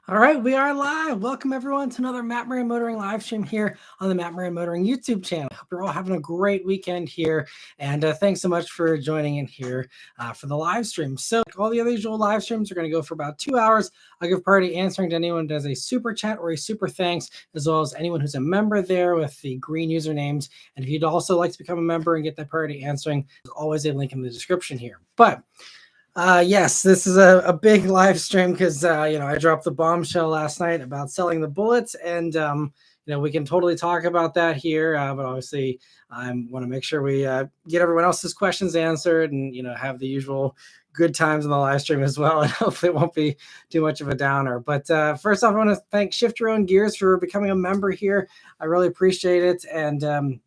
All right, we are live. Welcome everyone to another Matt Maran Motoring live stream here on the Matt Maran Motoring YouTube channel. Hope you're all having a great weekend here, and thanks so much for joining in here for the live stream. So, like all the other usual live streams are going to go for about 2 hours. I'll give priority answering to anyone who does a super chat or a super thanks, as well as anyone who's a member there with the green usernames. And if you'd also like to become a member and get that priority answering, there's always a link in the description here. But yes, this is a big live stream because I dropped the bombshell last night about selling the bullets, and we can totally talk about that here. But obviously, I want to make sure we get everyone else's questions answered, and have the usual good times in the live stream as well. And hopefully, it won't be too much of a downer. But first off, I want to thank Shift Your Own Gears for becoming a member here. I really appreciate it, and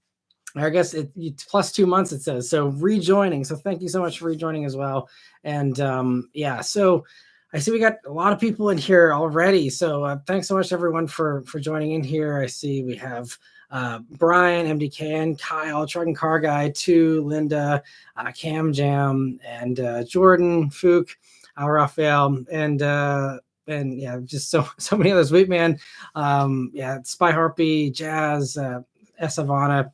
I guess it's plus 2 months, it says. So rejoining. So thank you so much for rejoining as well. And so I see we got a lot of people in here already. So thanks so much everyone for joining in here. I see we have Brian, MDKN, Kyle, Truck and Car Guy, 2, Linda, Cam Jam, and Jordan, Fook, Raphael, and just so many others. Wheatman, Spy Harpy, Jazz, Savannah,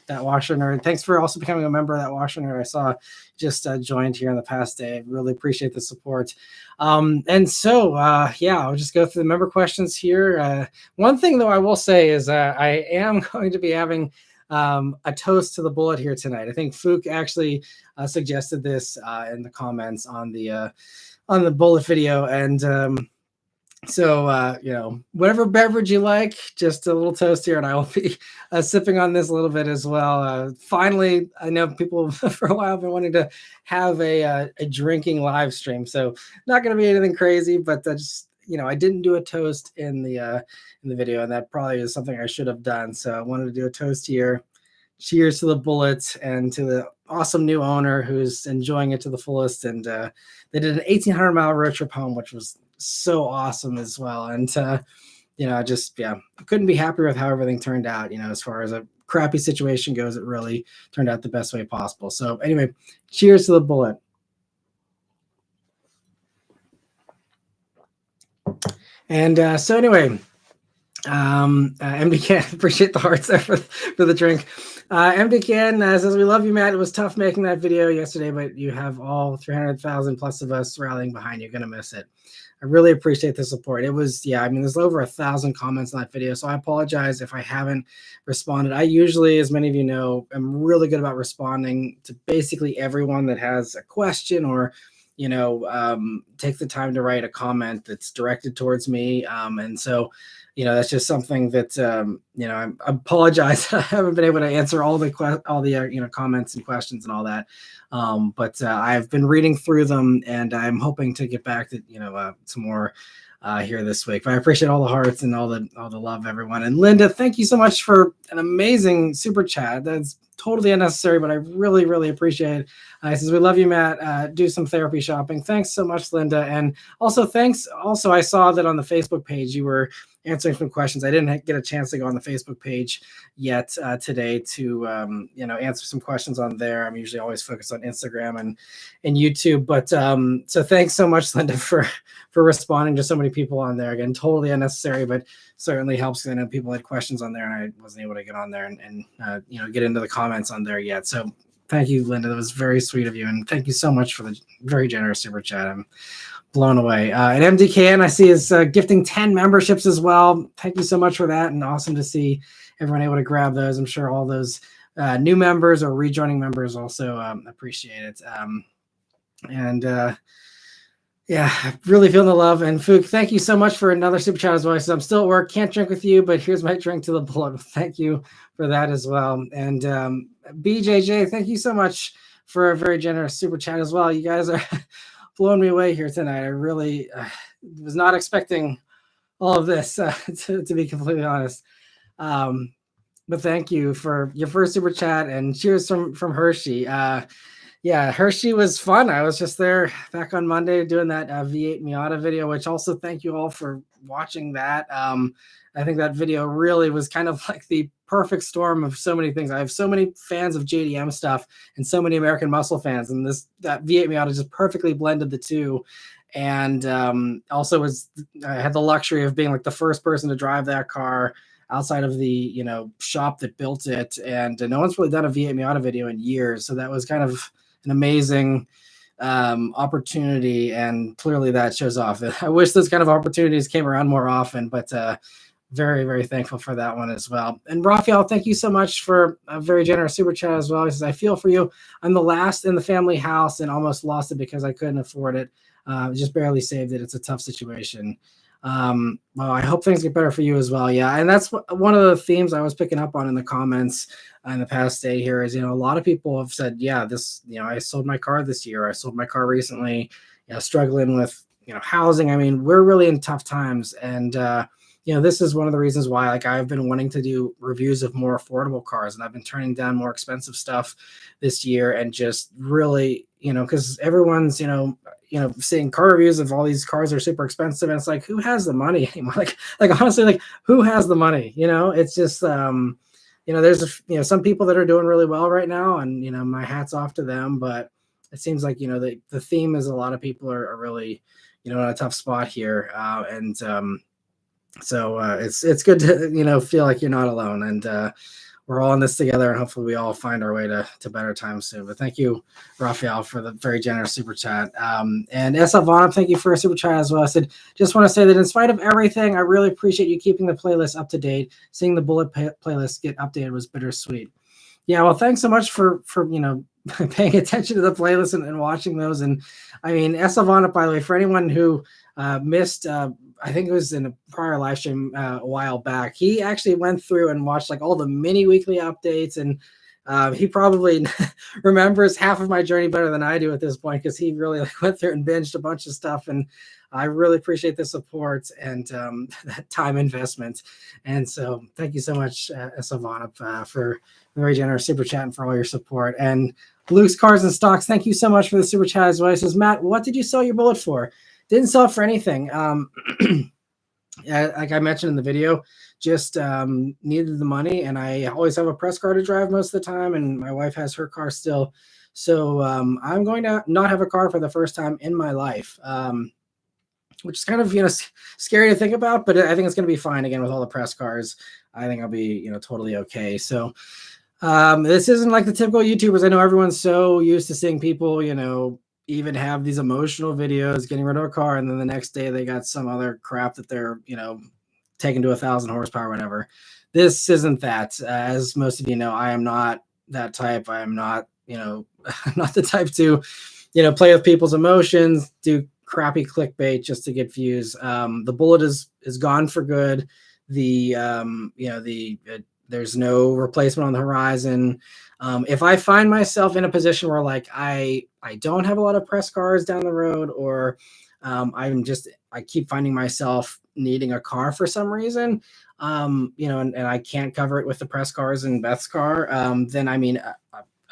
that washer nerd. Thanks for also becoming a member of that washer nerd. I saw just joined here in the past day. Really appreciate the support. I'll just go through the member questions here. One thing though I will say is I am going to be having a toast to the bullet here tonight. I think Fook actually suggested this in the comments on the bullet video, and whatever beverage you like, just a little toast here, and I will be sipping on this a little bit as well. Finally, I know people for a while have been wanting to have a drinking live stream, so not going to be anything crazy, but I didn't do a toast in the video, and that probably is something I should have done. So I wanted to do a toast here. Cheers to the bullets and to the awesome new owner who's enjoying it to the fullest. And they did an 1,800-mile road trip home, which was so awesome as well. And couldn't be happier with how everything turned out. As far as a crappy situation goes, it really turned out the best way possible. So anyway, cheers to the bullet. And MDCan, appreciate the hearts there for the drink. MDCan says, we love you, Matt. It was tough making that video yesterday, but you have all 300,000 plus of us rallying behind you. Gonna miss it. I really appreciate the support. It was, there's over 1,000 comments on that video, so I apologize if I haven't responded. I usually, as many of you know, am really good about responding to basically everyone that has a question or take the time to write a comment that's directed towards me. And so, that's just something that, I apologize. I haven't been able to answer all the comments and questions and all that. But I've been reading through them, and I'm hoping to get back to, some more here this week. But I appreciate all the hearts and all the love, everyone. And Linda, thank you so much for an amazing super chat. That's totally unnecessary, but I really, really appreciate it. Says, we love you, Matt. Do some therapy shopping. Thanks so much, Linda. And also thanks. Also, I saw that on the Facebook page, you were answering some questions. I didn't get a chance to go on the Facebook page yet today to, answer some questions on there. I'm usually always focused on Instagram and YouTube. But so thanks so much, Linda, for responding to so many people on there. Again, totally unnecessary, but certainly helps. I know people had questions on there, and I wasn't able to get on there and get into the comments on there yet. So thank you, Linda. That was very sweet of you. And thank you so much for the very generous super chat. I'm blown away. And MDKN, I see, is gifting 10 memberships as well. Thank you so much for that. And awesome to see everyone able to grab those. I'm sure all those new members or rejoining members also appreciate it. Really feeling the love. And Fook, thank you so much for another super chat as well. So I'm still at work, can't drink with you, but here's my drink to the bullet. Thank you for that as well. And BJJ, thank you so much for a very generous super chat as well. You guys are blowing me away here tonight. I really was not expecting all of this, to be completely honest. But thank you for your first super chat, and cheers from Hershey. Hershey was fun. I was just there back on Monday doing that V8 Miata video, which also thank you all for watching that. I think that video really was kind of like the perfect storm of so many things. I have so many fans of JDM stuff and so many American Muscle fans, and that V8 Miata just perfectly blended the two. and also I had the luxury of being like the first person to drive that car outside of the shop that built it, and no one's really done a V8 Miata video in years, so that was kind of an amazing opportunity, and clearly that shows off. I wish those kind of opportunities came around more often, but very, very thankful for that one as well. And Raphael, thank you so much for a very generous super chat as well. He says, I feel for you. I'm the last in the family house and almost lost it because I couldn't afford it. Just barely saved it. It's a tough situation. Well, I hope things get better for you as well. Yeah. And that's one of the themes I was picking up on in the comments in the past day here is, a lot of people have said, yeah, I sold my car this year. I sold my car recently, struggling with, housing. I mean, we're really in tough times. And, this is one of the reasons why, like, I've been wanting to do reviews of more affordable cars, and I've been turning down more expensive stuff this year, and just really, because everyone's, seeing car reviews of all these cars are super expensive, and it's like, who has the money anymore? Like honestly, like, who has the money? It's just, there's some people that are doing really well right now, and my hat's off to them. But it seems like the theme is a lot of people are really in a tough spot here, and so it's good to feel like you're not alone, and we're all in this together, and hopefully we all find our way to better times soon. But thank you, Raphael, for the very generous super chat. And S. Vaughn, thank you for a super chat as well. I said, just want to say that in spite of everything, I really appreciate you keeping the playlist up to date. Seeing the bullet playlist get updated was bittersweet. Yeah, well, thanks so much for paying attention to the playlist and watching those. And I mean, S. Vaughn, by the way, for anyone who missed, I think it was in a prior live stream a while back, he actually went through and watched like all the mini weekly updates, and he probably remembers half of my journey better than I do at this point, because he really went through and binged a bunch of stuff, and I really appreciate the support and that time investment. And so thank you so much, Savannah, for the very generous super chat and for all your support. And Luke's Cars and Stocks, thank you so much for the super chat as well. He says, Matt, what did you sell your Bullet for? Didn't sell it for anything. Like I mentioned in the video, just needed the money, and I always have a press car to drive most of the time, and my wife has her car still. So I'm going to not have a car for the first time in my life, which is kind of scary to think about, but I think it's going to be fine. Again, with all the press cars, I think I'll be totally okay. So this isn't like the typical YouTubers. I know everyone's so used to seeing people even have these emotional videos getting rid of a car, and then the next day they got some other crap that they're taken to 1,000 horsepower, whatever. This isn't that. As most of you know, I am not that type. I am not not the type to play with people's emotions, do crappy clickbait just to get views. The Bullet is gone for good. There's no replacement on the horizon. If I find myself in a position where like I don't have a lot of press cars down the road, or I keep finding myself needing a car for some reason, and I can't cover it with the press cars in Beth's car, then I mean,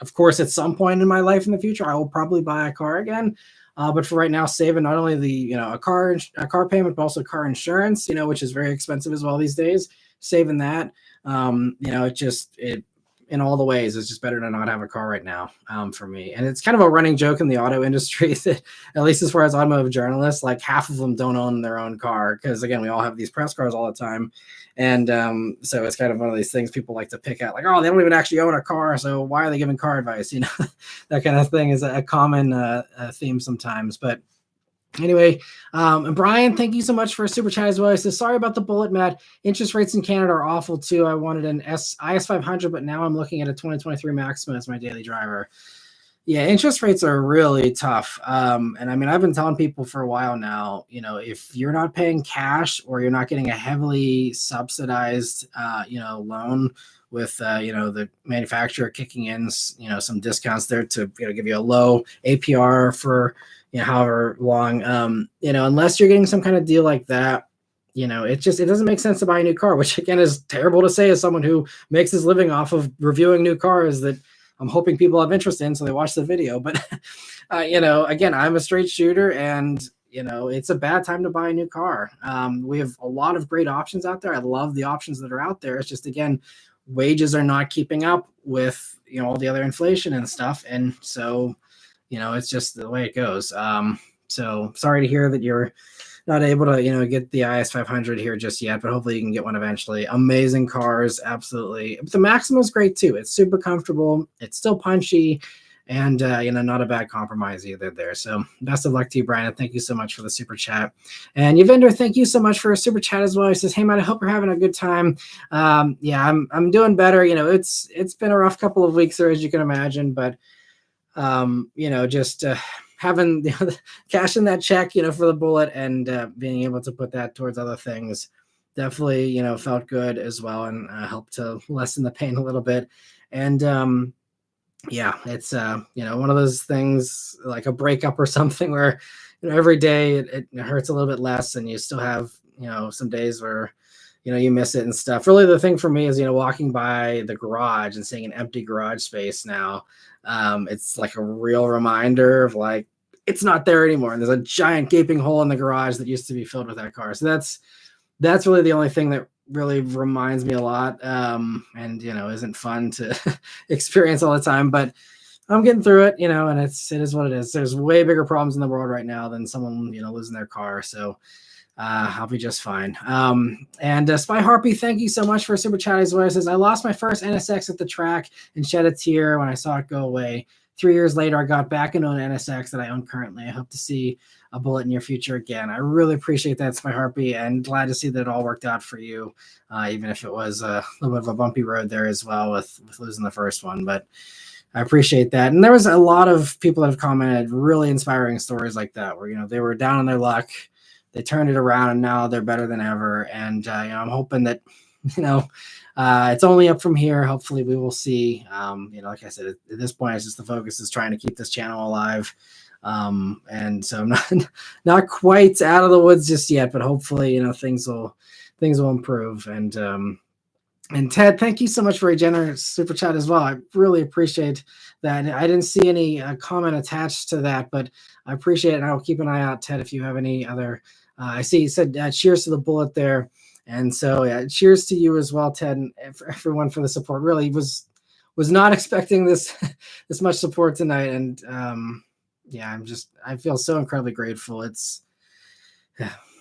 of course, at some point in my life in the future, I will probably buy a car again. But for right now, saving not only the a car payment, but also car insurance, which is very expensive as well these days. Saving that, it in all the ways, it's just better to not have a car right now, for me. And it's kind of a running joke in the auto industry that, at least as far as automotive journalists, like half of them don't own their own car, because again, we all have these press cars all the time. And so it's kind of one of these things people like to pick at, like, oh, they don't even actually own a car, so why are they giving car advice? That kind of thing is a common theme sometimes. But anyway, and Brian, thank you so much for a super chat as well. He says, sorry about the Bullet, Matt. Interest rates in Canada are awful too. I wanted an IS500, but now I'm looking at a 2023 Maxima as my daily driver. Yeah, interest rates are really tough. And I mean, I've been telling people for a while now, if you're not paying cash, or you're not getting a heavily subsidized, loan with, the manufacturer kicking in, some discounts there to, give you a low APR for, however long, unless you're getting some kind of deal like that, it doesn't make sense to buy a new car, which again is terrible to say as someone who makes his living off of reviewing new cars that I'm hoping people have interest in, so they watch the video. But, again, I'm a straight shooter, and, it's a bad time to buy a new car. We have a lot of great options out there. I love the options that are out there. It's just, again, wages are not keeping up with, all the other inflation and stuff. And so, it's just the way it goes. So sorry to hear that you're not able to, get the IS 500 here just yet, but hopefully you can get one eventually. Amazing cars, absolutely. The Maxima is great too. It's super comfortable. It's still punchy, and not a bad compromise either there. So best of luck to you, Brian. Thank you so much for the super chat. And Yuvender, thank you so much for a super chat as well. He says, "Hey Matt, I hope you're having a good time." Yeah, I'm doing better. It's been a rough couple of weeks there, as you can imagine, but just having cashing that check, for the bullet, and being able to put that towards other things definitely, felt good as well, and helped to lessen the pain a little bit. And yeah, it's one of those things like a breakup or something where every day it hurts a little bit less, and you still have some days where you miss it and stuff. Really, the thing for me is walking by the garage and seeing an empty garage space now. It's like a real reminder of like it's not there anymore, and there's a giant gaping hole in the garage that used to be filled with that car. So that's really the only thing that really reminds me a lot, and isn't fun to experience all the time, but I'm getting through it, and it is what it is. There's way bigger problems in the world right now than someone losing their car. So I'll be just fine. And Spy Harpy, thank you so much for super chat as well. It says, "I lost my first NSX at the track and shed a tear when I saw it go away. 3 years later, I got back into an NSX that I own currently. I hope to see a bullet in your future again." I really appreciate that, Spy Harpy, and glad to see that it all worked out for you, even if it was a little bit of a bumpy road there as well with losing the first one. But I appreciate that. And there was a lot of people that have commented really inspiring stories like that, where they were down on their luck, they turned it around, and now they're better than ever. And I'm hoping that it's only up from here. Hopefully we will see. Like I said, at this point, it's just the focus is trying to keep this channel alive. And so I'm not quite out of the woods just yet, but hopefully things will improve. And Ted, thank you so much for a generous super chat as well. I really appreciate that. I didn't see any comment attached to that, but I appreciate it. And I will keep an eye out, Ted, if you have any other. I see you said cheers to the bullet there. And so yeah, cheers to you as well, Ted, and for everyone for the support. Really was not expecting this much support tonight. And I feel so incredibly grateful.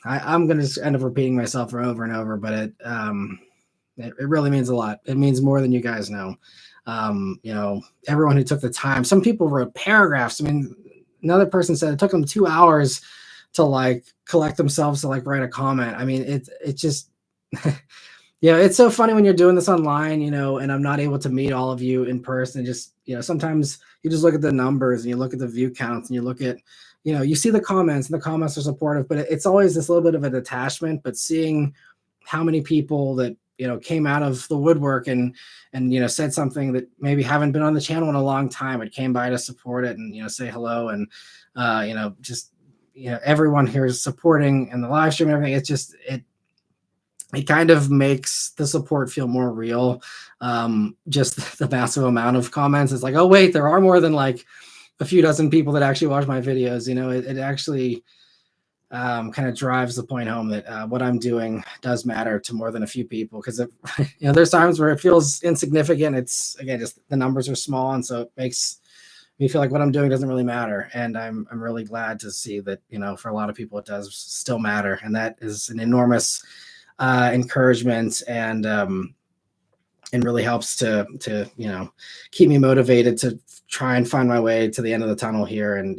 I'm going to end up repeating myself over and over, but it really means a lot. It means more than you guys know. Everyone who took the time. Some people wrote paragraphs. I mean, another person said it took them 2 hours to like collect themselves to like write a comment. I mean, it just, it's so funny when you're doing this online, and I'm not able to meet all of you in person. Just, sometimes you just look at the numbers and you look at the view counts and you look at, you see the comments, and the comments are supportive, but it's always this little bit of a detachment. But seeing how many people that came out of the woodwork and said something that maybe haven't been on the channel in a long time, it came by to support it and say hello, and everyone here is supporting in the live stream and everything. It's just it kind of makes the support feel more real. Just the massive amount of comments, it's like, oh wait, there are more than like a few dozen people that actually watch my videos. It actually kind of drives the point home that what I'm doing does matter to more than a few people, because there's times where it feels insignificant. It's again just the numbers are small, and so it makes me feel like what I'm doing doesn't really matter. And I'm really glad to see that for a lot of people it does still matter, and that is an enormous encouragement, and really helps to keep me motivated to try and find my way to the end of the tunnel here and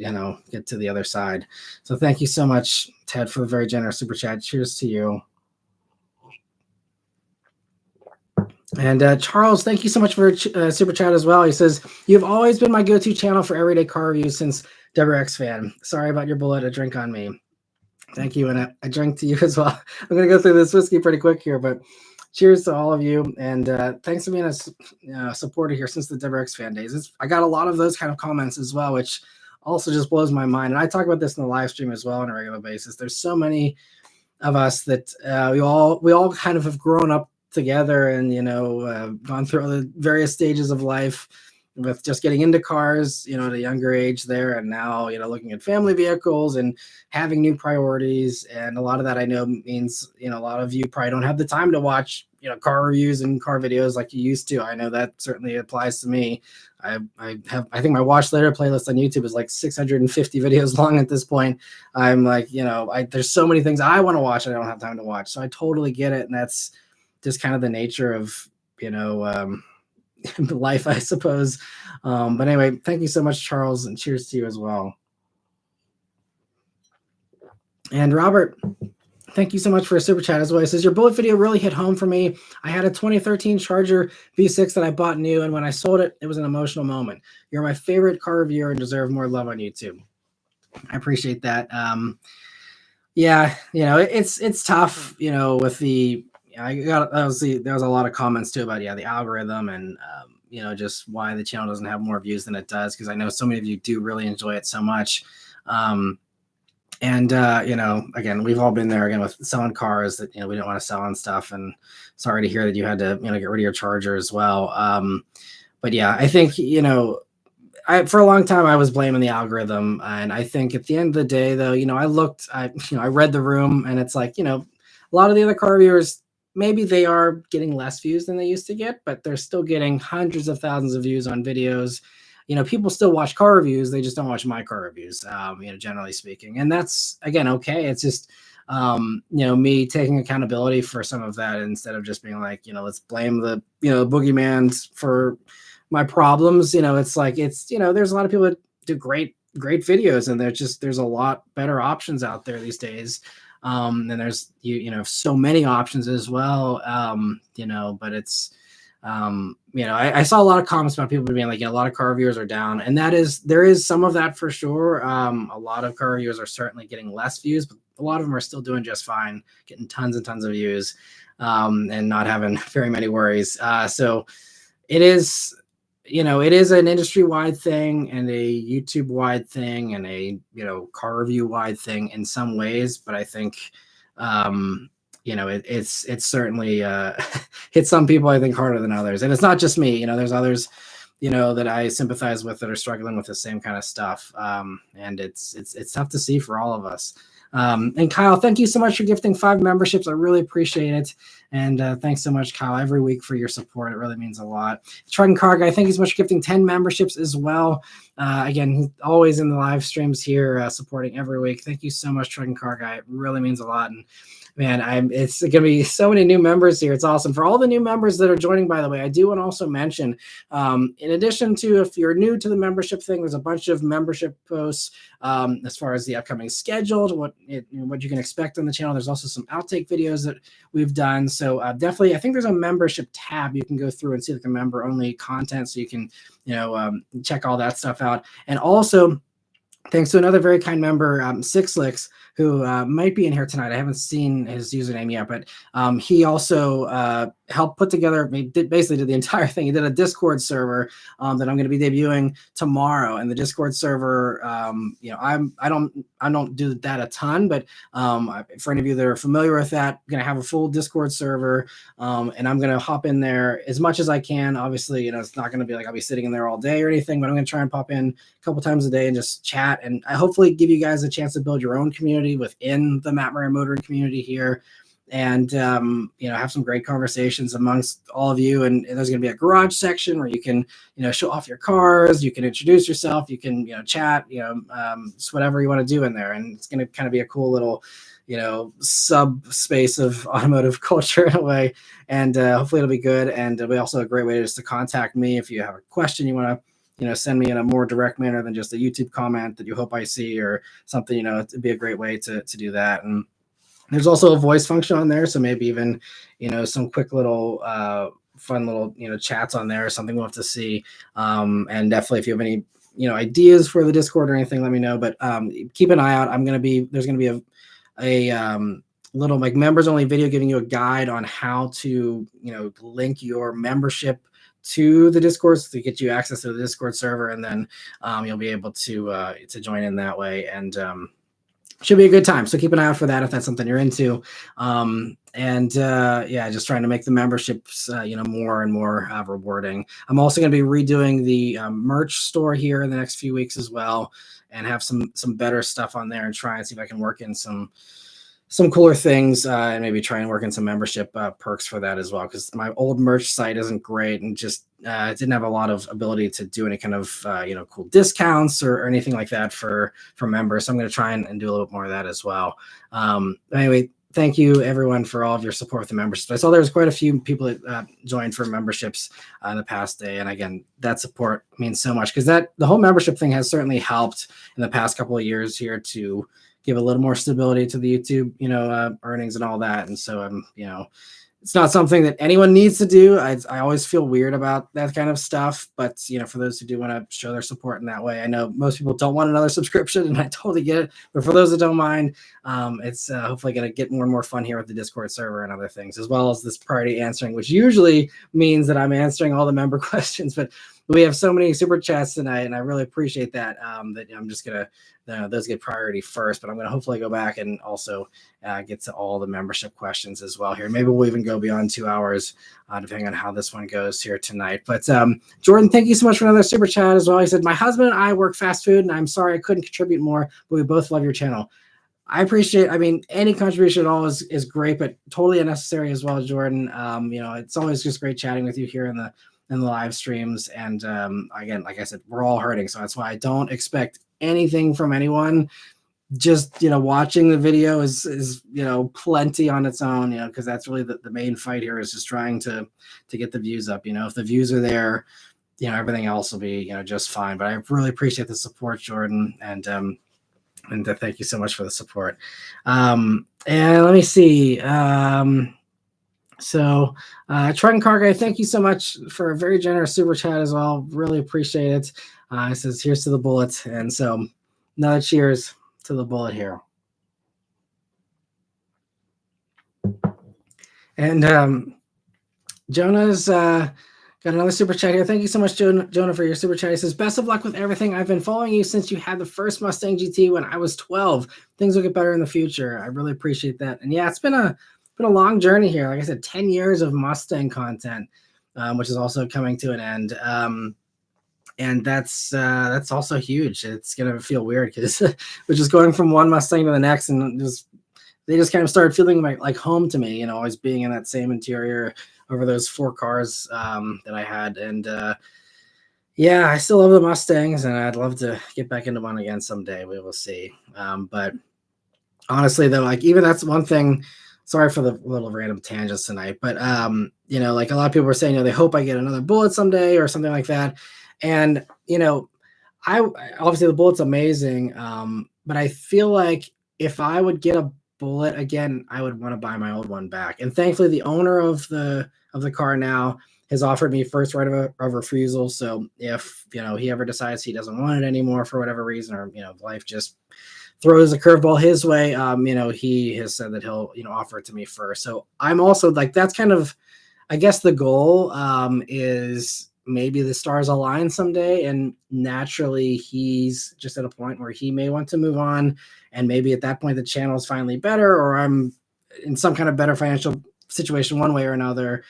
get to the other side. So thank you so much, Ted, for the very generous super chat. Cheers to you. And Charles, thank you so much for super chat as well. He says, "You've always been my go-to channel for everyday car reviews since WRX fan. Sorry about your bullet. A drink on me." Thank you, and a drink to you as well. I'm going to go through this whiskey pretty quick here, but cheers to all of you, and thanks for being a supporter here since the WRX fan days. I got a lot of those kind of comments as well, which also just blows my mind. And I talk about this in the live stream as well on a regular basis. There's so many of us that we all kind of have grown up together and gone through all the various stages of life with just getting into cars at a younger age there, and now looking at family vehicles and having new priorities. And a lot of that I know means a lot of you probably don't have the time to watch car reviews and car videos like you used to. I know that certainly applies to me. I think my watch later playlist on YouTube is like 650 videos long at this point. I'm like, there's so many things I want to watch I don't have time to watch. So I totally get it, and that's just kind of the nature of life, I suppose. But anyway, thank you so much, Charles, and cheers to you as well. And Robert, thank you so much for a super chat as well. It says, your bullet video really hit home for me. I had a 2013 Charger V6 that I bought new, and when I sold it, it was an emotional moment. You're my favorite car reviewer and deserve more love on YouTube. I appreciate that. Yeah, it's tough, with the, there was a lot of comments too about, the algorithm and, just why the channel doesn't have more views than it does. Cause I know so many of you do really enjoy it so much. Again, we've all been there again with selling cars that, we didn't want to sell and stuff. And sorry to hear that you had to, get rid of your Charger as well. But yeah, I think, for a long time I was blaming the algorithm. And I think at the end of the day though, I read the room, and it's like, a lot of the other car reviewers, maybe they are getting less views than they used to get, but they're still getting hundreds of thousands of views on videos. People still watch car reviews. They just don't watch my car reviews, generally speaking. And that's, again, okay. It's just, me taking accountability for some of that instead of just being like, let's blame the, boogeyman for my problems. It's like, there's a lot of people that do great videos, and there's a lot better options out there these days. And there's, so many options as well. But it's, I saw a lot of comments about people being like, a lot of car reviewers are down, and there is some of that for sure. A lot of car reviewers are certainly getting less views, but a lot of them are still doing just fine, getting tons and tons of views, and not having very many worries. So it is, it is an industry-wide thing and a YouTube-wide thing and a, car review-wide thing in some ways. But I think, it's certainly hit some people, I think, harder than others. And it's not just me, there's others, that I sympathize with that are struggling with the same kind of stuff. And it's tough to see for all of us. And Kyle, thank you so much for gifting 5 memberships. I really appreciate it. And thanks so much, Kyle, every week for your support. It really means a lot. Truck and Car Guy, thank you so much for gifting 10 memberships as well. Again, always in the live streams here, supporting every week. Thank you so much, Truck and Car Guy. It really means a lot. And man, it's going to be so many new members here. It's awesome. For all the new members that are joining, by the way, I do want to also mention, in addition to, if you're new to the membership thing, there's a bunch of membership posts as far as the upcoming schedule, what you can expect on the channel. There's also some outtake videos that we've done. So definitely, I think there's a membership tab you can go through and see like the member only content, so you can, check all that stuff out. And also, thanks to another very kind member, Six Licks, who might be in here tonight. I haven't seen his username yet, but he also helped put together, basically did the entire thing. He did a Discord server that I'm going to be debuting tomorrow. And the Discord server, I don't do that a ton, but for any of you that are familiar with that, I'm going to have a full Discord server, and I'm going to hop in there as much as I can. Obviously, it's not going to be like I'll be sitting in there all day or anything, but I'm going to try and pop in a couple times a day and just chat, and I hopefully give you guys a chance to build your own community within the Matt Maran Motoring community here, and have some great conversations amongst all of you. And there's going to be a garage section where you can show off your cars, you can introduce yourself, you can chat, just whatever you want to do in there. And it's going to kind of be a cool little subspace of automotive culture in a way, and hopefully it'll be good. And it'll be also a great way just to contact me if you have a question you want to send me in a more direct manner than just a YouTube comment that you hope I see or something. It'd be a great way to do that. And there's also a voice function on there, so maybe even some quick little fun little chats on there or something we'll have to see. And definitely, if you have any ideas for the Discord or anything, let me know. But keep an eye out. There's gonna be a little like members only video giving you a guide on how to link your membership to the Discord to get you access to the Discord server, and then you'll be able to join in that way, and should be a good time. So keep an eye out for that if that's something you're into. Just trying to make the memberships more and more rewarding. I'm also going to be redoing the merch store here in the next few weeks as well, and have some better stuff on there, and try and see if I can work in some some cooler things, and maybe try and work in some membership perks for that as well. Because my old merch site isn't great, and just didn't have a lot of ability to do any kind of cool discounts or anything like that for members. So I'm going to try and do a little bit more of that as well. Anyway, thank you everyone for all of your support with the memberships. I saw there was quite a few people that joined for memberships in the past day, and again, that support means so much because the whole membership thing has certainly helped in the past couple of years here to give a little more stability to the YouTube, earnings and all that. And so it's not something that anyone needs to do. I always feel weird about that kind of stuff, but for those who do want to show their support in that way, I know most people don't want another subscription, and I totally get it. But for those that don't mind, it's hopefully going to get more and more fun here with the Discord server and other things, as well as this priority answering, which usually means that I'm answering all the member questions. But we have so many super chats tonight, and I really appreciate that. That I'm just gonna those get priority first, but I'm gonna hopefully go back and also get to all the membership questions as well here. Maybe we'll even go beyond 2 hours, depending on how this one goes here tonight. But Jordan, thank you so much for another super chat as well. He said, "My husband and I work fast food, and I'm sorry I couldn't contribute more, but we both love your channel." I appreciate, any contribution at all is great, but totally unnecessary as well, Jordan. It's always just great chatting with you here in the live streams. And again, like I said, we're all hurting. So that's why I don't expect anything from anyone. Just, watching the video is plenty on its own, because that's really the main fight here, is just trying to get the views up. If the views are there, everything else will be, just fine. But I really appreciate the support, Jordan. And thank you so much for the support. And let me see. So Trenton Car Guy, thank you so much for a very generous super chat as well. Really appreciate it. It says, "Here's to the bullet." And so another cheers to the bullet here. And Jonah's got another super chat here. Thank you so much, Jonah, for your super chat. He says, "Best of luck with everything. I've been following you since you had the first Mustang GT when I was 12. Things will get better in the future." I really appreciate that. And yeah, it's been a long journey here. Like I said, 10 years of Mustang content, which is also coming to an end. And that's also huge. It's gonna feel weird because we're just going from one Mustang to the next, and they just kind of started feeling like home to me. Always being in that same interior over those 4 cars that I had. And yeah, I still love the Mustangs, and I'd love to get back into one again someday. We will see. But honestly, though, even that's one thing. Sorry for the little random tangents tonight, but a lot of people were saying, they hope I get another Bullet someday or something like that. And I obviously the Bullet's amazing, but I feel like if I would get a Bullet again, I would want to buy my old one back. And thankfully, the owner of the car now has offered me first right of refusal. So if he ever decides he doesn't want it anymore for whatever reason, or life just throws a curveball his way, he has said that he'll offer it to me first. So I'm also that's kind of, I guess, the goal is maybe the stars align someday, and naturally he's just at a point where he may want to move on, and maybe at that point the channel is finally better, or I'm in some kind of better financial situation one way or another,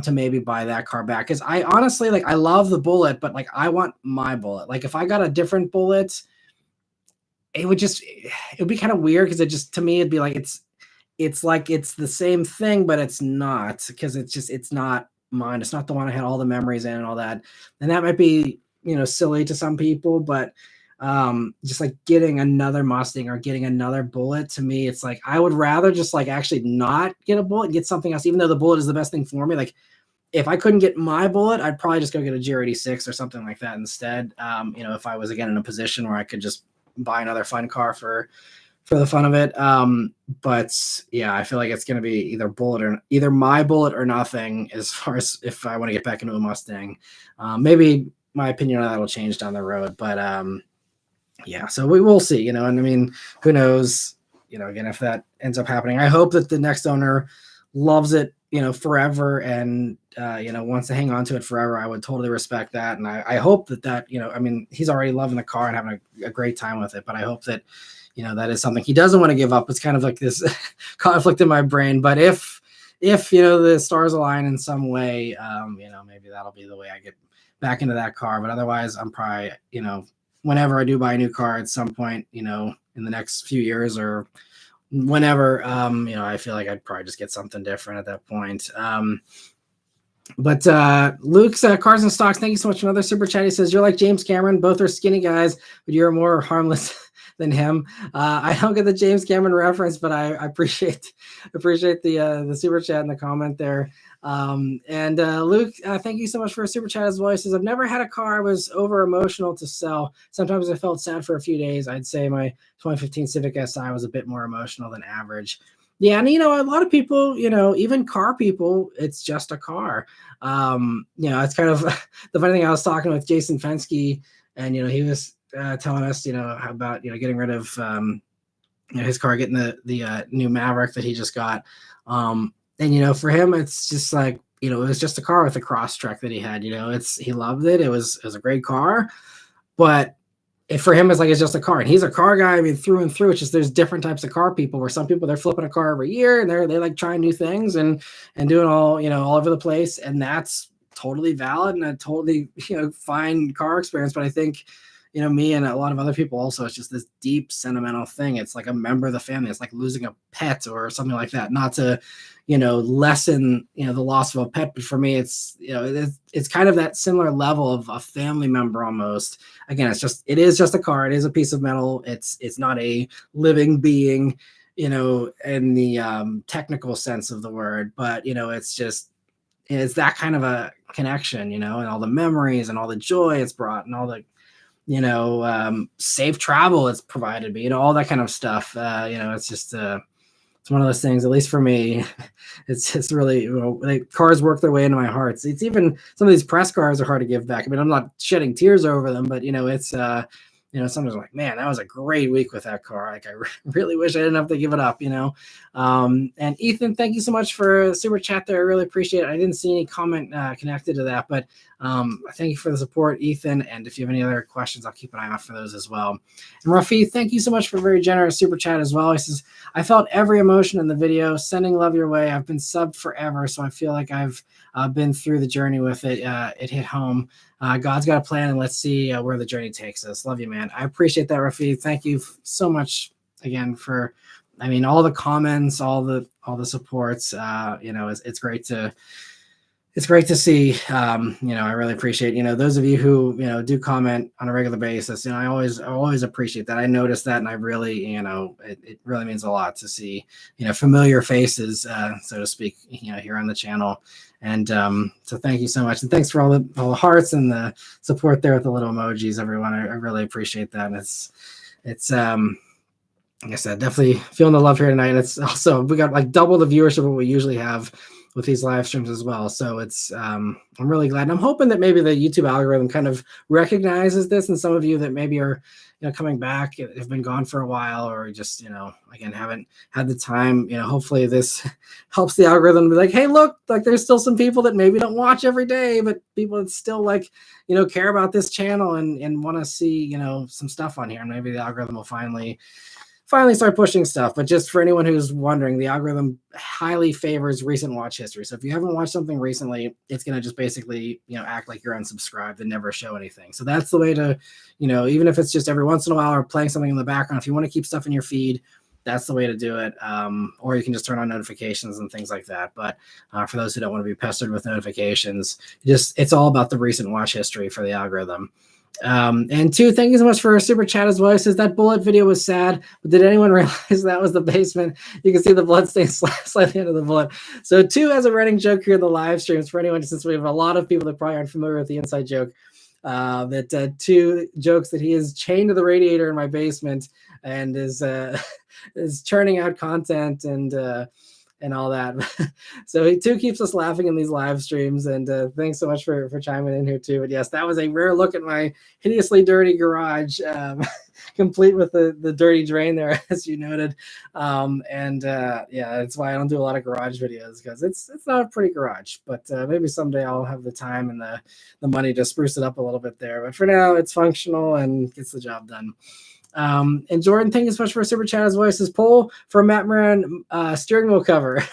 to maybe buy that car back. Because I honestly I love the Bullet, but I want my Bullet. If I got a different Bullet, it would be kind of weird, because it just, to me, it'd be it's like it's the same thing, but it's not, because it's not mine. It's not the one I had all the memories in and all that. And that might be, silly to some people, but just getting another Mustang or getting another Bullet, to me, it's I would rather just actually not get a Bullet and get something else, even though the Bullet is the best thing for me. If I couldn't get my Bullet, I'd probably just go get a GR86 or something like that instead. If I was again in a position where I could just buy another fun car for the fun of it. But yeah, I feel like it's going to be either my Bullet or nothing, as far as if I want to get back into a Mustang. Maybe my opinion on that will change down the road, but yeah, so we will see, and who knows, again, if that ends up happening. I hope that the next owner loves it, forever, and wants to hang on to it forever. I would totally respect that, and I hope that he's already loving the car and having a great time with it, but I hope that that is something he doesn't want to give up. It's kind of like this conflict in my brain, but if the stars align in some way, maybe that'll be the way I get back into that car. But otherwise, I'm probably whenever I do buy a new car at some point, in the next few years, or whenever, I feel like I'd probably just get something different at that point. But Luke's Cars and Stocks, thank you so much for another super chat. He says, you're like James Cameron. Both are skinny guys, but you're more harmless than him. I don't get the James Cameron reference, but I appreciate the super chat and the comment there. And Luke, thank you so much for a super chat as well. He says, I've never had a car I was over emotional to sell. Sometimes I felt sad for a few days. I'd say my 2015 Civic Si was a bit more emotional than average. Yeah, and a lot of people, even car people, it's just a car. It's kind of the funny thing. I was talking with Jason Fensky, and he was telling us, about getting rid of his car, getting the new Maverick that he just got. And for him, it's just like it was just a car with a Crosstrek that he had. He loved it. It was a great car, but for him, it's just a car, and he's a car guy. I mean, through and through. It's just there's different types of car people. Where some people, they're flipping a car every year, and they like trying new things and doing all all over the place, and that's totally valid and a totally fine car experience. But I think me and a lot of other people also, it's just this deep sentimental thing. It's like a member of the family. It's like losing a pet or something like that. Not to lessen the loss of a pet, but for me, it's it's kind of that similar level of a family member almost. Again, it is just a car. It is a piece of metal. It's not a living being, in the technical sense of the word, but it's that kind of a connection, and all the memories and all the joy it's brought and all the safe travel it's provided me, all that kind of stuff. It's just it's one of those things, at least for me. It's really, like, cars work their way into my heart. It's even some of these press cars are hard to give back. I mean, I'm not shedding tears over them, but it's sometimes I'm like, man, that was a great week with that car. Like, I really wish I didn't have to give it up. And Ethan, thank you so much for super chat there. I really appreciate it. I didn't see any comment connected to that, but thank you for the support, Ethan. And if you have any other questions, I'll keep an eye out for those as well. And Rafi, thank you so much for a very generous super chat as well. He says, I felt every emotion in the video. Sending love your way. I've been subbed forever, so I feel like I've been through the journey with it. It hit home. God's got a plan, and let's see where the journey takes us. Love you, man. I appreciate that, Rafi. Thank you so much again for, all the comments, all the supports. It's great to. It's great to see. I really appreciate, those of you who, do comment on a regular basis. I always appreciate that. I noticed that, and I really, it really means a lot to see, familiar faces, so to speak, here on the channel. And so thank you so much. And thanks for all the hearts and the support there with the little emojis, everyone. I really appreciate that. And it's like I said, definitely feeling the love here tonight. And it's also, we got like double the viewership of what we usually have with these live streams as well. So it's, I'm really glad. And I'm hoping that maybe the YouTube algorithm kind of recognizes this, and some of you that maybe are, coming back, have been gone for a while, or just, again, haven't had the time, hopefully this helps the algorithm be like, hey, look, like there's still some people that maybe don't watch every day, but people that still like, care about this channel and want to see, some stuff on here. And maybe the algorithm will finally start pushing stuff. But just for anyone who's wondering, the algorithm highly favors recent watch history. So if you haven't watched something recently, it's going to just basically, act like you're unsubscribed and never show anything. So that's the way to, even if it's just every once in a while or playing something in the background, if you want to keep stuff in your feed, that's the way to do it. Or you can just turn on notifications and things like that. But for those who don't want to be pestered with notifications, it's all about the recent watch history for the algorithm. And two, thank you so much for a super chat as well. It says that bullet video was sad, but did anyone realize that was the basement? You can see the blood stain slightly under the bullet. So two, as a running joke here in the live streams, for anyone, since we have a lot of people that probably aren't familiar with the inside joke, that two jokes that he is chained to the radiator in my basement and is churning out content and all that. So he too keeps us laughing in these live streams. And thanks so much for chiming in here too. But yes, that was a rare look at my hideously dirty garage, complete with the dirty drain there, as you noted. Yeah, that's why I don't do a lot of garage videos, because it's not a pretty garage. But maybe someday I'll have the time and the money to spruce it up a little bit there. But for now, it's functional and gets the job done. And Jordan, thank you so much for a super chat as well. It says pull for Matt Maran steering wheel cover.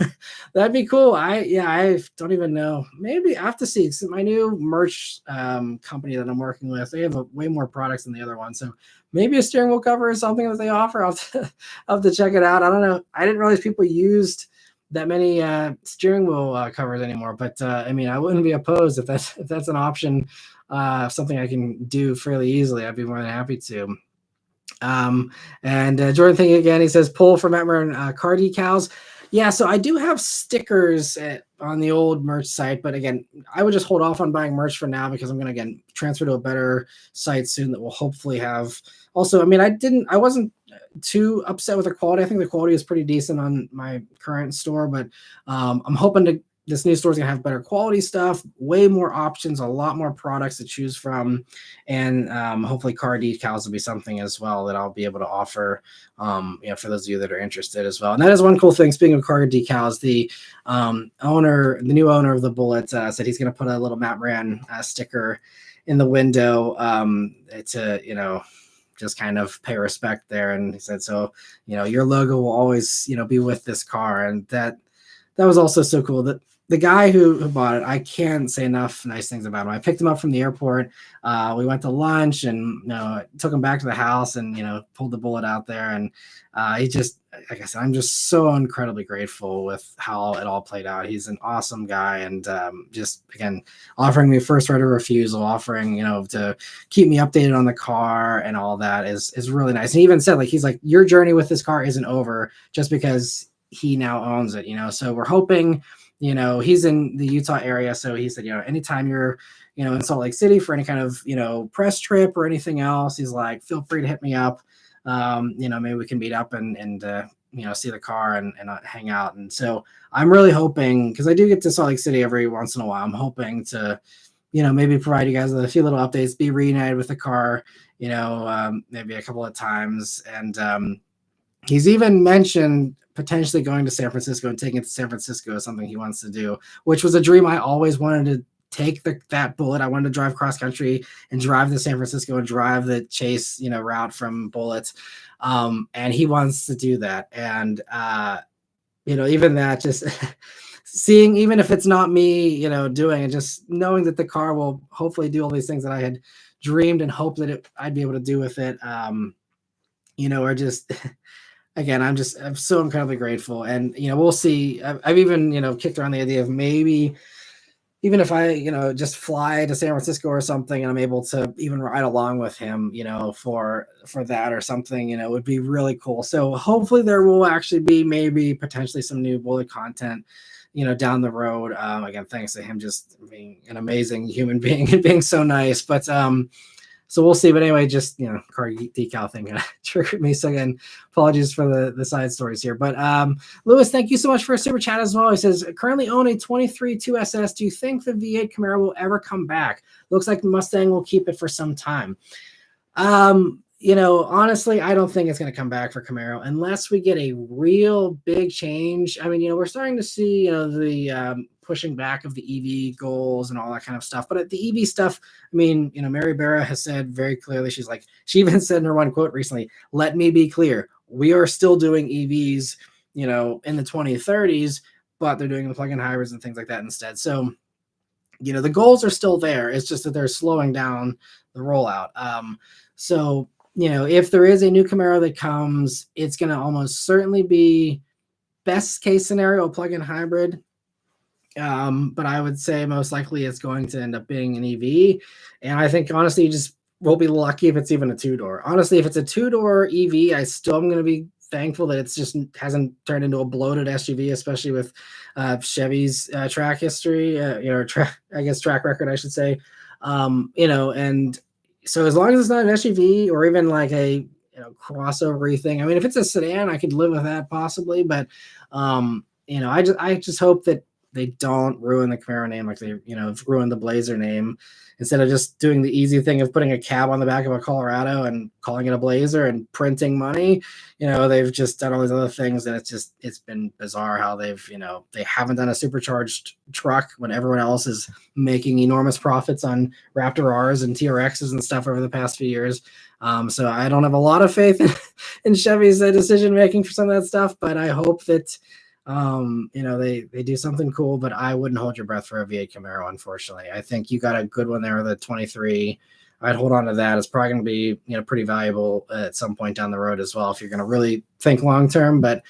That'd be cool. I don't even know. Maybe I have to see. My new merch company that I'm working with, they have way more products than the other one. So maybe a steering wheel cover is something that they offer. I'll have to check it out. I don't know. I didn't realize people used that many steering wheel covers anymore. But I mean, I wouldn't be opposed if that's an option, something I can do fairly easily. I'd be more than happy to. And Jordan thinking again, he says pull for Matt Maran car decals. Yeah, so I do have stickers on the old merch site, but again, I would just hold off on buying merch for now because I'm going to again transfer to a better site soon that will hopefully have. Also, I mean, I wasn't too upset with the quality. I think the quality is pretty decent on my current store, but I'm hoping this new store is going to have better quality stuff, way more options, a lot more products to choose from. And hopefully car decals will be something as well that I'll be able to offer, for those of you that are interested as well. And that is one cool thing. Speaking of car decals, the new owner of the Bullet said he's going to put a little Matt Maran sticker in the window to, just kind of pay respect there. And he said, so, your logo will always, be with this car. And that was also so cool that the guy who bought it, I can't say enough nice things about him. I picked him up from the airport. We went to lunch and took him back to the house and pulled the Bullet out there. And he just, like I said, I'm just so incredibly grateful with how it all played out. He's an awesome guy, and just again offering me first right of refusal, offering to keep me updated on the car and all that is really nice. And he even said he's like, your journey with this car isn't over just because he now owns it. So we're hoping. He's in the Utah area. So he said, anytime you're, in Salt Lake City for any kind of, press trip or anything else, he's like, feel free to hit me up. Maybe we can meet up and see the car and hang out. And so I'm really hoping, because I do get to Salt Lake City every once in a while, I'm hoping to, maybe provide you guys with a few little updates, be reunited with the car, maybe a couple of times. And he's even mentioned potentially going to San Francisco and taking it to San Francisco is something he wants to do, which was a dream I always wanted to take that Bullet. I wanted to drive cross country and drive to San Francisco and drive the chase, route from Bullet. And he wants to do that. And, even that just seeing, even if it's not me, doing it, just knowing that the car will hopefully do all these things that I had dreamed and hoped that I'd be able to do with it. Or just, again, I'm so incredibly grateful. And, we'll see. I've even, kicked around the idea of maybe, even if I, just fly to San Francisco or something and I'm able to even ride along with him, for that or something, it would be really cool. So hopefully there will actually be maybe potentially some new Bullet content, down the road. Again, thanks to him just being an amazing human being and being so nice. But, so we'll see. But anyway, just, car decal thing kind of triggered me. So again, apologies for the side stories here. But Lewis, thank you so much for a super chat as well. He says, currently own a 23 2SS. Do you think the V8 Camaro will ever come back? Looks like the Mustang will keep it for some time. Honestly, I don't think it's going to come back for Camaro unless we get a real big change. I mean, we're starting to see, the pushing back of the EV goals and all that kind of stuff. But the EV stuff, I mean, Mary Barra has said very clearly, she even said in her one quote recently, let me be clear, we are still doing EVs, in the 2030s, but they're doing the plug-in hybrids and things like that instead. So, the goals are still there. It's just that they're slowing down the rollout. So, if there is a new Camaro that comes, it's going to almost certainly be best case scenario, a plug-in hybrid. But I would say most likely it's going to end up being an EV. And I think, honestly, you just will be lucky if it's even a two-door. Honestly, if it's a two-door EV, I still am going to be thankful that it's just hasn't turned into a bloated SUV, especially with Chevy's track history, track record, I should say. And so as long as it's not an SUV or even like a crossover thing, I mean, if it's a sedan, I could live with that possibly. But I just hope that they don't ruin the Camaro name like they, have ruined the Blazer name. Instead of just doing the easy thing of putting a cab on the back of a Colorado and calling it a Blazer and printing money, they've just done all these other things, and it's been bizarre how they've, they haven't done a supercharged truck when everyone else is making enormous profits on Raptor Rs and TRXs and stuff over the past few years. So I don't have a lot of faith in Chevy's decision making for some of that stuff, but I hope that they do something cool. But I wouldn't hold your breath for a V8 Camaro, unfortunately. I think you got a good one there with a 23. I'd hold on to that. It's probably going to be pretty valuable at some point down the road as well if you're going to really think long term. But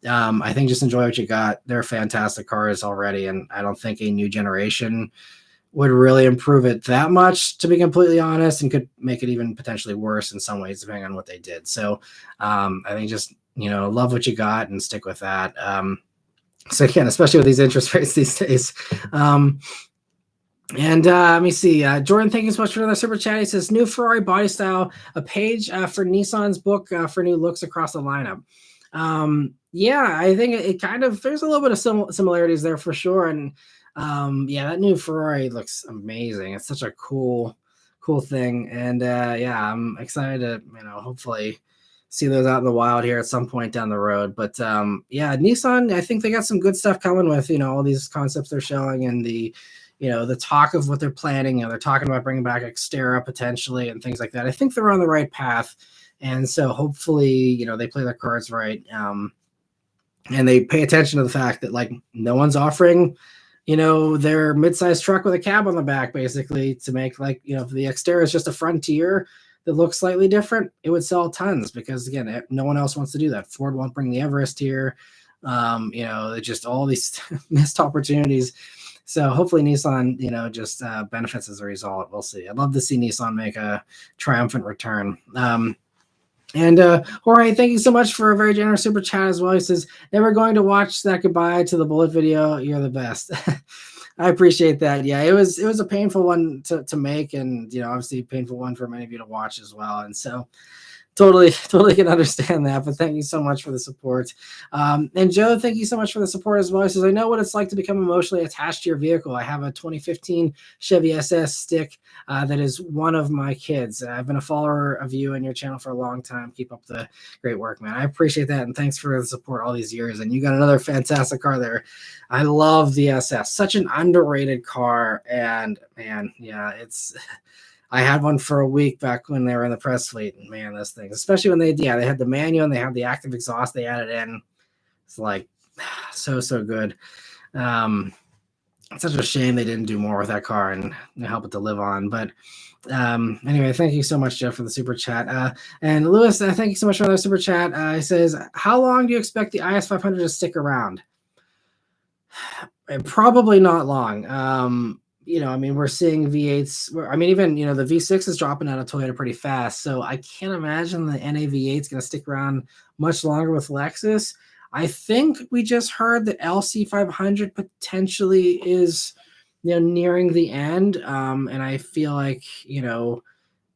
I think just enjoy what you got. They're fantastic cars already, and I don't think a new generation would really improve it that much, to be completely honest, and could make it even potentially worse in some ways, depending on what they did. So I think just, love what you got and stick with that. So again, especially with these interest rates these days. Let me see. Jordan, thank you so much for another super chat. He says, new Ferrari body style, a page for Nissan's book for new looks across the lineup. Yeah, I think it kind of, there's a little bit of similarities there for sure. And that new Ferrari looks amazing. It's such a cool thing. And I'm excited to, hopefully see those out in the wild here at some point down the road. But Nissan, I think they got some good stuff coming with, all these concepts they're showing, and the talk of what they're planning. They're talking about bringing back Xterra potentially and things like that. I think they're on the right path. And so hopefully, they play their cards right. And they pay attention to the fact that like no one's offering, their mid-sized truck with a cab on the back, basically, to make like, if the Xterra is just a Frontier that looks slightly different, it would sell tons, because again, no one else wants to do that. Ford won't bring the Everest here. Just all these missed opportunities. So hopefully Nissan, just benefits as a result. We'll see. I'd love to see Nissan make a triumphant return. Jorge, thank you so much for a very generous super chat as well. He says, never going to watch that goodbye to the Bullet video. You're the best. I appreciate that. Yeah, it was a painful one to make, and obviously a painful one for many of you to watch as well. And so totally can understand that, but thank you so much for the support. And Joe, thank you so much for the support as well. He says, I know what it's like to become emotionally attached to your vehicle. I have a 2015 Chevy SS stick that is one of my kids. I've been a follower of you and your channel for a long time. Keep up the great work, man. I appreciate that, and thanks for the support all these years. And you got another fantastic car there. I love the SS. Such an underrated car, and man, yeah, I had one for a week back when they were in the press fleet, and man, those things, especially when they had the manual and they had the active exhaust they added in. It's like so good. It's such a shame they didn't do more with that car and help it to live on. But anyway, thank you so much, Jeff, for the super chat. And Lewis, thank you so much for the super chat. He says, how long do you expect the IS500 to stick around? Probably not long. We're seeing V8s. Even, the V6 is dropping out of Toyota pretty fast. So I can't imagine the NA V8 is going to stick around much longer with Lexus. I think we just heard that LC500 potentially is, nearing the end. And I feel like,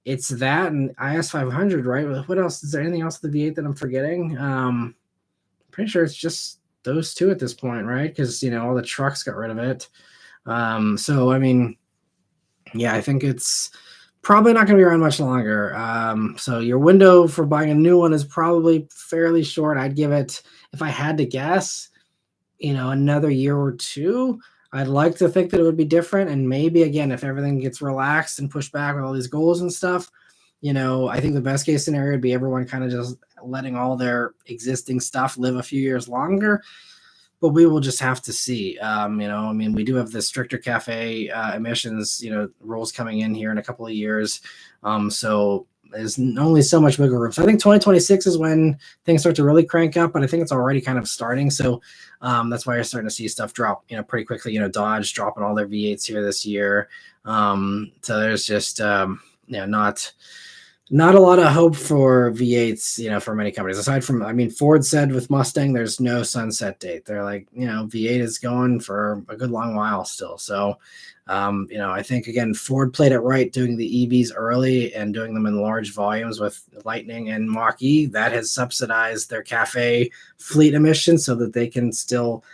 it's that and IS500, right? What else? Is there anything else with the V8 that I'm forgetting? Pretty sure it's just those two at this point, right? Because, all the trucks got rid of it. I think it's probably not going to be around much longer. So your window for buying a new one is probably fairly short. I'd give it, if I had to guess, another year or two. I'd like to think that it would be different. And maybe, again, if everything gets relaxed and pushed back with all these goals and stuff, I think the best case scenario would be everyone kind of just letting all their existing stuff live a few years longer. But we will just have to see. We do have the stricter cafe emissions, rules coming in here in a couple of years. So there's only so much wiggle room. So I think 2026 is when things start to really crank up, but I think it's already kind of starting. So that's why you're starting to see stuff drop, pretty quickly. Dodge dropping all their V8s here this year. So there's just, not a lot of hope for V8s, for many companies. Aside from, Ford said with Mustang, there's no sunset date. They're like, V8 is going for a good long while still. So, I think, again, Ford played it right doing the EVs early and doing them in large volumes with Lightning and Mach-E. That has subsidized their cafe fleet emissions so that they can still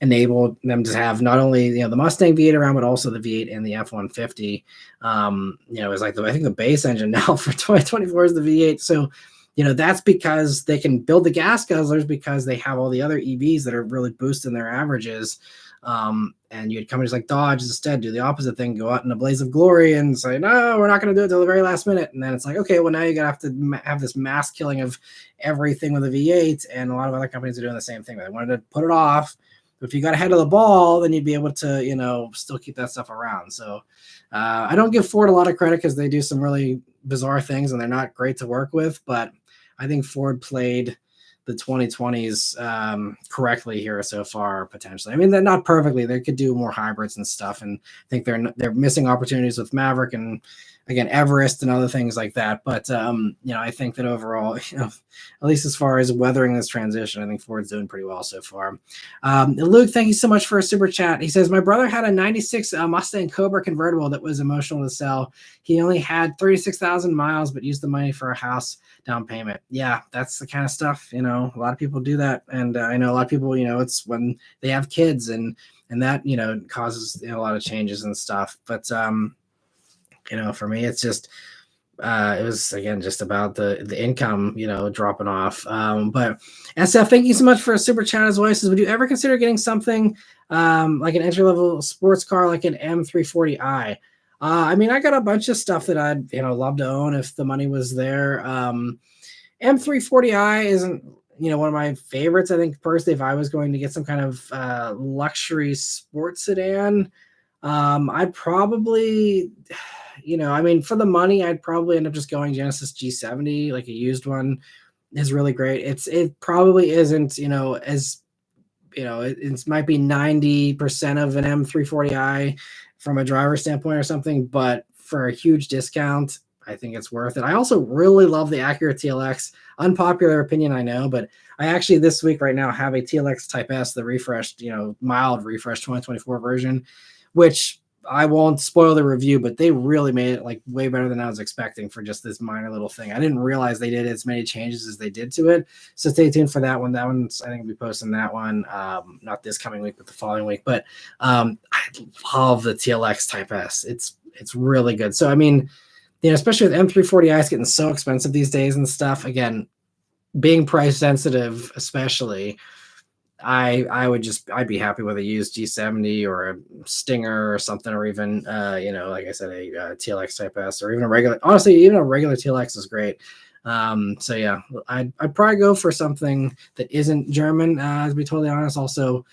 enabled them to have not only the Mustang V8 around, but also the V8 and the F-150. It's like I think the base engine now for 2024 is the V8. So that's because they can build the gas guzzlers because they have all the other EVs that are really boosting their averages. And you had companies like Dodge instead do the opposite thing, go out in a blaze of glory and say, no, we're not going to do it till the very last minute. And then it's like, okay, well, now you're going to have to have this mass killing of everything with a V8. And a lot of other companies are doing the same thing. They wanted to put it off. But if you got ahead of the ball, then you'd be able to, still keep that stuff around. So I don't give Ford a lot of credit because they do some really bizarre things and they're not great to work with. But I think Ford played the 2020s correctly here so far, potentially. I mean, they're not perfectly. They could do more hybrids and stuff, and I think they're missing opportunities with Maverick and, again, Everest and other things like that. But I think that overall, at least as far as weathering this transition, I think Ford's doing pretty well so far. Luke, thank you so much for a super chat. He says, my brother had a 96 Mustang Cobra convertible that was emotional to sell. He only had 36,000 miles, but used the money for a house down payment. Yeah, that's the kind of stuff, a lot of people do that. And I know a lot of people, it's when they have kids and that, causes a lot of changes and stuff. But, for me, it's just, it was, again, just about the income, dropping off. But SF, thank you so much for a super chat as well. He says, would you ever consider getting something like an entry-level sports car, like an M340i? I mean, I got a bunch of stuff that I'd, love to own if the money was there. M340i isn't, one of my favorites. I think personally, if I was going to get some kind of luxury sports sedan, I'd probably, for the money, I'd probably end up just going Genesis G70, like a used one is really great. It probably isn't, it might be 90% of an M340i from a driver standpoint or something, but for a huge discount, I think it's worth it. I also really love the Acura TLX. Unpopular opinion, I know, but I actually this week right now have a TLX Type S, the refreshed, mild refresh 2024 version, which I won't spoil the review, but they really made it like way better than I was expecting for just this minor little thing. I didn't realize they did as many changes as they did to it. So stay tuned for that one. That one's, I think I'll be posting that one, not this coming week, but the following week. But I love the TLX Type S. It's really good. So, I mean, especially with M340i's getting so expensive these days and stuff, again, being price sensitive, especially, I'd be happy with a used G70 or a Stinger or something, or even, like I said, a TLX Type S, or even a regular, honestly, even a regular TLX is great. So yeah, I'd probably go for something that isn't German, to be totally honest. Also,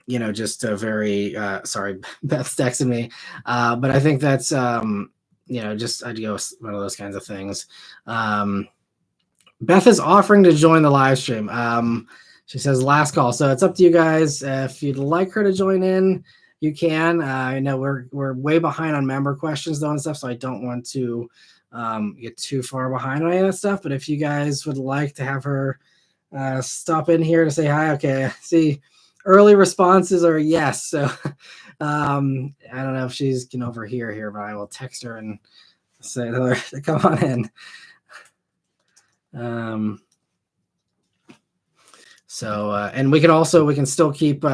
just a very, sorry, Beth's texting me. But I think that's, just I'd go with one of those kinds of things. Beth is offering to join the live stream. She says last call. So it's up to you guys. If you'd like her to join in, you can. I know we're way behind on member questions though and stuff, so I don't want to get too far behind on any of that stuff. But if you guys would like to have her stop in here to say hi, okay. See, early responses are yes. So I don't know if she's can overhear here, but I will text her and say to her to come on in. And we can still keep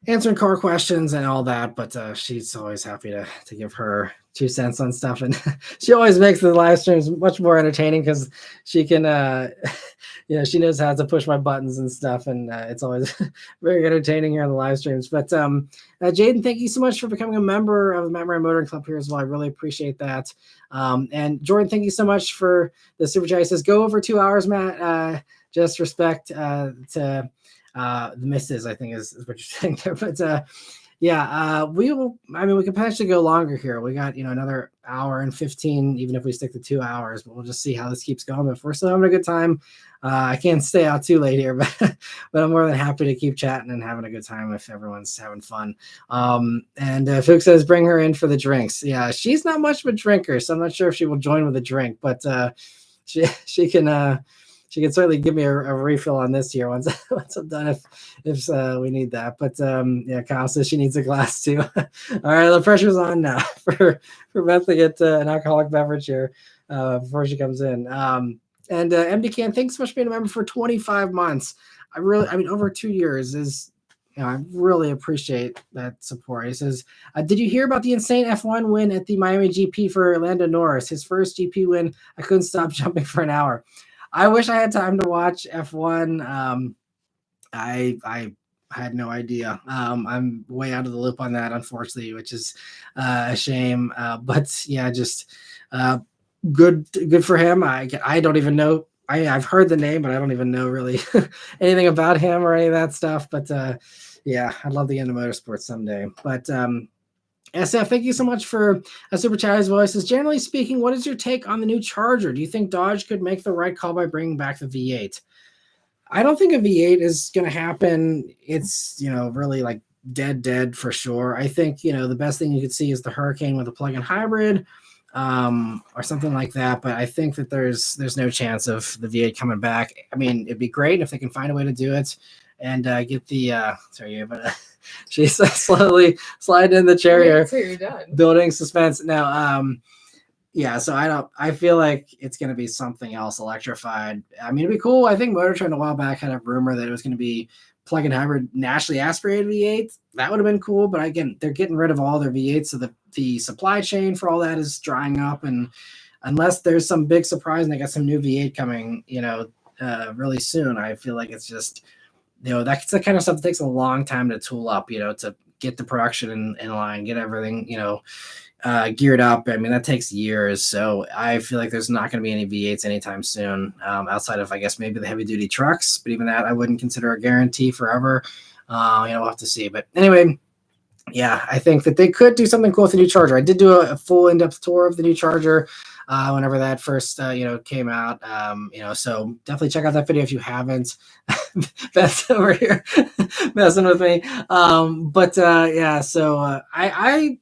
answering car questions and all that, but she's always happy to give her 2 cents on stuff, and she always makes the live streams much more entertaining because she can she knows how to push my buttons and stuff, and it's always very entertaining here on the live streams. But Jaden, thank you so much for becoming a member of the Matt Maran Motoring Club here as well. I really appreciate that. And Jordan, thank you so much for the super chat. He says, go over 2 hours, Matt. Just respect to the misses, I think is what you're saying there. But we could potentially go longer here. We got, another hour and 15, even if we stick to 2 hours, but we'll just see how this keeps going. But if we're still having a good time, I can't stay out too late here, but I'm more than happy to keep chatting and having a good time if everyone's having fun. And Fuchs says, bring her in for the drinks. Yeah, she's not much of a drinker, so I'm not sure if she will join with a drink, but she can certainly give me a refill on this here once I'm done if we need that. But Kyle says she needs a glass too. All right, the pressure's on now for Beth to get an alcoholic beverage here before she comes in. And MD Can, thanks so much for being a member for 25 months. I mean, over 2 years is, I really appreciate that support. He says, did you hear about the insane F1 win at the Miami GP for Lando Norris? His first GP win. I couldn't stop jumping for an hour. I wish I had time to watch F1. I had no idea. I'm way out of the loop on that, unfortunately, which is a shame. But yeah, just good for him. I don't even know. I've heard the name, but I don't even know really anything about him or any of that stuff. But yeah, I'd love to get into motorsports someday. But SF, thank you so much for a super chat as well. It says, generally speaking, what is your take on the new Charger? Do you think Dodge could make the right call by bringing back the V8? I don't think a V8 is going to happen. It's, really like dead for sure. I think, the best thing you could see is the Hurricane with a plug-in hybrid or something like that. But I think that there's no chance of the V8 coming back. I mean, it'd be great if they can find a way to do it and get the, she's slowly sliding in the chair here. So you're done. Building suspense. Now, yeah, so I feel like it's going to be something else electrified. I mean, it'd be cool. I think Motor Trend a while back had a rumor that it was going to be plug-in hybrid naturally aspirated V8. That would have been cool. But again, they're getting rid of all their V8s. So the supply chain for all that is drying up. And unless there's some big surprise and they got some new V8 coming, really soon, I feel like it's just, that's the kind of stuff that takes a long time to tool up, to get the production in line, get everything, geared up. I mean, that takes years. So I feel like there's not going to be any V8s anytime soon, outside of, I guess, maybe the heavy duty trucks. But even that, I wouldn't consider a guarantee forever. We'll have to see. But anyway, yeah, I think that they could do something cool with the new Charger. I did do a full in-depth tour of the new Charger whenever that first, came out. So definitely check out that video if you haven't. Beth's over here messing with me. Yeah, so I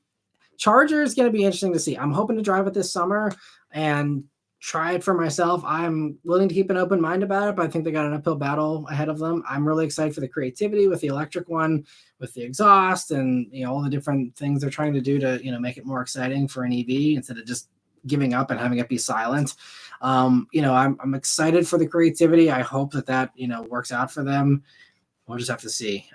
Charger is going to be interesting to see. I'm hoping to drive it this summer and try it for myself. I'm willing to keep an open mind about it, but I think they got an uphill battle ahead of them. I'm really excited for the creativity with the electric one, with the exhaust and, all the different things they're trying to do to, make it more exciting for an EV instead of just giving up and having it be silent. I'm excited for the creativity. I hope that, works out for them. We'll just have to see.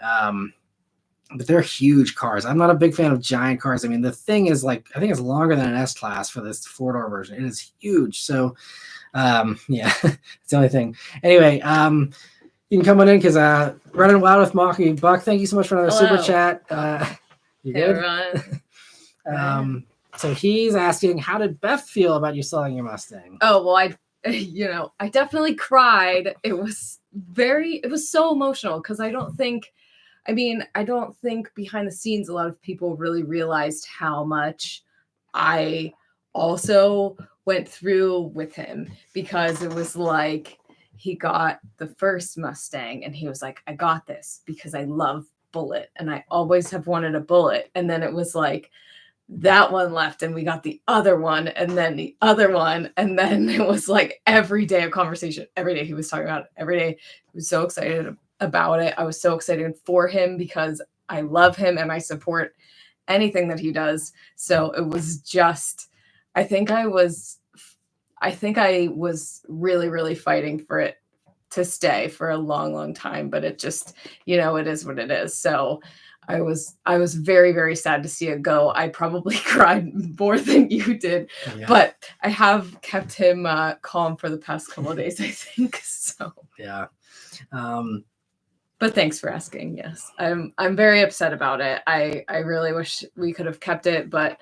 But they're huge cars. I'm not a big fan of giant cars. I mean, the thing is I think it's longer than an S-Class for this four-door version. It is huge. So, yeah, it's the only thing. Anyway, you can come on in because Running Wild with Maki. Buck, thank you so much for another super chat. You good? So he's asking, how did Beth feel about you selling your Mustang? Oh, well, I definitely cried. It was so emotional because I don't think behind the scenes a lot of people really realized how much I also went through with him, because it was like he got the first Mustang and he was like, I got this because I love Bullet and I always have wanted a Bullet. And then it was like that one left and we got the other one and then the other one. And then it was like every day of conversation, every day he was talking about it, every day. He was so excited about it. I was so excited for him because I love him and I support anything that he does. So it was just, I think I was really, really fighting for it to stay for a long, long time, but it just, it is what it is. So I was very, very sad to see it go. I probably cried more than you did, but I have kept him calm for the past couple of days, I think. So yeah. But thanks for asking. Yes, I'm very upset about it. I really wish we could have kept it, but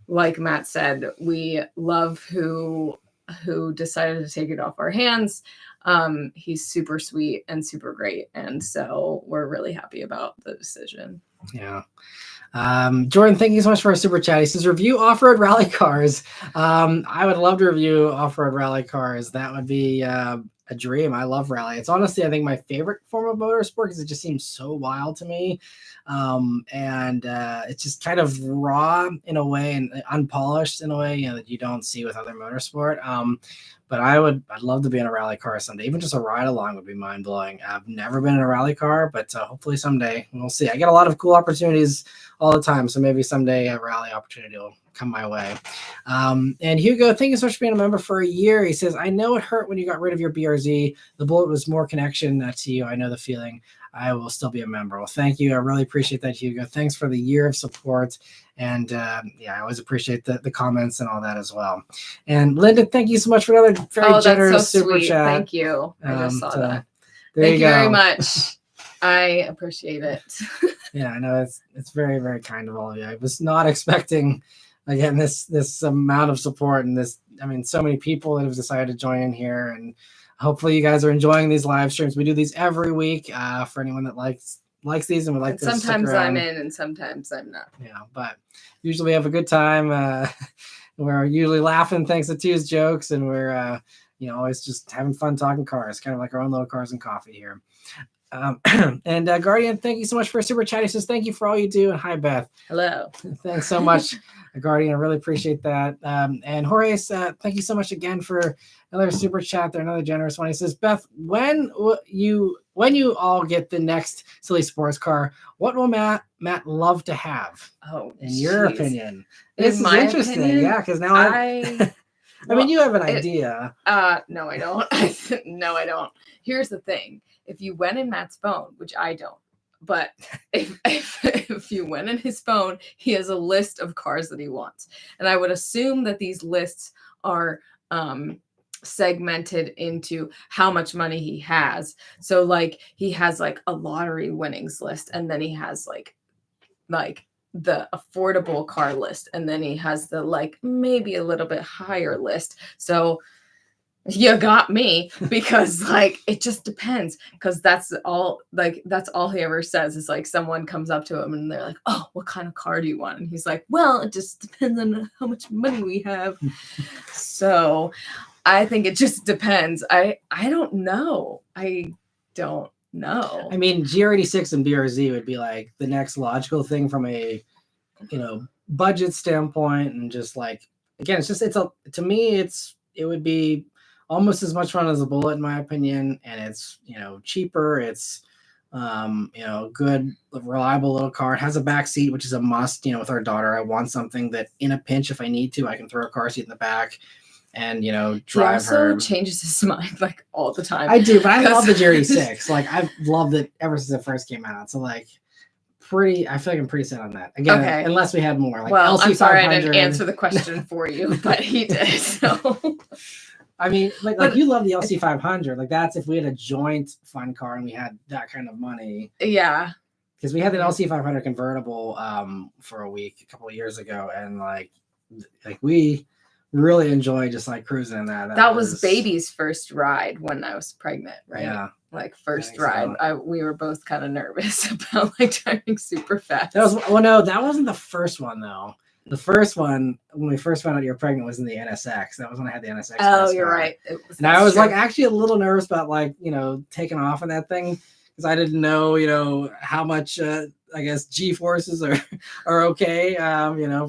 like Matt said, we love who decided to take it off our hands. He's super sweet and super great, and so we're really happy about the decision. Yeah. Jordan, thank you so much for a super chat. He says, review off-road rally cars. I would love to review off-road rally cars. That would be a dream. I love rally. It's honestly, I think, my favorite form of motorsport because it just seems so wild to me. And it's just kind of raw in a way and unpolished in a way, that you don't see with other motorsport. But I'd love to be in a rally car someday. Even just a ride along would be mind blowing. I've never been in a rally car, but hopefully someday we'll see. I get a lot of cool opportunities all the time. So maybe someday a rally opportunity will come my way. And Hugo, thank you so much for being a member for a year. He says, I know it hurt when you got rid of your BRZ. The Bullet was more connection to you. I know the feeling. I will still be a member. Well, thank you. I really appreciate that, Hugo. Thanks for the year of support. And I always appreciate the comments and all that as well. And Linda, thank you so much for another very generous super sweet. chat. Thank you. I just saw that. Thank you very much. I appreciate it. Yeah, I know it's very, very kind of all of you. I was not expecting, again, this amount of support and so many people that have decided to join in here, and hopefully you guys are enjoying these live streams. We do these every week for anyone that likes these and would like to stick sometimes around. I'm in and sometimes I'm not. Yeah, but usually we have a good time. We're usually laughing thanks to Tu's jokes, and we're always just having fun talking cars, kind of like our own little cars and coffee here. And Guardian, thank you so much for a super chat. He says, thank you for all you do. And hi, Beth. Hello. Thanks so much, Guardian. I really appreciate that. And Horace, thank you so much again for another super chat there, another generous one. He says, Beth, when you all get the next silly sports car, what will Matt love to have? Oh, in your opinion? This is interesting. Opinion, yeah, because now I mean, you have an idea. No, I don't. No, I don't. Here's the thing. If you went in Matt's phone, which I don't, but if you went in his phone, he has a list of cars that he wants. And I would assume that these lists are segmented into how much money he has. So like he has like a lottery winnings list, and then he has like the affordable car list, and then he has the like maybe a little bit higher list. So you got me, because like it just depends, because that's all he ever says is like someone comes up to him and they're like, oh, what kind of car do you want? And he's like, well, it just depends on how much money we have. So I think it just depends. I don't know. I mean, GR86 and BRZ would be like the next logical thing from a budget standpoint, and just like, again, to me it would be almost as much fun as a Bullet in my opinion, and it's cheaper, it's good reliable little car. It has a back seat, which is a must. With our daughter, I want something that in a pinch, if I need to, I can throw a car seat in the back and drive her. Changes his mind like all the time. I do, but I love the GR86. Like I've loved it ever since it first came out. So like I feel like I'm pretty set on that. Again, okay. Unless we had more. Like well, LC500. I'm sorry I didn't answer the question for you, but he did. So I mean, like you love the LC500. Like that's if we had a joint fun car and we had that kind of money. Yeah. Because we had an LC500 convertible for a week a couple of years ago, and like we really enjoy just like cruising in that. That was baby's first ride when I was pregnant, right? Yeah. Like first ride. So. We were both kind of nervous about like driving super fast. No, that wasn't the first one though. The first one, when we first found out you were pregnant, was in the NSX. That was when I had the NSX. Oh, you're right. And I was like actually a little nervous about like, taking off on that thing, because I didn't know, how much, I guess, G-forces are okay,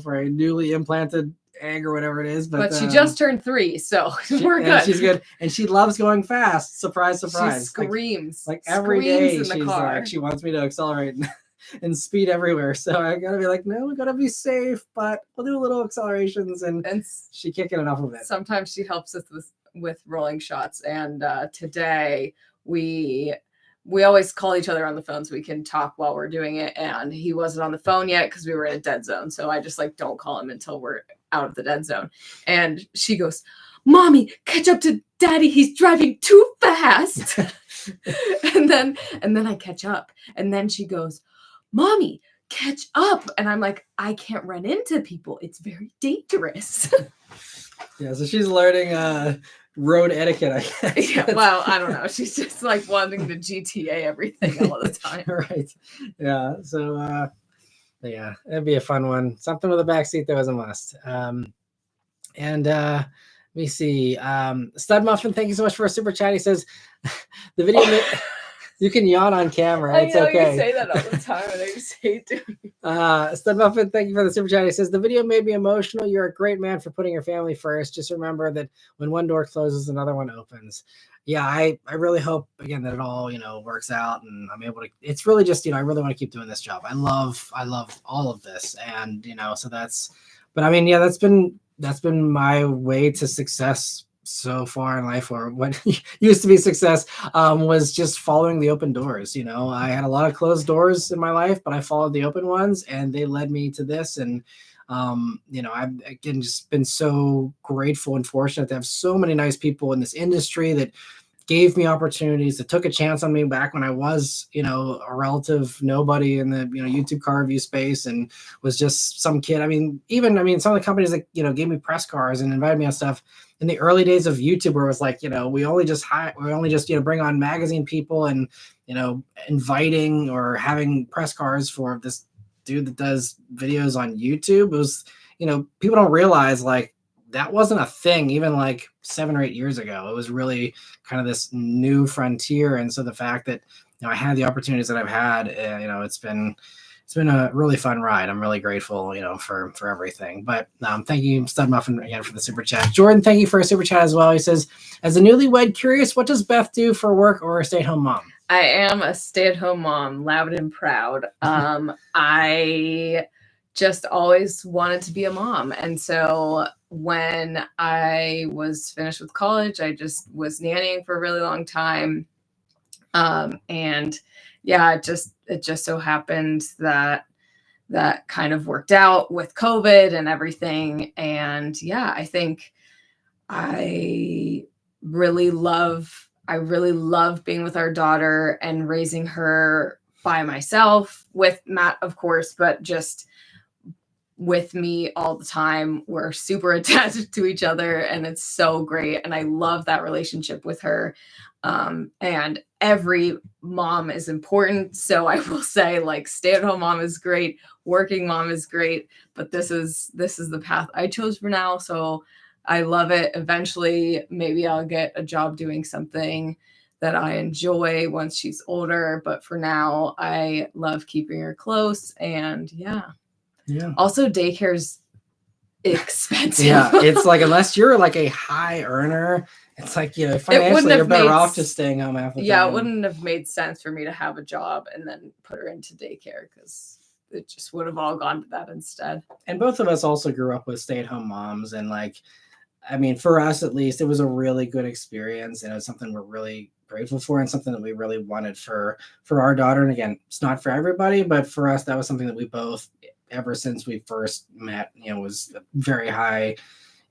for a newly implanted egg or whatever it is. But she just turned 3, so we're good. She's good. And she loves going fast. Surprise, surprise. She screams. Like every day she's like, she wants me to accelerate and speed everywhere. So I gotta be like, no, we gotta be safe, but we'll do little accelerations, and she can't get enough of it. Sometimes she helps us with rolling shots. And today we always call each other on the phone so we can talk while we're doing it. And he wasn't on the phone yet because we were in a dead zone. So I just like don't call him until we're out of the dead zone. And she goes, Mommy, catch up to Daddy. He's driving too fast. and then I catch up. And then she goes, Mommy, catch up. And I'm like, I can't run into people. It's very dangerous. Yeah, so she's learning road etiquette, I guess. Yeah, well, I don't know. She's just like wanting to GTA everything all the time. Right. Yeah. So yeah, it'd be a fun one. Something with a backseat that was a must. And let me see. Stud Muffin, thank you so much for a super chat. He says the video you can yawn on camera. It's okay. You say that all the time, and I just hate doing it. Stud Muffin, thank you for the super chat. He says the video made me emotional. You're a great man for putting your family first. Just remember that when one door closes, another one opens. Yeah, I really hope again that it all works out, and I'm able to. It's really just I really want to keep doing this job. I love all of this, and so that's But I mean, yeah, that's been my way to success so far in life, or what used to be success, was just following the open doors. I had a lot of closed doors in my life, but I followed the open ones, and they led me to this. And I've again just been so grateful and fortunate to have so many nice people in this industry that gave me opportunities, that took a chance on me back when I was, a relative nobody in the, YouTube car review space, and was just some kid. Some of the companies that, gave me press cars and invited me on stuff in the early days of YouTube, where it was like, we only just, bring on magazine people, and, inviting or having press cars for this dude that does videos on YouTube. It was, people don't realize, like, that wasn't a thing even like 7 or 8 years ago. It was really kind of this new frontier. And so the fact that, I had the opportunities that I've had, it's been a really fun ride. I'm really grateful, for everything. But thank you, Stud Muffin, again for the super chat. Jordan, thank you for a super chat as well. He says, as a newlywed, curious, what does Beth do for work, or a stay-at-home mom? I am a stay-at-home mom, loud and proud. I just always wanted to be a mom. And so when I was finished with college, I just was nannying for a really long time. And yeah, it just so happened that kind of worked out with COVID and everything. And yeah, I think I really love being with our daughter and raising her by myself, with Matt, of course, but just with me all the time. We're super attached to each other, and it's so great. And I love that relationship with her. And every mom is important. So I will say, like, stay-at-home mom is great, working mom is great, but this is the path I chose for now. So I love it. Eventually, maybe I'll get a job doing something that I enjoy once she's older. But for now, I love keeping her close. And yeah. Also, daycare's expensive. Yeah, it's like, unless you're like a high earner, it's like, financially you're better off just staying home half the time. Yeah, it wouldn't have made sense for me to have a job and then put her into daycare, because it just would have all gone to that instead. And both of us also grew up with stay-at-home moms, and for us at least, it was a really good experience, and it was something we're really grateful for, and something that we really wanted for our daughter. And again, it's not for everybody, but for us, that was something that we both, ever since we first met, was a very high,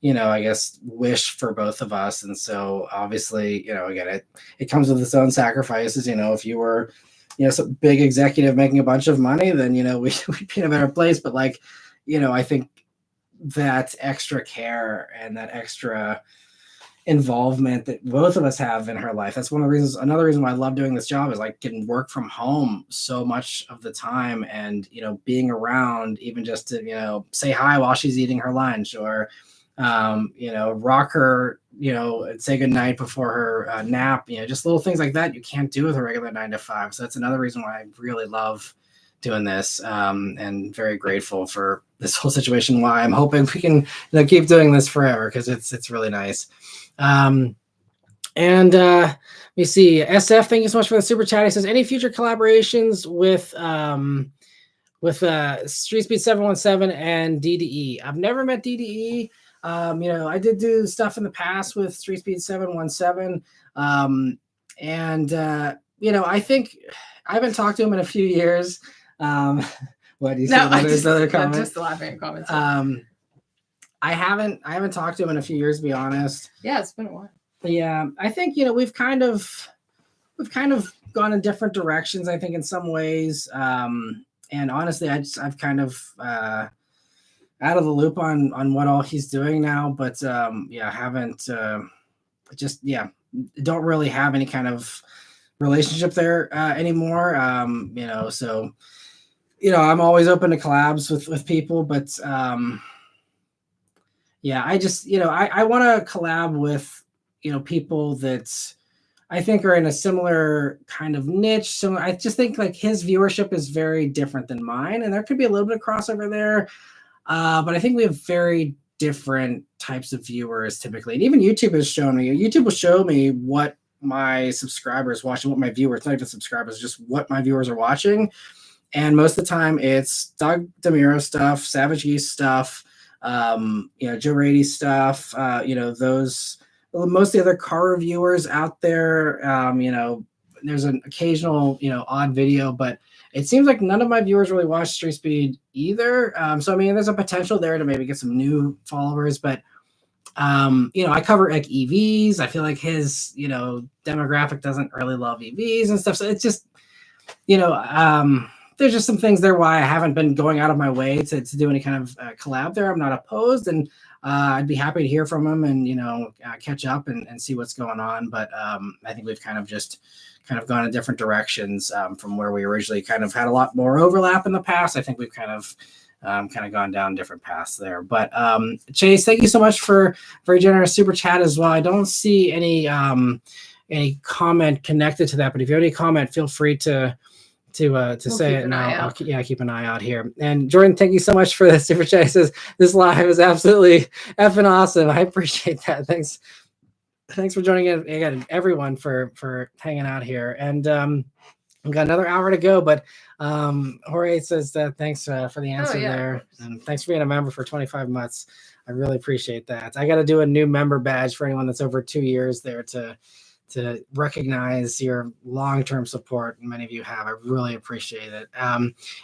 I guess, wish for both of us. And so obviously, again, it comes with its own sacrifices. If you were, some big executive making a bunch of money, then, we'd be in a better place. But I think that extra care and that extra involvement that both of us have in her life, that's another reason why I love doing this job, is like getting work from home so much of the time, and being around, even just to say hi while she's eating her lunch, or rock her, and say goodnight before her nap, just little things like that you can't do with a regular 9 to 5. So that's another reason why I really love doing this, and very grateful for this whole situation. Why I'm hoping we can keep doing this forever, because it's really nice. Let me see. SF, thank you so much for the super chat. He says, any future collaborations with Street Speed 717 and DDE? I've never met DDE. I did do stuff in the past with Street Speed 717. I think I haven't talked to him in a few years. What do you say? Another comment? Just laughing at comments. I haven't talked to him in a few years, to be honest. Yeah, it's been a while. Yeah, I think we've kind of gone in different directions, I think, in some ways. And honestly, I've kind of out of the loop on what all he's doing now. But haven't don't really have any kind of relationship there anymore. So I'm always open to collabs with people, but I just I want to collab with people that I think are in a similar kind of niche. So I just think like his viewership is very different than mine, and there could be a little bit of crossover there. But I think we have very different types of viewers typically. And even YouTube has shown me, YouTube will show me what my subscribers watch and what my viewers, not even subscribers, just what my viewers are watching. And most of the time it's Doug DeMuro stuff, Savage Geese stuff, Joe Rady stuff, those, most of the other car reviewers out there, there's an occasional, odd video, but it seems like none of my viewers really watch Street Speed either. So, I mean, there's a potential there to maybe get some new followers, but I cover like EVs. I feel like his, demographic doesn't really love EVs and stuff. So it's just, there's just some things there why I haven't been going out of my way to do any kind of collab there. I'm not opposed, and I'd be happy to hear from him and, catch up and see what's going on. But I think we've kind of gone in different directions from where we originally kind of had a lot more overlap in the past. I think we've kind of gone down different paths there. But Chase, thank you so much for very generous super chat as well. I don't see any comment connected to that, but if you have any comment, feel free to say it now. I'll keep an eye out here. And Jordan, thank you so much for the super chat. He says this live is absolutely effing awesome. I appreciate that. Thanks for joining in again, everyone, for hanging out here. And we've got another hour to go, but Jorge says thanks for the answer there, and thanks for being a member for 25 months. I really appreciate that. I got to do a new member badge for anyone that's over 2 years there to recognize your long-term support. Many of you have. I really appreciate it.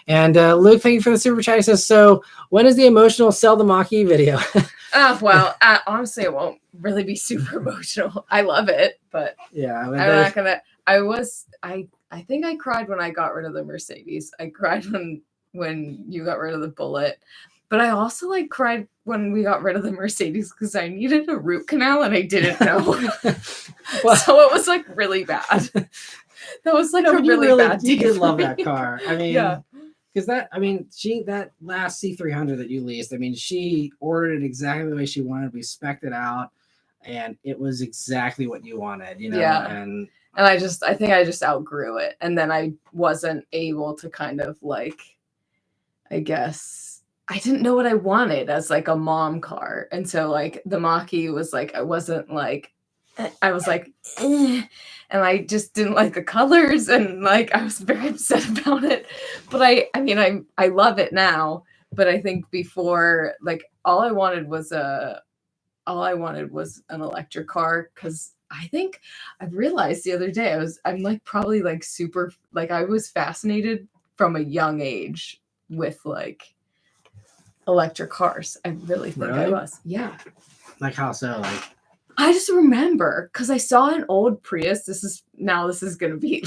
And Luke, thank you for the super chat. He says, so when is the emotional Sell the Mach-E video? Honestly, it won't really be super emotional. I love it, but yeah, I'm not gonna. I think I cried when I got rid of the Mercedes. I cried when you got rid of the Bullet. But I also cried when we got rid of the Mercedes because I needed a root canal and I didn't know. So it was really bad. That was a really bad day. You did love that car. I mean, because that last C300 that you leased, I mean, she ordered it exactly the way she wanted. We spec'd it out, and it was exactly what you wanted, Yeah. And I think I just outgrew it, and then I wasn't able to kind of I guess. I didn't know what I wanted as a mom car. And so the Mach-E was I wasn't I was eh, and I just didn't like the colors, and I was very upset about it. But I love it now. But I think before all I wanted was an electric car, because I think I've realized the other day I'm probably super I was fascinated from a young age with electric cars. I really think I was. Yeah. How so? I just remember because I saw an old Prius. This is going to be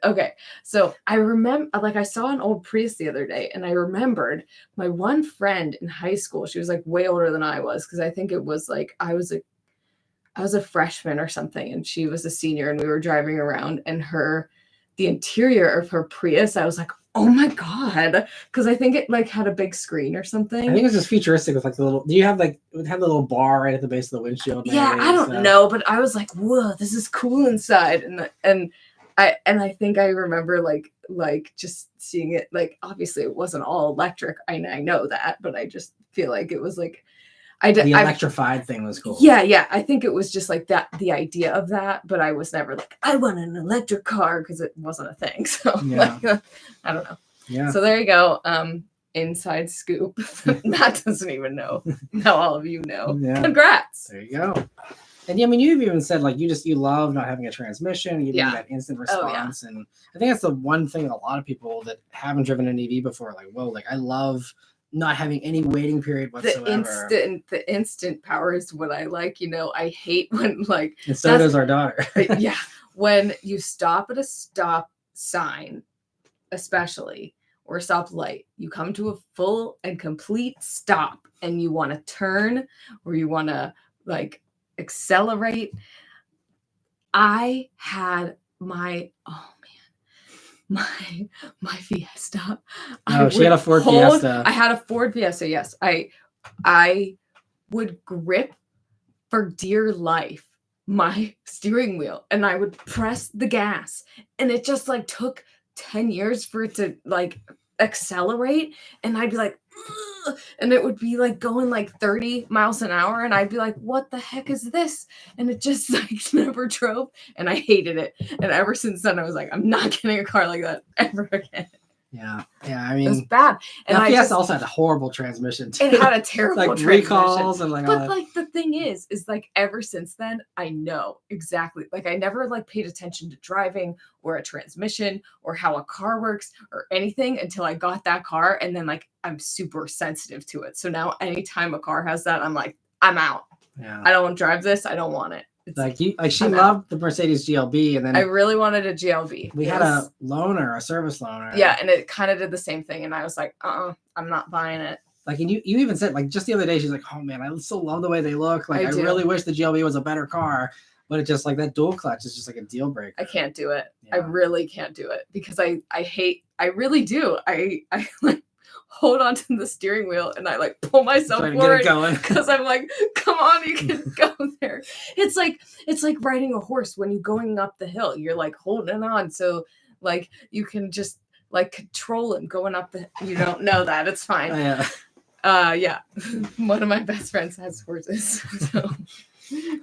okay. So I remember I saw an old Prius the other day, and I remembered my one friend in high school. She was way older than I was, because I think it was I was a freshman or something, and she was a senior, and we were driving around, and the interior of her Prius, I was like, oh my God, because I think it had a big screen or something. I think it's just futuristic with the little. Do you have it would have the little bar right at the base of the windshield? Yeah, I don't know, but I was like, whoa, this is cool inside, and I think I remember just seeing it. Obviously it wasn't all electric. I know that, but I just feel it was the electrified thing was cool. Yeah. I think it was just that, the idea of that, but I was never I want an electric car, because it wasn't a thing. So I don't know. Yeah. So there you go. Inside scoop. Matt doesn't even know. Now all of you know. Yeah. Congrats. There you go. And you've even said you love not having a transmission, you need that instant response. And I think that's the one thing that a lot of people that haven't driven an EV before, I love not having any waiting period whatsoever. The instant power is what I like. I hate when and so does our daughter. Yeah. When you stop at a stop sign, especially, or a stop light, you come to a full and complete stop, and you want to turn, or you want to accelerate. I had my Fiesta. She had a Ford Fiesta. I had a Ford Fiesta. Yes. I would grip for dear life my steering wheel, and I would press the gas, and it just took 10 years for it to accelerate, and I'd be ugh, and it would be going 30 miles an hour, and I'd be what the heck is this? And it just never drove, and I hated it. And ever since then I was I'm not getting a car like that ever again. Yeah. I It was mean, bad. And that I Fiesta just, also had a horrible transmission. Too. it had a terrible like transmission. recalls and like all But that. like the thing is like ever since then, I know exactly. Like I never like paid attention to driving or a transmission or how a car works or anything until I got that car. And then like I'm super sensitive to it. So now anytime a car has that, I'm like, I'm out. Yeah. I don't want to drive this. I don't want it. Like she loved the Mercedes GLB, and then I really wanted a GLB. We had a loaner, a service loaner. Yeah, and it kind of did the same thing, and I was like, I'm not buying it. Like, and you even said, like, just the other day, she's like, oh man, I still love the way they look. Like, I really wish the GLB was a better car, but it just like that dual clutch is just like a deal breaker. I can't do it. Yeah. I really can't do it because I really do. I like hold on to the steering wheel and I like pull myself forward because I'm like, come on, you can go there. It's like riding a horse when you're going up the hill. You're like holding on so like you can just like control him going up the. You don't know that. It's fine. Yeah. One of my best friends has horses. So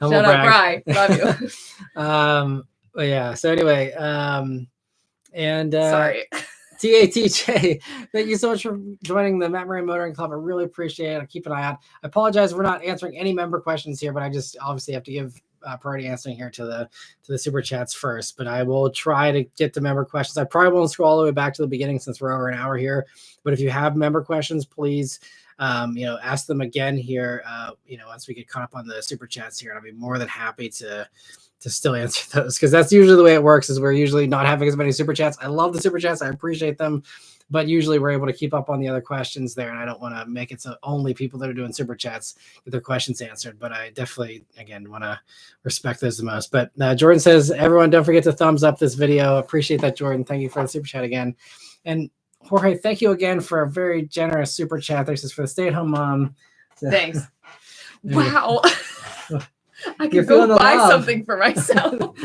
shout out, Bri. Love you. But yeah. So anyway, and sorry. TATJ, thank you so much for joining the Matt Maran Motoring Club. I really appreciate it. I keep an eye out. I apologize we're not answering any member questions here, but I just obviously have to give priority answering here to the super chats first. But I will try to get to member questions. I probably won't scroll all the way back to the beginning since we're over an hour here. But if you have member questions, please ask them again here. Once we get caught up on the super chats here, and I'll be more than happy to still answer those, because that's usually the way it works, is we're usually not having as many super chats. I love the super chats. I appreciate them, but usually we're able to keep up on the other questions there. And I don't want to make it so only people that are doing super chats get their questions answered, but I definitely, again, want to respect those the most. But Jordan says, everyone, don't forget to thumbs up this video. Appreciate that, Jordan. Thank you for the super chat again. And Jorge, thank you again for a very generous super chat. This is for the stay-at-home mom. So, thanks. Wow. I could go buy something for myself.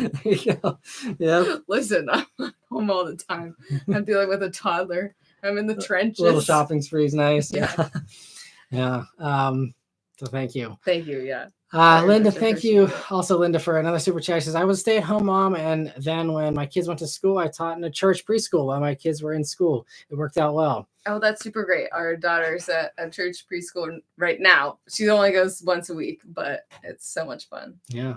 Yeah. Listen, I'm at home all the time. I'm dealing with a toddler. I'm in the trenches. A little shopping spree is nice. Yeah. Yeah. So thank you. Thank you. Yeah. Linda, thank you. Also, Linda, for another super chat. She says, I was a stay-at-home mom, and then when my kids went to school, I taught in a church preschool while my kids were in school. It worked out well. Oh, that's super great. Our daughter's at a church preschool right now. She only goes once a week, but it's so much fun. Yeah.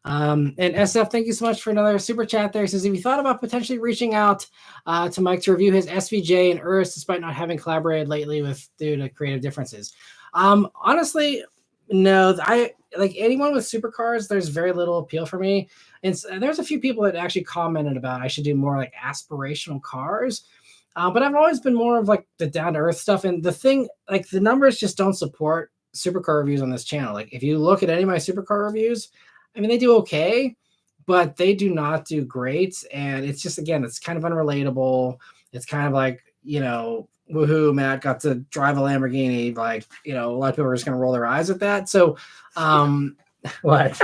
And SF, thank you so much for another super chat there. He says, if you thought about potentially reaching out to Mike to review his SVJ and Urus despite not having collaborated lately due to creative differences. Honestly, no, I like anyone with supercars. There's very little appeal for me. And there's a few people that actually commented about I should do more like aspirational cars. But I've always been more of like the down to earth stuff. And the thing, like the numbers just don't support supercar reviews on this channel. Like if you look at any of my supercar reviews, I mean, they do okay, but they do not do great. And it's just, again, it's kind of unrelatable. It's kind of like, woohoo, Matt got to drive a Lamborghini. Like, a lot of people are just going to roll their eyes at that. So, what?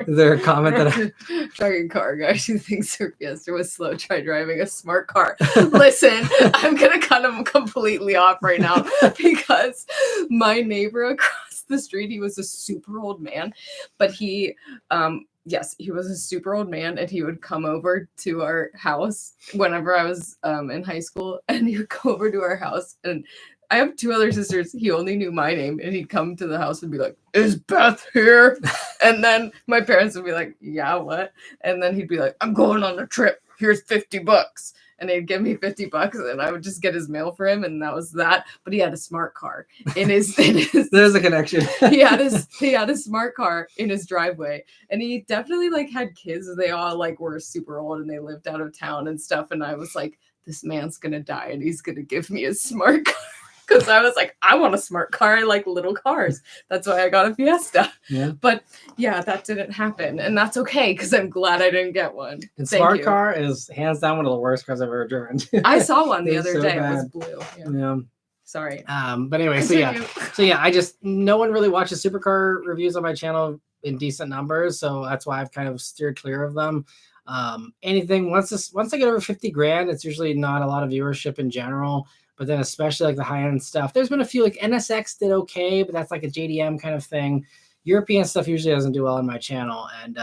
Is there a comment that Talking car guy, she thinks her Fiesta was slow. Try driving a smart car. Listen, I'm gonna cut him completely off right now because my neighbor across the street, he was a super old man, but he he was a super old man, and he would come over to our house whenever I was in high school, and he would go over to our house, and I have two other sisters. He only knew my name, and he'd come to the house and be like, is Beth here? And then my parents would be like, yeah, what? And then he'd be like, I'm going on a trip. Here's $50. And they'd give me $50, and I would just get his mail for him, and that was that. But he had a smart car in his there's a connection. he had a smart car in his driveway, and he definitely like had kids. They all like were super old, and they lived out of town and stuff. And I was like, this man's gonna die, and he's gonna give me a smart car. Because I was like, I want a smart car. I like little cars. That's why I got a Fiesta. Yeah. But yeah, that didn't happen. And that's okay, because I'm glad I didn't get one. And smart car is hands down one of the worst cars I've ever driven. I saw one the other day. Bad. It was blue. Yeah. Sorry. But anyway, so I just, no one really watches supercar reviews on my channel in decent numbers. So that's why I've kind of steered clear of them. Anything once I get over 50 grand, it's usually not a lot of viewership in general. But then especially like the high-end stuff, there's been a few, like NSX did okay, but that's like a JDM kind of thing. European stuff usually doesn't do well on my channel. And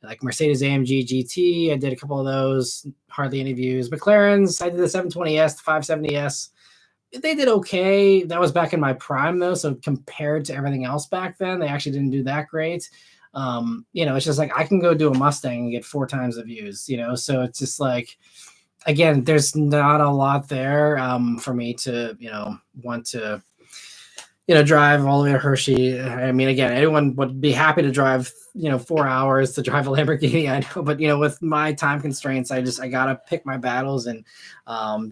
like Mercedes AMG GT. I did a couple of those, hardly any views. McLaren's, I did the 720S, the 570S. They did okay. That was back in my prime though. So compared to everything else back then, they actually didn't do that great. It's just like I can go do a Mustang and get 4 times the views, so it's just like, again, there's not a lot there for me to, want to, drive all the way to Hershey. I mean, again, anyone would be happy to drive, 4 hours to drive a Lamborghini. I know, but with my time constraints, I gotta pick my battles, and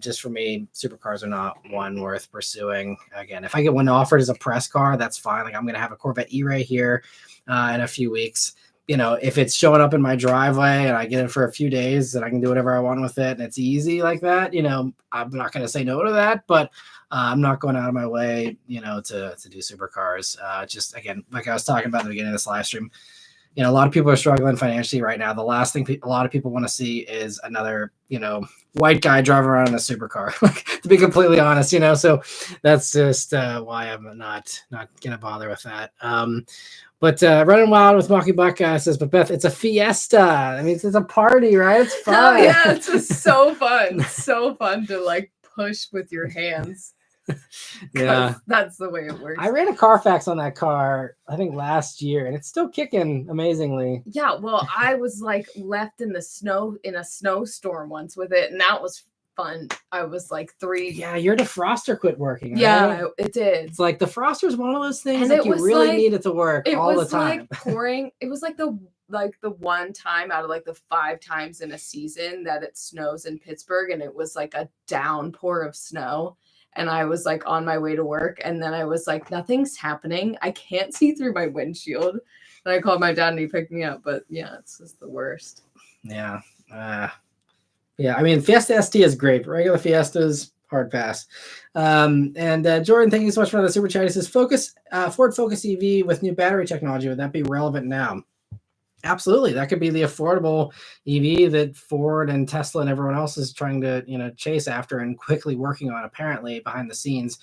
just for me, supercars are not one worth pursuing. Again, if I get one offered as a press car, that's fine. Like I'm gonna have a Corvette E-Ray here in a few weeks. If it's showing up in my driveway and I get it for a few days and I can do whatever I want with it and it's easy like that, I'm not going to say no to that, but I'm not going out of my way, to do supercars. Just again, like I was talking about at the beginning of this live stream, a lot of people are struggling financially right now. The last thing a lot of people want to see is another, white guy driving around in a supercar, like, to be completely honest, so that's just why I'm not going to bother with that. But Running Wild with Mocky Buck says, but Beth, it's a fiesta. I mean, it's a party, right? It's fun. Oh, yeah, it's just so fun. So fun to like push with your hands. Yeah, that's the way it works. I ran a Carfax on that car, I think last year, and it's still kicking amazingly. Yeah, well, I was like left in the snow in a snowstorm once with it, and that was fun. I was like 3. Yeah, your defroster quit working. Right? Yeah, it did. It's like the defroster is one of those things that you really need it to work all the time. It was like pouring. It was like the one time out of like the 5 times in a season that it snows in Pittsburgh, and it was like a downpour of snow. And I was like on my way to work, and then I was like, nothing's happening. I can't see through my windshield. And I called my dad, and he picked me up. But yeah, it's just the worst. Yeah. Yeah, I mean, Fiesta ST is great, but regular Fiestas, hard pass. And Jordan, thank you so much for the super chat. He says, Ford Focus EV with new battery technology, would that be relevant now? Absolutely. That could be the affordable EV that Ford and Tesla and everyone else is trying to, chase after and quickly working on, apparently, behind the scenes.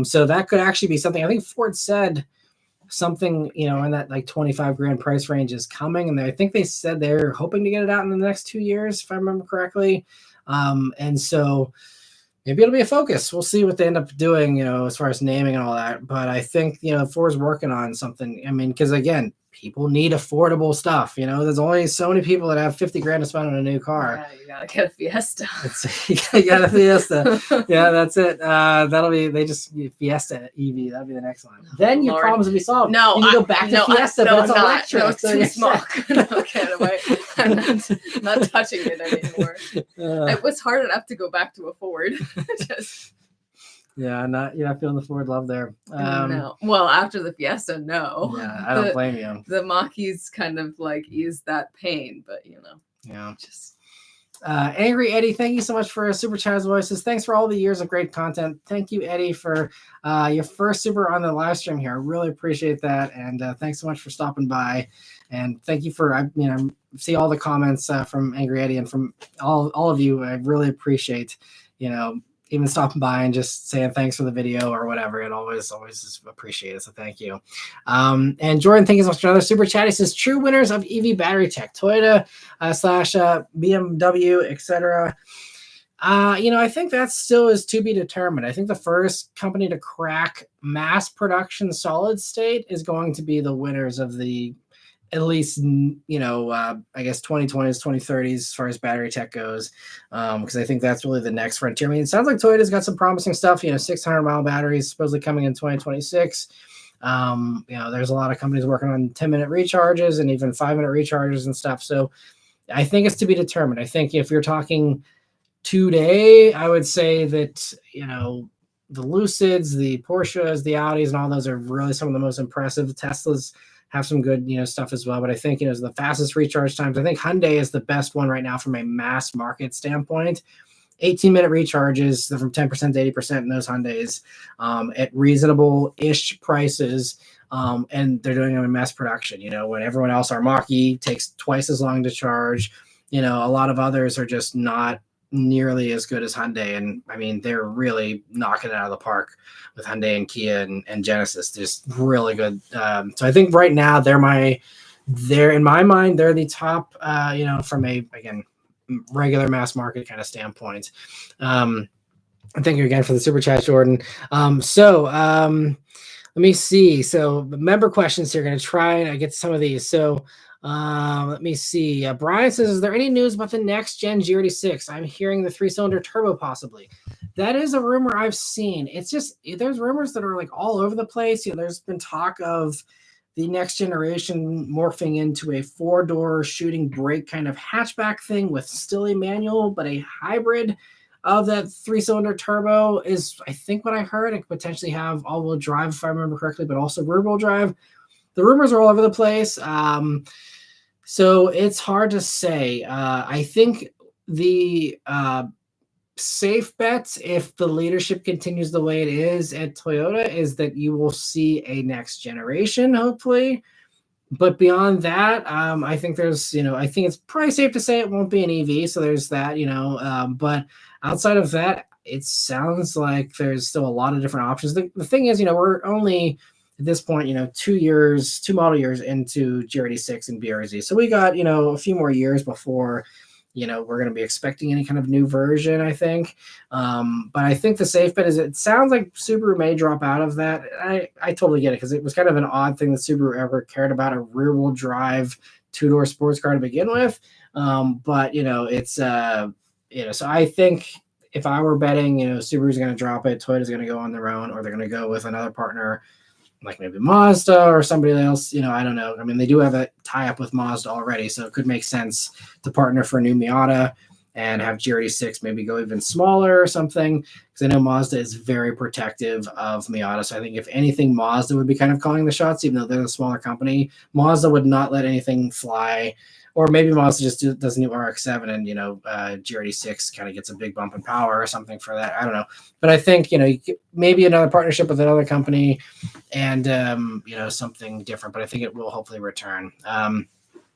So that could actually be something. I think Ford said something, in that like 25 grand price range is coming. And I think they said they're hoping to get it out in the next 2 years, if I remember correctly. And so maybe it'll be a Focus. We'll see what they end up doing, as far as naming and all that. But I think, Ford's working on something. I mean, because again, people need affordable stuff. There's only so many people that have 50 grand to spend on a new car. Yeah, you gotta get a Fiesta. You got a Fiesta. Yeah, that's it. Fiesta EV. That'll be the next one. Then your problems will be solved. No, you can go back to Fiesta, but it's electric. No, it's too small. I'm not touching it anymore. It was hard enough to go back to a Ford. Yeah, you're not feeling the Ford love there. No. Well, after the Fiesta, no. Yeah, I don't blame you. The Mach-E's kind of like ease that pain, but Yeah. Just Angry Eddie, thank you so much for Super Chat's Voices. Thanks for all the years of great content. Thank you, Eddie, for your first super on the live stream here. I really appreciate that, and thanks so much for stopping by. And thank you for see all the comments from Angry Eddie and from all of you. I really appreciate even stopping by and just saying thanks for the video or whatever. It always is appreciated. So thank you. And Jordan, thank you so much for another super chat. He says, true winners of EV battery tech, Toyota / BMW, etc. I think that still is to be determined. I think the first company to crack mass production solid state is going to be the winners of the, at least, I guess 2020s, 2030s, as far as battery tech goes, because I think that's really the next frontier. I mean, it sounds like Toyota's got some promising stuff, 600-mile batteries supposedly coming in 2026. There's a lot of companies working on 10-minute recharges and even 5-minute recharges and stuff. So I think it's to be determined. I think if you're talking today, I would say that, the Lucids, the Porsches, the Audis, and all those are really some of the most impressive. The Teslas have some good, stuff as well. But I think, the fastest recharge times, I think Hyundai is the best one right now from a mass market standpoint. 18-minute recharges from 10% to 80% in those Hyundais at reasonable-ish prices. And they're doing them in mass production. When everyone else, our Mach-E takes twice as long to charge. A lot of others are just not nearly as good as Hyundai. And I mean, they're really knocking it out of the park with Hyundai and Kia and Genesis. Just really good. So I think right now they're my they're, in my mind, they're the top, from a, again, regular mass market kind of standpoint. Thank you again for the super chat, Jordan. Let me see. So member questions here. Going to try and get some of these. So let me see. Brian says, is there any news about the next gen G86? I'm hearing the 3-cylinder turbo possibly. That is a rumor I've seen. It's just, there's rumors that are like all over the place. There's been talk of the next generation morphing into a 4-door shooting brake kind of hatchback thing with still a manual, but a hybrid of that 3-cylinder turbo is, I think, what I heard. It could potentially have all-wheel drive, if I remember correctly, but also rear-wheel drive. The rumors are all over the place. So it's hard to say. I think the safe bets, if the leadership continues the way it is at Toyota, is that you will see a next generation, hopefully. But beyond that, I think there's, I think it's probably safe to say it won't be an EV. So there's that, but outside of that, it sounds like there's still a lot of different options. The thing is, we're only at this point, 2 model years into G86 and BRZ. So we got, a few more years before, we're going to be expecting any kind of new version, I think. But I think the safe bet is, it sounds like Subaru may drop out of that. I totally get it, because it was kind of an odd thing that Subaru ever cared about a rear-wheel drive 2-door sports car to begin with. But, it's, so I think if I were betting, Subaru's going to drop it, Toyota's going to go on their own, or they're going to go with another partner like maybe Mazda or somebody else, I don't know. I mean, they do have a tie-up with Mazda already, so it could make sense to partner for a new Miata and have G86 maybe go even smaller or something, because I know Mazda is very protective of Miata. So I think if anything, Mazda would be kind of calling the shots, even though they're a smaller company. Mazda would not let anything fly. Or maybe Mazda just does a new RX-7 and, G86 kind of gets a big bump in power or something for that. I don't know. But I think, maybe another partnership with another company and, something different. But I think it will hopefully return.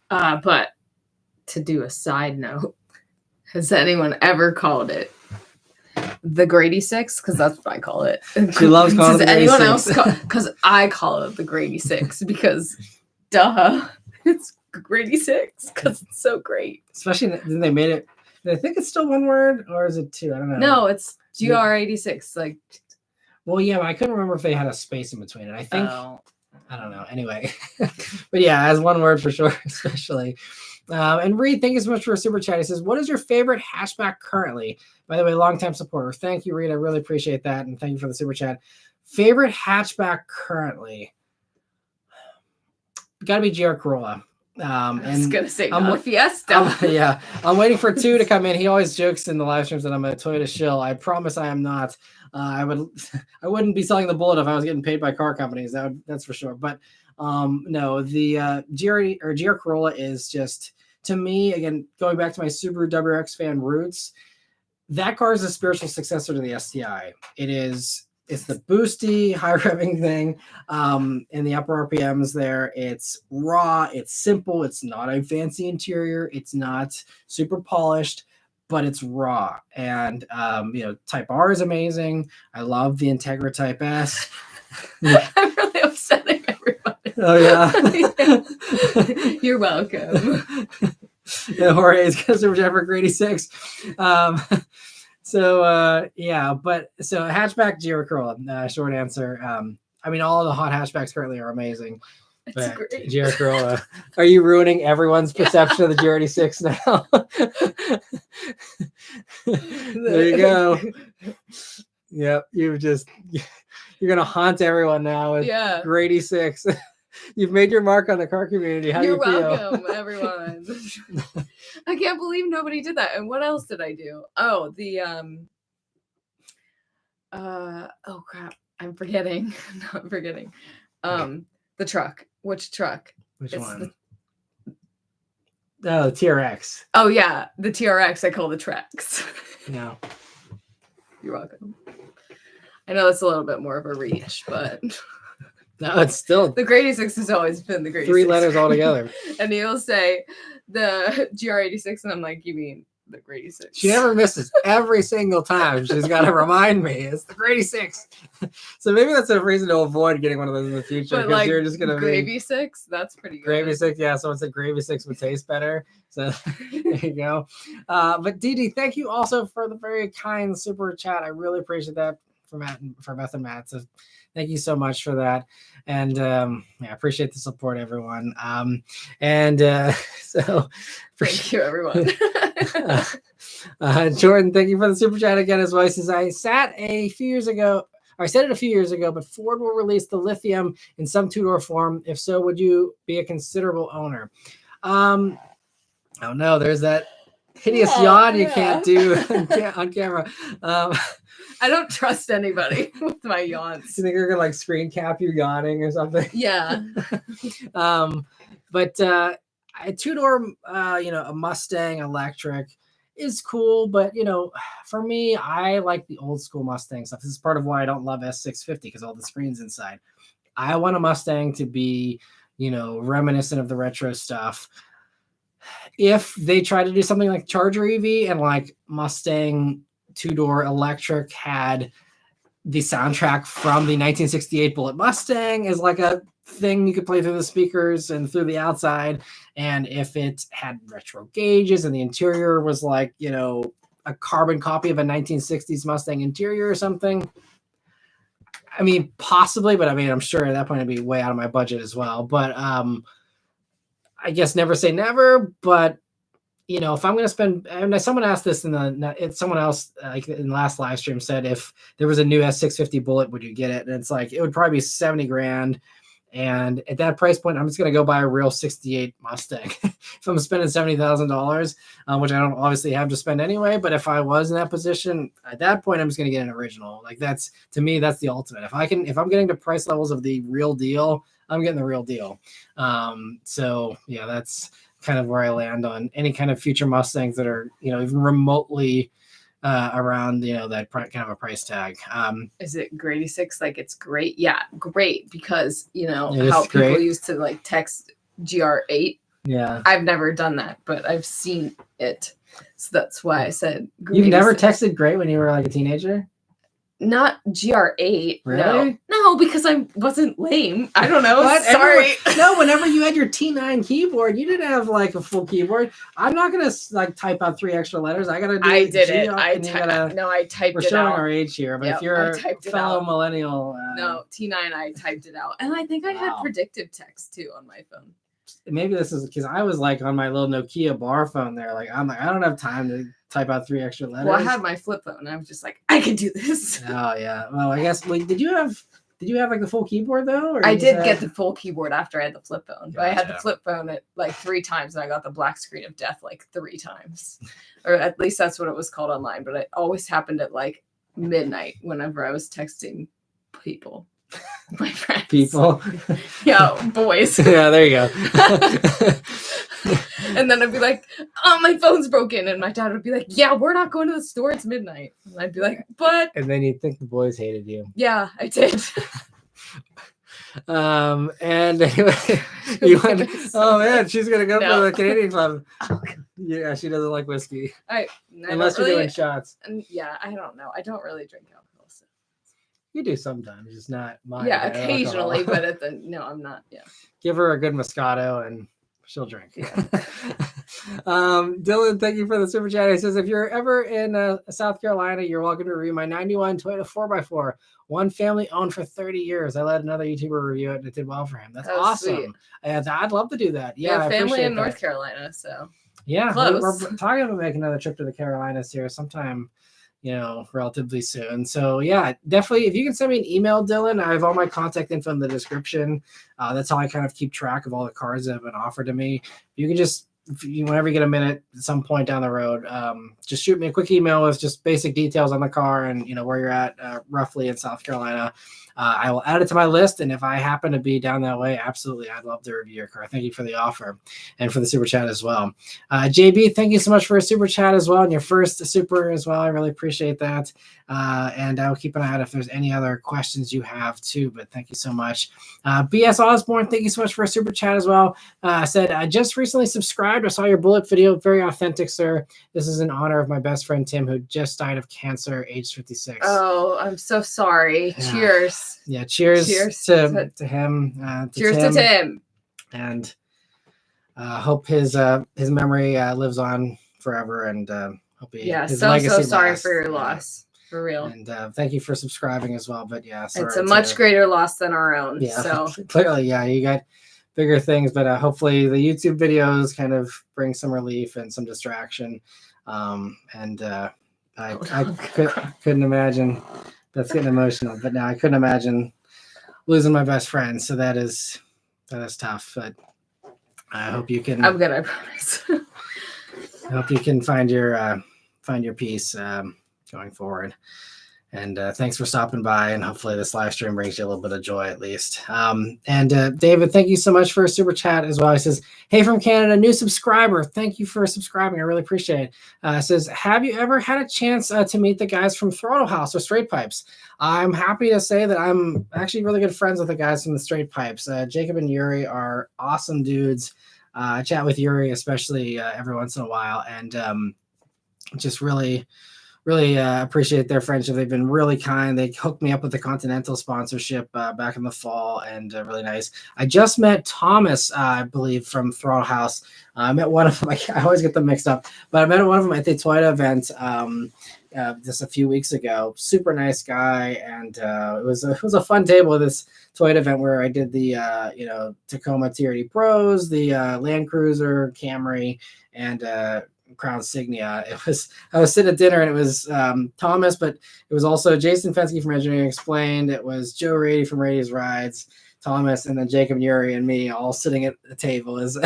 But to do a side note, has anyone ever called it the Grady 6? Because that's what I call it. She loves calling it the Grady 6. Anyone else because I call it the Grady 6 because, duh, it's Grady 6 because it's so great. Especially then they made it. I think it's still one word, or is it two? I don't know. No, it's GR86. Like, well, yeah, but I couldn't remember if they had a space in between it. I think I don't know. Anyway, but yeah, as one word for sure, especially. And Reed, thank you so much for a super chat. He says, "What is your favorite hatchback currently?" By the way, longtime supporter. Thank you, Reed. I really appreciate that, and thank you for the super chat. Favorite hatchback currently? Got to be GR Corolla. I was gonna say Fiesta. Yeah, I'm waiting for 2 to come in. He always jokes in the live streams that I'm a Toyota shill. I promise I am not. I wouldn't be selling the Bullet if I was getting paid by car companies. That's for sure. But no, the GR Corolla is just, to me, again, going back to my Subaru WRX fan roots, that car is a spiritual successor to the STI. It's the boosty, high revving thing in the upper RPMs there. It's raw, it's simple, it's not a fancy interior, it's not super polished, but it's raw. And, Type R is amazing. I love the Integra Type S. I'm really upsetting everybody. Oh, yeah. You're welcome. Yeah, Jorge is because of Jennifer Grady 6. So hatchback GR Corolla, short answer. All the hot hatchbacks currently are amazing. It's great. GR Corolla. Are you ruining everyone's perception of the G86 now? There you go. Yep, you're gonna haunt everyone now with Grady 6. You've made your mark on the car community. How do you feel? You're welcome, everyone. I can't believe nobody did that. And what else did I do? Oh, the oh crap, I'm forgetting. Not forgetting. The truck. Which truck? Which one? The TRX. Oh yeah, the TRX. I call the Trex. No. You're welcome. I know that's a little bit more of a reach, but no, it's still the Grady 6 has always been the Grady 3 6. letters altogether. And he'll say the GR86, and I'm like, you mean the Grady 6. She never misses. Every single time she's got to remind me it's the Grady 6. So maybe that's a reason to avoid getting one of those in the future, But because you're just gonna Gravy 6, that's pretty good. Gravy 6, yeah. Someone said Gravy 6 would taste better. So there you go. But Dee Dee, thank you also for the very kind super chat. I really appreciate that for Beth and Matt. So thank you so much for that. And I appreciate the support, everyone. So thank you, everyone. Jordan, thank you for the super chat again as well. He says, I said it a few years ago, but Ford will release the lithium in some two-door form. If so, would you be a considerable owner? Oh no, there's that hideous yawn you can't do on camera. I don't trust anybody with my yawns. You think they're gonna like screen cap you yawning or something? Yeah. But a two-door, a Mustang electric is cool, but for me, I like the old school Mustang stuff. This is part of why I don't love S650, because all the screens inside. I want a Mustang to be, reminiscent of the retro stuff. If they try to do something like Charger EV and like Mustang two-door electric had the soundtrack from the 1968 Bullitt Mustang as like a thing you could play through the speakers and through the outside, and if it had retro gauges and the interior was like a carbon copy of a 1960s Mustang interior or something, I mean possibly, but I mean I'm sure at that point it'd be way out of my budget as well. But I guess never say never. But if I'm going to spend, and someone asked this someone else like in the last live stream said, if there was a new S650 Bullitt, would you get it? And it's like, it would probably be 70 grand. And at that price point, I'm just going to go buy a real 68 Mustang. If I'm spending $70,000, which I don't obviously have to spend anyway, but if I was in that position at that point, I'm just going to get an original. Like to me, that's the ultimate. If I'm getting to price levels of the real deal, I'm getting the real deal. So yeah, that's kind of where I land on any kind of future Mustangs that are, even remotely around, that kind of a price tag. Is it Grady 6? Like, it's great. Yeah, great. Because, how people used to like text GR8. Yeah. I've never done that, but I've seen it. So that's why I said Grady. You've never texted great when you were like a teenager? Not GR8. Really? No, because I wasn't lame. I don't know. Sorry. No, whenever you had your T9 keyboard, you didn't have like a full keyboard. I'm not gonna like type out 3 extra letters. I gotta do. I did it. I typed we're it out. Showing our age here, but if you're a fellow millennial, no, T9, I typed it out, and I think I had predictive text too on my phone. Maybe this is because I was like on my little Nokia bar phone there. Like I'm like, I don't have time to type out 3 extra letters. Well, I had my flip phone, and I was just like, I can do this. Oh yeah. Well, I guess. Like, did you have like the full keyboard though? Or I did get the full keyboard after I had the flip phone. But Gotcha. I had the flip phone at like 3 times, and I got the black screen of death like 3 times, or at least that's what it was called online. But it always happened at like midnight whenever I was texting people. My friends. People. Yeah, boys. Yeah, there you go. And then I'd be like, oh, my phone's broken. And my dad would be like, yeah, we're not going to the store. It's midnight. And I'd be like, but. And then you'd think the boys hated you. Yeah, I did. And anyway, you went, oh man, she's going to go for the Canadian Club. Yeah, she doesn't like whiskey. Unless you're doing shots. And yeah, I don't know. I don't really drink alcohol. So. You do sometimes, just not mine. Yeah, occasionally, but I'm not. Yeah. Give her a good Moscato and she'll drink. Yeah. Dylan, thank you for the super chat. He says, if you're ever in South Carolina, you're welcome to review my 91 Toyota 4x4. One family owned for 30 years. I let another YouTuber review it and it did well for him. That's awesome. And I'd love to do that. Yeah, family in North Carolina, so. Yeah, close. We're talking about making another trip to the Carolinas here sometime, relatively soon. So yeah, definitely. If you can send me an email, Dylan, I have all my contact info in the description. That's how I kind of keep track of all the cars that have been offered to me. You can just, whenever you get a minute at some point down the road, just shoot me a quick email with just basic details on the car and where you're at roughly in South Carolina. I will add it to my list, and if I happen to be down that way, absolutely, I'd love to review your car. Thank you for the offer and for the super chat as well. JB, thank you so much for a super chat as well, and your first super as well. I really appreciate that. And I'll keep an eye out if there's any other questions you have too. But thank you so much. BS Osborne, thank you so much for a super chat as well. Said, I just recently subscribed. I saw your bullet video. Very authentic, sir. This is in honor of my best friend Tim, who just died of cancer, age 56. Oh, I'm so sorry. Yeah. Cheers. Yeah, cheers to him. Cheers to Tim. And hope his memory lives on forever, and hope his legacy sorry lasts. For your loss. For real. And thank you for subscribing as well. But yeah, it's a much greater loss than our own. Yeah, so clearly, yeah, you got bigger things, but hopefully the YouTube videos kind of bring some relief and some distraction. I couldn't imagine. That's getting emotional, but now I couldn't imagine losing my best friend. So that is tough. But I hope you can. I'm good. I promise. I hope you can find your peace going forward. And thanks for stopping by, and hopefully this live stream brings you a little bit of joy at least. And David, thank you so much for a super chat as well. He says, hey, from Canada, new subscriber. Thank you for subscribing. I really appreciate it. Says, have you ever had a chance to meet the guys from Throttle House or Straight Pipes? I'm happy to say that I'm actually really good friends with the guys from the Straight Pipes. Jacob and Yuri are awesome dudes. I chat with Yuri, especially every once in a while, and just really appreciate their friendship. They've been really kind. They hooked me up with the Continental sponsorship back in the fall, and really nice. I just met Thomas, I believe, from Throttle House. I met one of them. I always get them mixed up, but I met one of them at the Toyota event just a few weeks ago. Super nice guy, and it was a fun table at this Toyota event where I did the Tacoma TRD Pros, the Land Cruiser, Camry, and Crown Signia. I was sitting at dinner, and it was Thomas, but it was also Jason Fensky from Engineering Explained. It was Joe Rady from Rady's Rides, Thomas, and then Jacob, Yuri, and me all sitting at the table. As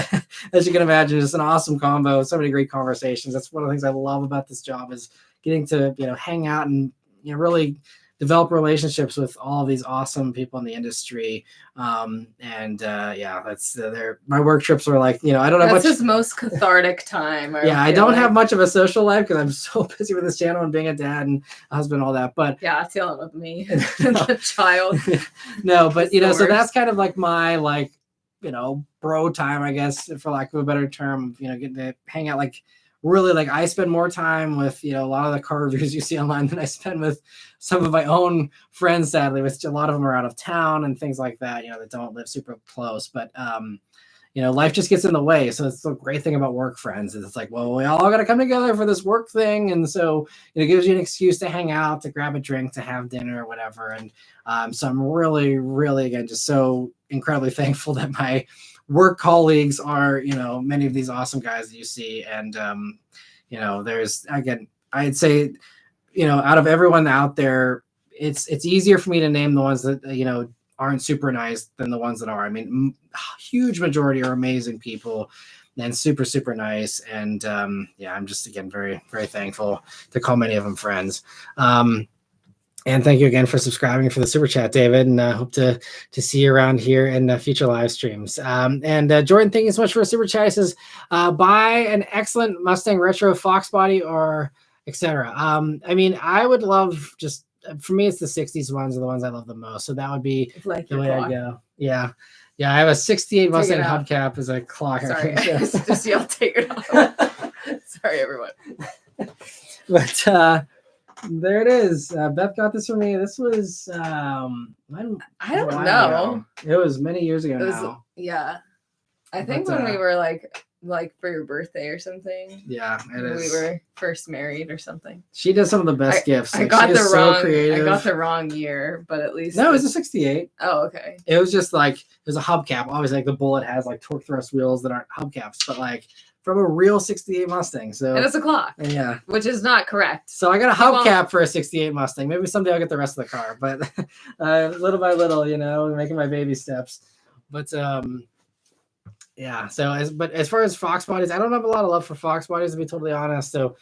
you can imagine, just an awesome combo. So many great conversations. That's one of the things I love about this job, is getting to hang out and really develop relationships with all of these awesome people in the industry. That's my work trips are like, I don't have much. That's his most cathartic time. I don't have much of a social life because I'm so busy with this channel and being a dad and a husband, all that. But yeah, dealing with me, the child. No, but so that's kind of like my bro time, I guess, for lack of a better term. Getting to hang out really, I spend more time with a lot of the car reviews you see online than I spend with some of my own friends, sadly, which a lot of them are out of town and things like that, that don't live super close. But life just gets in the way. So it's the great thing about work friends is it's like, well, we all got to come together for this work thing, and so it gives you an excuse to hang out, to grab a drink, to have dinner or whatever. And so I'm really, really, again, just so incredibly thankful that my work colleagues are many of these awesome guys that you see. And there's, again, I'd say out of everyone out there, it's easier for me to name the ones that aren't super nice than the ones that are. I mean, huge majority are amazing people and super, super nice. And I'm just, again, very, very thankful to call many of them friends. And thank you again for subscribing, for the super chat, David, and hope to see you around here in future live streams. And Jordan, thank you so much for a super chat. He says, buy an excellent Mustang Retro Fox body or etc. I mean, I would love for me, it's the 60s ones are the ones I love the most. So that would be the way I go. Yeah. Yeah, I have a 68 Mustang hubcap as a clock. Sorry, just yell, take it off. Sorry, everyone. But there it is. Beth got this for me. This was I don't know. It was many years ago now. Yeah. I think when we were like for your birthday or something. Yeah, it is. We were first married or something. She does some of the best gifts. I got the wrong year, but at least no, it was a 68. Oh, okay. It was just there's a hubcap. Obviously, the Bullet has torque thrust wheels that aren't hubcaps, but from a real 68 Mustang. So and it's a clock. Yeah. Which is not correct. So I got a hubcap for a 68 Mustang. Maybe someday I'll get the rest of the car, but little by little, making my baby steps. But yeah. So as far as Fox bodies, I don't have a lot of love for Fox bodies, to be totally honest. So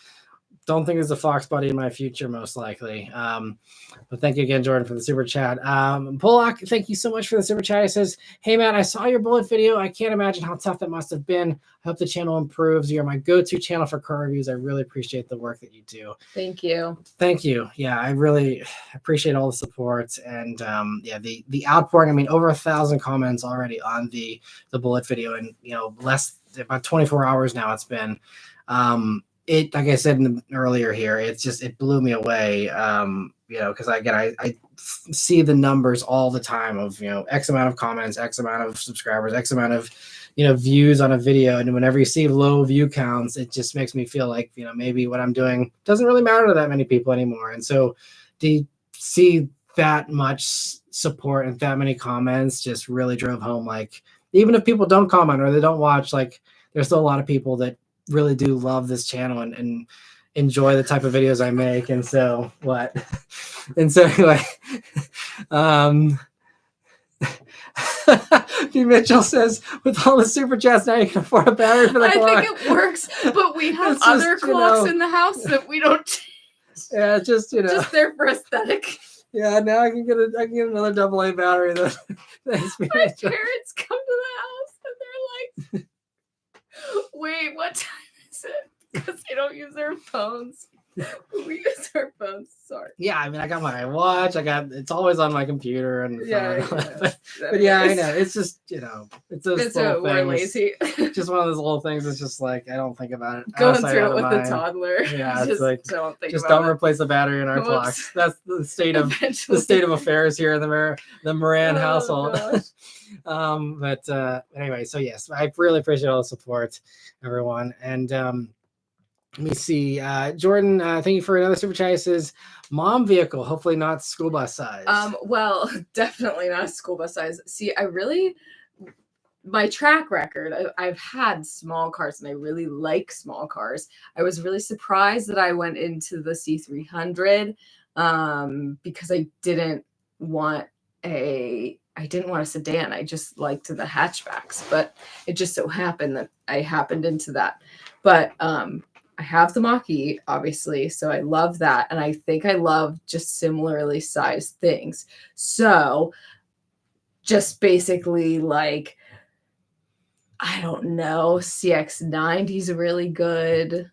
don't think there's a Fox buddy in my future, most likely. But thank you again, Jordan, for the super chat. Pollock, thank you so much for the super chat. He says, "Hey Matt, I saw your bullet video. I can't imagine how tough that must have been. I hope the channel improves. You're my go-to channel for car reviews. I really appreciate the work that you do." Thank you. Thank you. Yeah, I really appreciate all the support and yeah, the outpouring. I mean, over 1,000 comments already on the bullet video, and about 24 hours now it's been. It, like I said earlier here, it blew me away. Because I see the numbers all the time of X amount of comments, X amount of subscribers, X amount of views on a video, and whenever you see low view counts, it just makes me feel like maybe what I'm doing doesn't really matter to that many people anymore. And so to see that much support and that many comments just really drove home, like, even if people don't comment or they don't watch, like, there's still a lot of people that really do love this channel and enjoy the type of videos I make. And so anyway, Mitchell says, with all the super chats now, you can afford a battery for the clock. I think it works, but we have other clocks in the house that we don't change. Yeah, just there for aesthetic. Yeah, now I can get another AA battery. Thanks, my parents come to the house and they're like, "Wait, what time is it?" Because they don't use their phones. We use our phones. Sorry. Yeah, I mean, I got my watch. It's always on my computer and yeah. But yeah, I know. It's just it's so we're lazy. Just one of those little things. It's just like I don't think about it. Going through it with a toddler. Yeah, it's like don't about replace the battery in our clocks. That's the state of affairs here in the Maran household. But anyway, so yes, I really appreciate all the support, everyone. And let me see. Jordan, thank you for another super chat. It says, "Mom vehicle, hopefully not school bus size." Well, definitely not school bus size. See, my track record, I've had small cars and I really like small cars. I was really surprised that I went into the C300 because I didn't want a sedan. I just liked the hatchbacks, but it just so happened that I happened into that. But I have the Mach-E, obviously, so I love that. And I think I love just similarly sized things. So just basically, like, I don't know, CX-90 is really good. If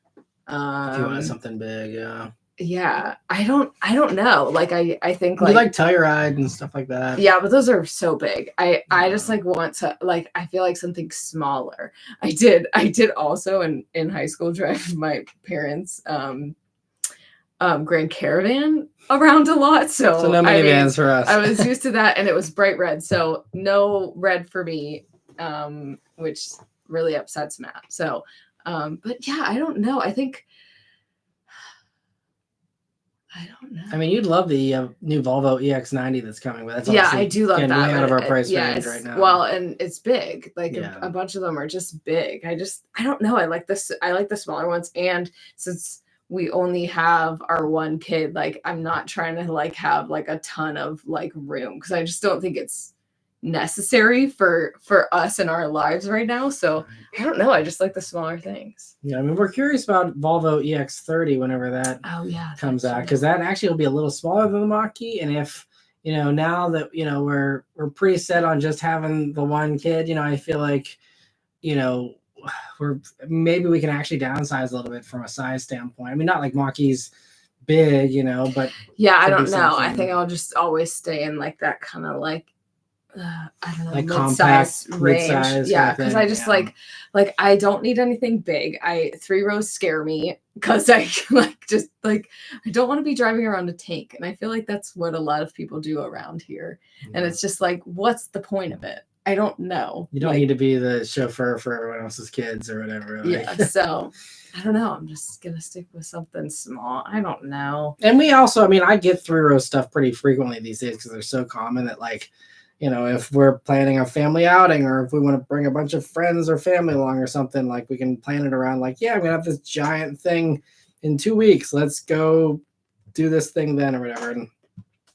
you want something big, yeah. Yeah, I don't know. Like, I think like, you like Telluride and stuff like that. Yeah, but those are so big. I just like want to, like, I feel like something smaller. I did also in high school drive my parents' Grand Caravan around a lot. So no minivans for us. I was used to that, and it was bright red. So no red for me, which really upsets Matt. So, but yeah, I don't know. I don't know. I mean, you'd love the new Volvo EX90 that's coming, but that's I do love that. Way out of our price range right now. Well, and it's big. Like a bunch of them are just big. I don't know. I like this. I like the smaller ones, and since we only have our one kid, like, I'm not trying to like have like a ton of like room, because I just don't think it's necessary for us in our lives right now. So I don't know. I just like the smaller things. Yeah, I mean, we're curious about Volvo EX30 whenever that comes out, because that actually will be a little smaller than the Mach-E. And if now that we're pretty set on just having the one kid, I feel like maybe we can actually downsize a little bit from a size standpoint. I mean, not like Mach-E's big, but yeah, I don't know. I think I'll just always stay in like that kind of like I don't know, like compact range. Yeah, because I just like I don't need anything big. 3 rows scare me because I I don't want to be driving around a tank, and I feel like that's what a lot of people do around here. And it's just like, what's the point of it? I don't know. You don't need to be the chauffeur for everyone else's kids or whatever. Yeah, so I don't know. I'm just gonna stick with something small. I don't know. And we also, I mean, I get 3-row stuff pretty frequently these days because they're so common that, like, if we're planning a family outing, or if we want to bring a bunch of friends or family along or something, like, we can plan it around, like, yeah, I'm gonna have this giant thing in 2 weeks. Let's go do this thing then or whatever. And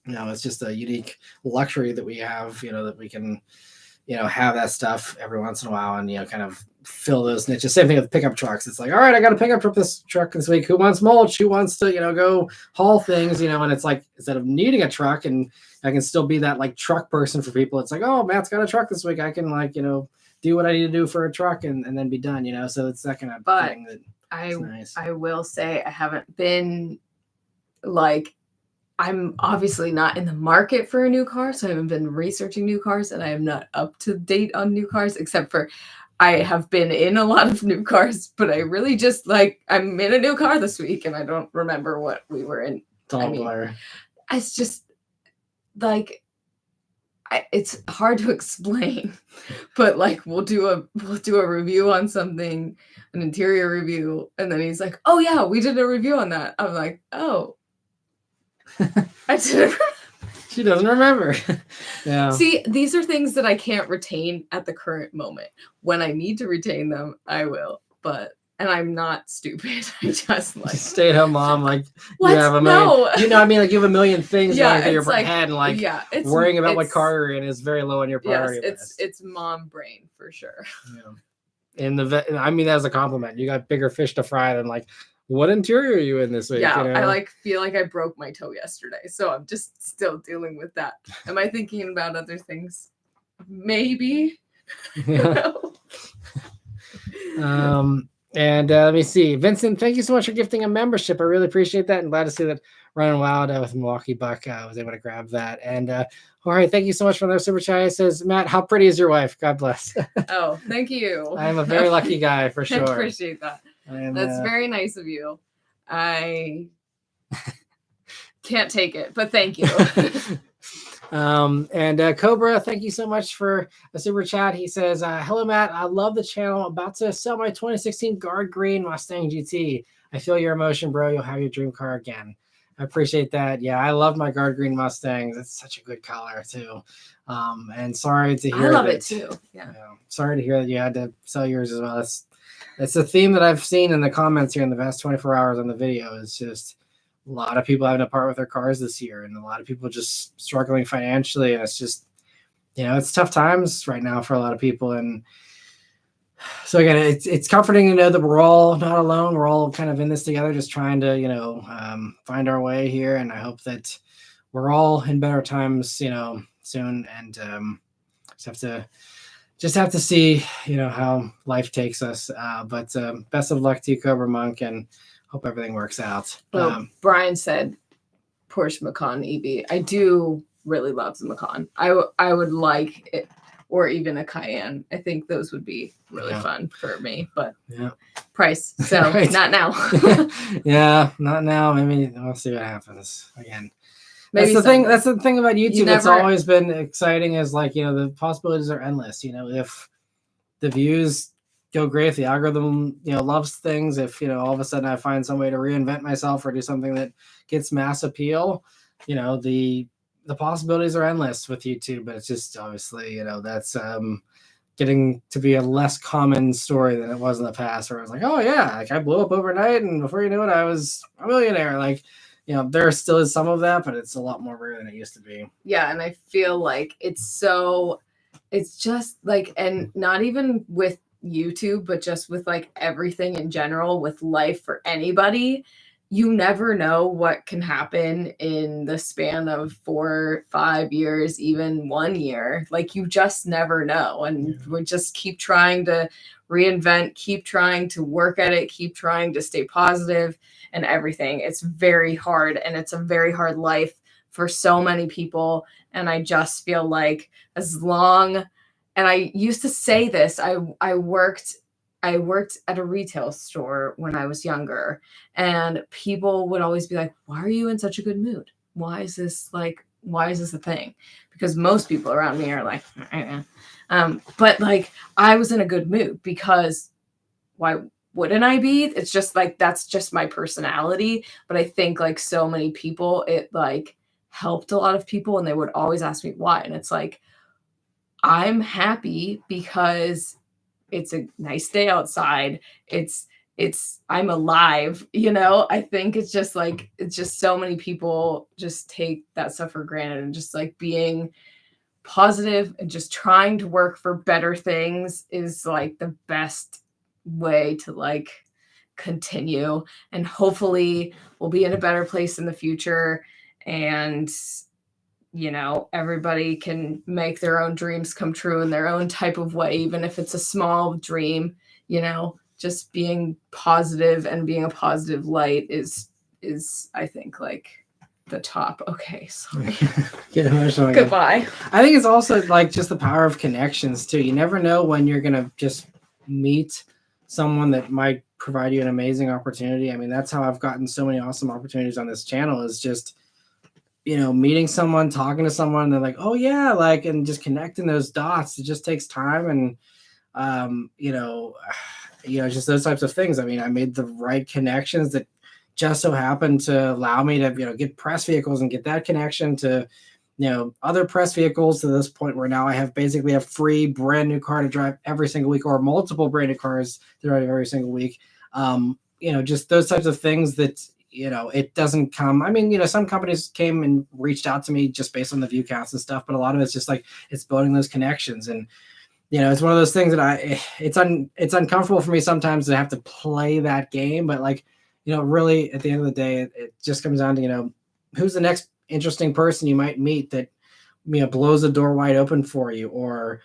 it's just a unique luxury that we have, that we can have that stuff every once in a while and, kind of fill those niches. Same thing with pickup trucks. It's like, all right, I got a pickup truck this week. Who wants mulch? Who wants to, go haul things, and it's like, instead of needing a truck, and I can still be that like truck person for people. It's like, oh, Matt's got a truck this week. I can do what I need to do for a truck and then be done, so it's that kind of thing that nice. I will say I haven't been like, I'm obviously not in the market for a new car, so I haven't been researching new cars, and I am not up to date on new cars, except for I have been in a lot of new cars, but I really just I'm in a new car this week, and I don't remember what we were in. It's all blur. It's just it's hard to explain, but we'll do a review on something, an interior review, and then he's like, "Oh yeah, we did a review on that." I'm like, "Oh." I didn't. She doesn't remember. Yeah. See, these are things that I can't retain at the current moment. When I need to retain them, I will. And I'm not stupid. I just stay-at-home mom. What? You have a million. No. You have a million things going through your head, and worrying about what car you're in is very low on your priority list. It's mom brain for sure. Yeah. That's a compliment. You got bigger fish to fry than what interior are you in this week? Yeah, I feel like I broke my toe yesterday, so I'm just still dealing with that. Am I thinking about other things? Maybe. Yeah. And let me see, Vincent. Thank you so much for gifting a membership. I really appreciate that, and glad to see that Running Wild with Milwaukee Buck was able to grab that. And Jorge, thank you so much for the super chat. It says, Matt, how pretty is your wife? God bless. Oh, thank you. I'm a very lucky guy for sure. I appreciate that. That's very nice of you. I can't take it, but thank you. And Cobra, thank you so much for a super chat. He says, hello, Matt. I love the channel. I'm about to sell my 2016 Guard Green Mustang GT. I feel your emotion, bro. You'll have your dream car again. I appreciate that. Yeah, I love my Guard Green Mustangs. It's such a good color too. And sorry to hear I love it too. Yeah. Sorry to hear that you had to sell yours as well. It's a theme that I've seen in the comments here in the past 24 hours on the video. Is just a lot of people having to part with their cars this year, and a lot of people just struggling financially. And it's just, it's tough times right now for a lot of people. And so again, it's comforting to know that we're all not alone. We're all kind of in this together, just trying to, find our way here. And I hope that we're all in better times, soon. And just have to see, how life takes us. But best of luck to you, Cobra Monk, and hope everything works out. Well, Brian said Porsche Macan EV. I do really love the Macan. I would like it, or even a Cayenne. I think those would be really fun for me, but price. So right. Not now. Yeah, not now. Maybe we'll see what happens again. Maybe that's the thing about YouTube. It's always been exciting is the possibilities are endless. If the views go great, if the algorithm, loves things, if, all of a sudden I find some way to reinvent myself or do something that gets mass appeal, the possibilities are endless with YouTube, but it's just obviously, that's getting to be a less common story than it was in the past, where it was like, oh yeah, I blew up overnight, and before you knew it, I was a millionaire. There still is some of that, but it's a lot more rare than it used to be. Yeah, and I feel like it's just and not even with YouTube, but just with everything in general, with life for anybody, you never know what can happen in the span of 4, 5 years, even 1 year. You just never know. And we just keep trying to reinvent, keep trying to work at it, keep trying to stay positive and everything. It's very hard, and it's a very hard life for so many people. And I just feel like and I used to say this, I worked at a retail store when I was younger, and people would always be like, why are you in such a good mood? Why is this a thing? Because most people around me are like, but I was in a good mood, because why wouldn't I be? It's just that's just my personality. But I think so many people, it helped a lot of people, and they would always ask me why. And it's I'm happy because it's a nice day outside. I'm alive, I think it's just so many people just take that stuff for granted, and just being positive and just trying to work for better things is like the best way to like continue, and hopefully we'll be in a better place in the future, and everybody can make their own dreams come true in their own type of way, even if it's a small dream. Just being positive and being a positive light is I think like the top. Okay, sorry. Get emotional. Goodbye. I think it's also like just the power of connections too. You never know when you're gonna just meet someone that might provide you an amazing opportunity. I mean, that's how I've gotten so many awesome opportunities on this channel, is just meeting someone, talking to someone, and they're like, oh yeah, like, and just connecting those dots. It just takes time, and just those types of things. I mean, I made the right connections that just so happened to allow me to get press vehicles and get that connection to other press vehicles, to this point where now I have basically a free brand new car to drive every single week, or multiple brand new cars to drive every single week. Just those types of things that it doesn't come. I mean, some companies came and reached out to me just based on the view counts and stuff, but a lot of it's just like it's building those connections. And it's one of those things that it's uncomfortable for me sometimes to have to play that game, but like really at the end of the day, it just comes down to who's the next interesting person you might meet that blows the door wide open for you, or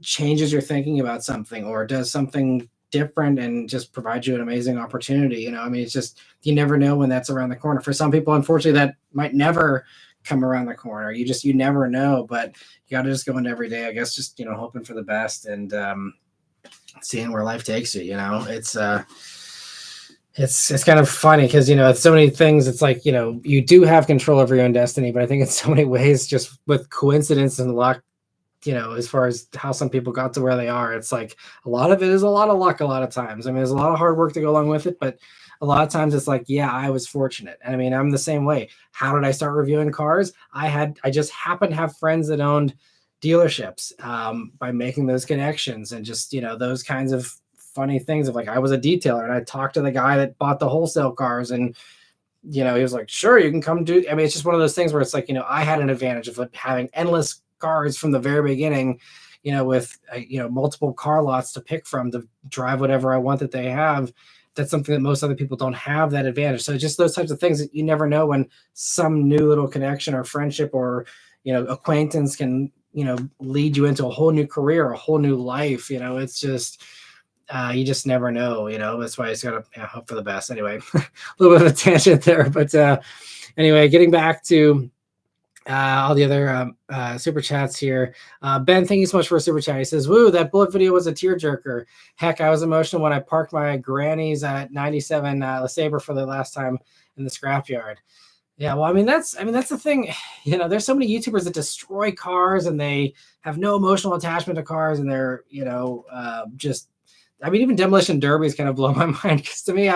changes your thinking about something, or does something different and just provides you an amazing opportunity. I mean, it's just, you never know when that's around the corner. For some people, unfortunately, that might never come around the corner. You never know, but you got to just go into every day, I guess, just hoping for the best, and seeing where life takes you. It's kind of funny because it's so many things. It's like you do have control over your own destiny, but I think in so many ways, just with coincidence and luck, as far as how some people got to where they are, it's like a lot of it is a lot of luck a lot of times. I mean, there's a lot of hard work to go along with it, but a lot of times it's like, yeah, I was fortunate. And I mean, I'm the same way. How did I start reviewing cars? I just happened to have friends that owned dealerships, by making those connections, and just, those kinds of funny things of like, I was a detailer and I talked to the guy that bought the wholesale cars, and he was like, sure, you can come do. I mean, it's just one of those things where it's like, I had an advantage of having endless cars from the very beginning, with multiple car lots to pick from to drive whatever I want that they have. That's something that most other people don't have that advantage. So just those types of things that you never know when some new little connection or friendship or acquaintance can lead you into a whole new career, a whole new life. It's just you just never know. That's why I just gotta hope for the best. Anyway, a little bit of a tangent there, but anyway, getting back to all the other super chats here. Ben, thank you so much for a super chat. He says, woo, that bullet video was a tearjerker. Heck, I was emotional when I parked my granny's 97 LeSabre for the last time in the scrapyard. Yeah, well, I mean, that's the thing. There's so many YouTubers that destroy cars and they have no emotional attachment to cars, and they're, just, I mean, even demolition derbies kind of blow my mind, because to me,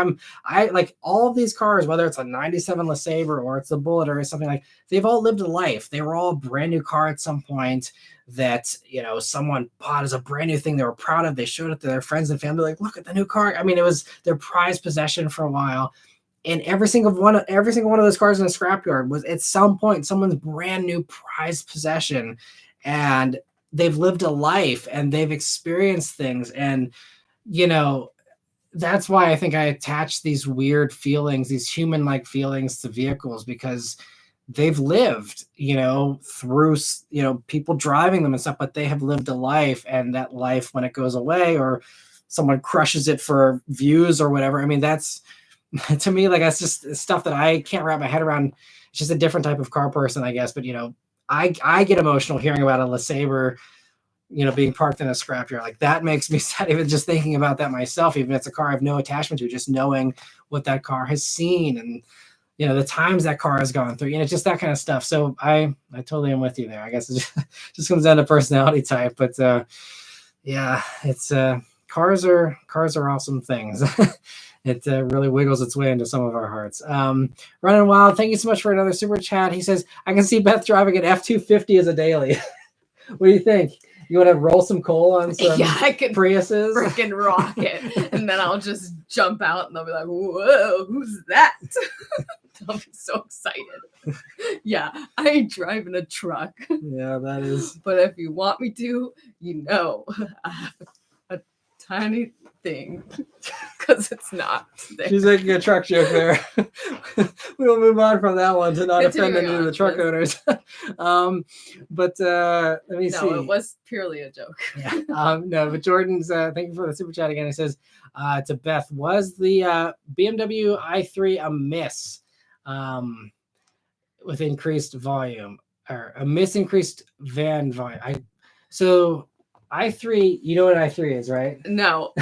I like all of these cars, whether it's a 97 LeSabre or it's a Bullet or something, like they've all lived a life. They were all a brand new car at some point that, someone bought as a brand new thing they were proud of. They showed it to their friends and family, like, look at the new car. I mean, it was their prized possession for a while. And every single one of those cars in the scrapyard was at some point someone's brand new prized possession, and they've lived a life and they've experienced things. And that's why I think I attach these weird feelings, these human-like feelings to vehicles, because they've lived, through, people driving them and stuff, but they have lived a life, and that life, when it goes away or someone crushes it for views or whatever, I mean, that's, to me, like, that's just stuff that I can't wrap my head around. It's just a different type of car person, I guess. But, I get emotional hearing about a LeSabre, being parked in a scrapyard. Like, that makes me sad, even just thinking about that myself, even if it's a car I have no attachment to, just knowing what that car has seen and, the times that car has gone through, just that kind of stuff. So I totally am with you there. I guess it just comes down to personality type, but yeah, it's cars are awesome things. It really wiggles its way into some of our hearts. Running Wild, thank you so much for another super chat. He says, I can see Beth driving an F-250 as a daily. What do you think? You want to roll some coal on some I could Priuses? freaking rock it. And then I'll just jump out and they'll be like, whoa, who's that? I'll be so excited. Yeah, I ain't driving a truck. Yeah, that is. But if you want me to, I have a tiny thing because it's not there. She's making a truck joke there. We'll move on from that one to not offend any of the truck owners. But let me see. No, it was purely a joke. Yeah. No, but Jordan's thank you for the super chat again. He says to Beth, was the BMW i3 a miss with increased volume, or a miss increased van volume? So i3, you know what i3 is, right? No.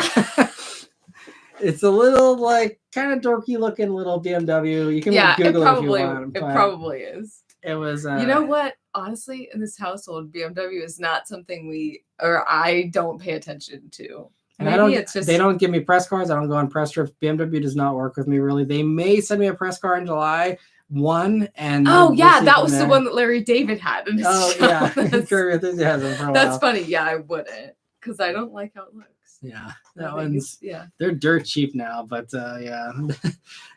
It's a little like kind of dorky looking little BMW. You can Google it if you want. It probably is. It was. You know what? Honestly, in this household, BMW is not something I don't pay attention to. And they don't give me press cards. I don't go on press trips. BMW does not work with me really. They may send me a press car in July 1, and that was the one that Larry David had in his yeah, Curb Enthusiasm for a while. That's funny. Yeah, I wouldn't, because I don't like how it looks. Yeah, that one's they're dirt cheap now, but yeah,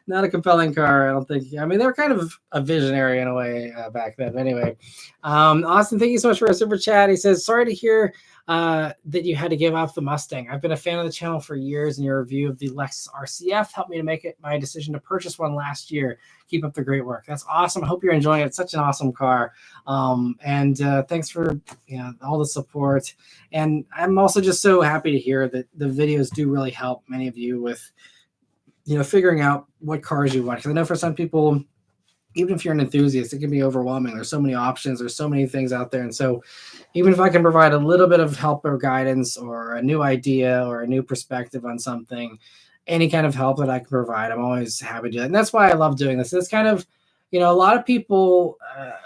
not a compelling car. I don't think. I mean, they were kind of a visionary in a way back then. But anyway, Austin, thank you so much for a super chat. He says, "Sorry to hear that you had to give up the Mustang. I've been a fan of the channel for years, and your review of the Lexus RCF helped me to make it my decision to purchase one last year. Keep up the great work." That's awesome. I hope you're enjoying it. It's such an awesome car. And thanks for all the support. And I'm also just so happy to hear that the videos do really help many of you with figuring out what cars you want. Because I know for some people, even if you're an enthusiast, it can be overwhelming. There's so many options. There's so many things out there. And so even if I can provide a little bit of help or guidance or a new idea or a new perspective on something, any kind of help that I can provide, I'm always happy to do that. And that's why I love doing this. It's kind of, a lot of people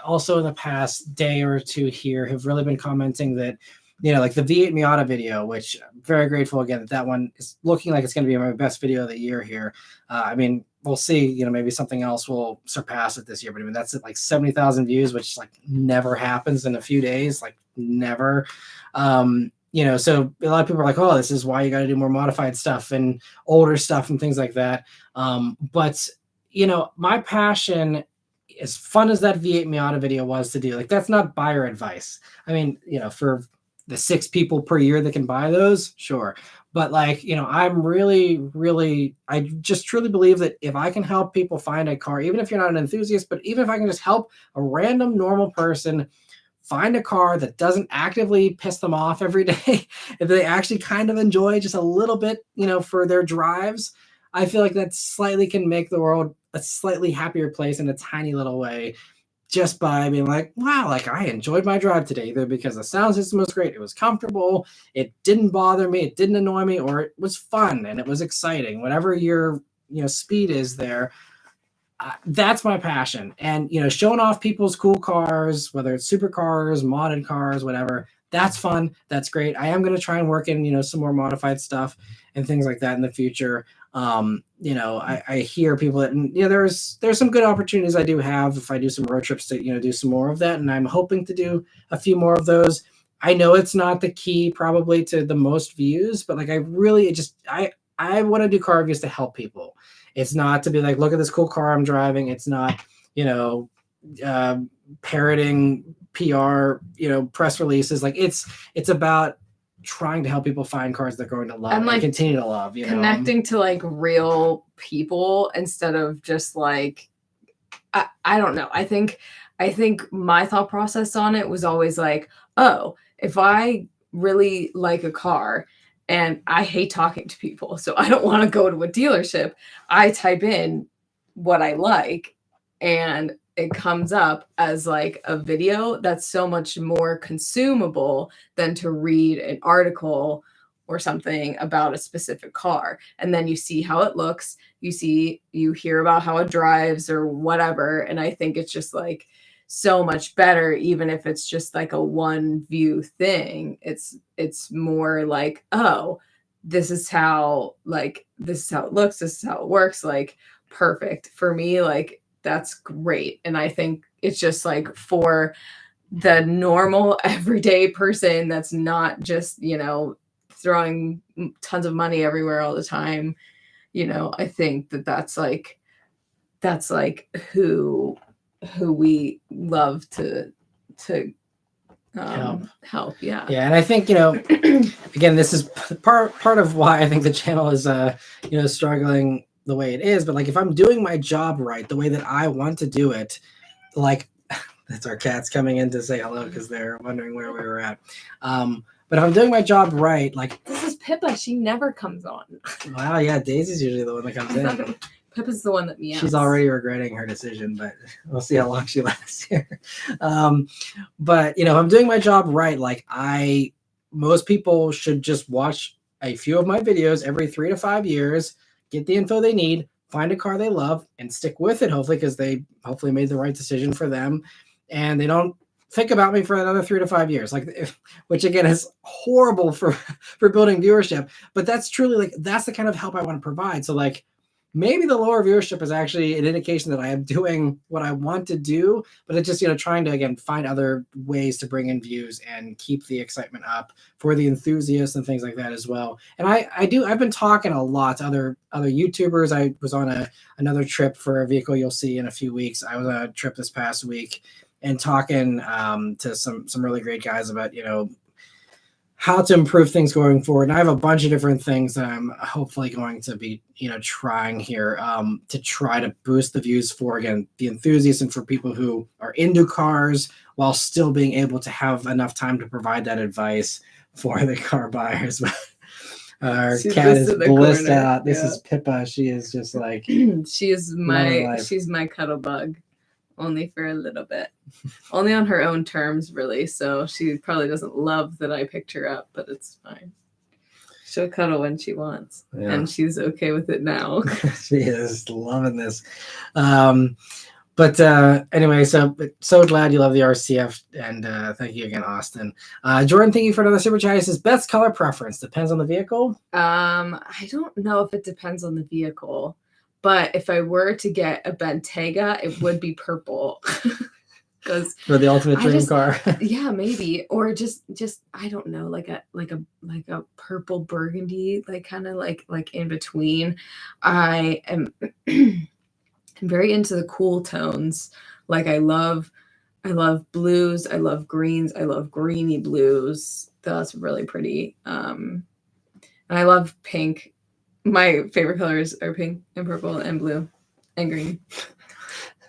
also in the past day or two here have really been commenting that, like the V8 Miata video, which I'm very grateful again that one is looking like it's going to be my best video of the year here. I mean, we'll see, maybe something else will surpass it this year, but I mean, that's at like 70,000 views, which like never happens in a few days, like never. So a lot of people are like, oh, this is why you got to do more modified stuff and older stuff and things like that. But my passion, as fun as that V8 Miata video was to do, like, that's not buyer advice. I mean, for the 6 people per year that can buy those, sure. But like, I'm really, I just truly believe that if I can help people find a car, even if you're not an enthusiast, but even if I can just help a random normal person find a car that doesn't actively piss them off every day, if they actually kind of enjoy just a little bit, for their drives, I feel like that slightly can make the world a slightly happier place in a tiny little way, just by being like, wow, like I enjoyed my drive today, either because the sound system was great, it was comfortable, it didn't bother me, it didn't annoy me, or it was fun and it was exciting. Whatever your speed is there, that's my passion. And showing off people's cool cars, whether it's supercars, modded cars, whatever, that's fun, that's great. I am going to try and work in some more modified stuff and things like that in the future. I hear people that there's some good opportunities I do have if I do some road trips to do some more of that, and I'm hoping to do a few more of those. I know it's not the key probably to the most views, but like I want to do car reviews to help people. It's not to be like, look at this cool car I'm driving. It's not parroting PR press releases. Like it's about trying to help people find cars they're going to love and continue to love. Connecting to like real people instead of just like I don't know. I think my thought process on it was always like, oh, if I really like a car and I hate talking to people, so I don't want to go to a dealership, I type in what I like and it comes up as like a video that's so much more consumable than to read an article or something about a specific car. And then you see how it looks, you hear about how it drives or whatever. And I think it's just like so much better, even if it's just like a one view thing. It's more like, oh, this is how it looks, this is how it works, like perfect for me. Like, that's great. And I think it's just like for the normal everyday person that's not just, throwing tons of money everywhere all the time. I think that's like who we love to help. Yeah. Yeah. And I think, again, this is part of why I think the channel is, struggling the way it is. But like, if I'm doing my job right, the way that I want to do it, like, that's our cats coming in to say hello because they're wondering where we were at. But if I'm doing my job right, like, this is Pippa. She never comes on. Wow, yeah, Daisy's usually the one that comes in. Pippa's the one that meows. She's already regretting her decision, but we'll see how long she lasts here. But if I'm doing my job right, like most people should just watch a few of my videos every 3 to 5 years, get the info they need, find a car they love, and stick with it. Hopefully, because they hopefully made the right decision for them, and they don't think about me for another 3 to 5 years, which again is horrible for building viewership. But that's truly that's the kind of help I want to provide. So maybe the lower viewership is actually an indication that I am doing what I want to do, but it's just, trying to, again, find other ways to bring in views and keep the excitement up for the enthusiasts and things like that as well. And I've been talking a lot to other YouTubers. I was on another trip for a vehicle you'll see in a few weeks. I was on a trip this past week and talking to some really great guys about, how to improve things going forward. And I have a bunch of different things that I'm hopefully going to be, trying here to try to boost the views for, again, the enthusiasts and for people who are into cars while still being able to have enough time to provide that advice for the car buyers. Our cat is blissed out. This is Pippa. She is just like she's my cuddle bug. Only for a little bit. Only on her own terms, really. So she probably doesn't love that I picked her up, but it's fine. She'll cuddle when she wants. Yeah. And she's okay with it now. She is loving this. But anyway, so glad you love the RCF, and thank you again, Austin. Jordan, thank you for another super chat. He says, best color preference depends on the vehicle. I don't know if it depends on the vehicle. But if I were to get a Bentayga, it would be purple. Because for the ultimate dream car. Yeah, maybe. Or just I don't know, like a purple burgundy, kind of like in between. I am very into the cool tones. Like I love blues, I love greens, I love greeny blues. That's really pretty. And I love pink. My favorite colors are pink and purple and blue and green.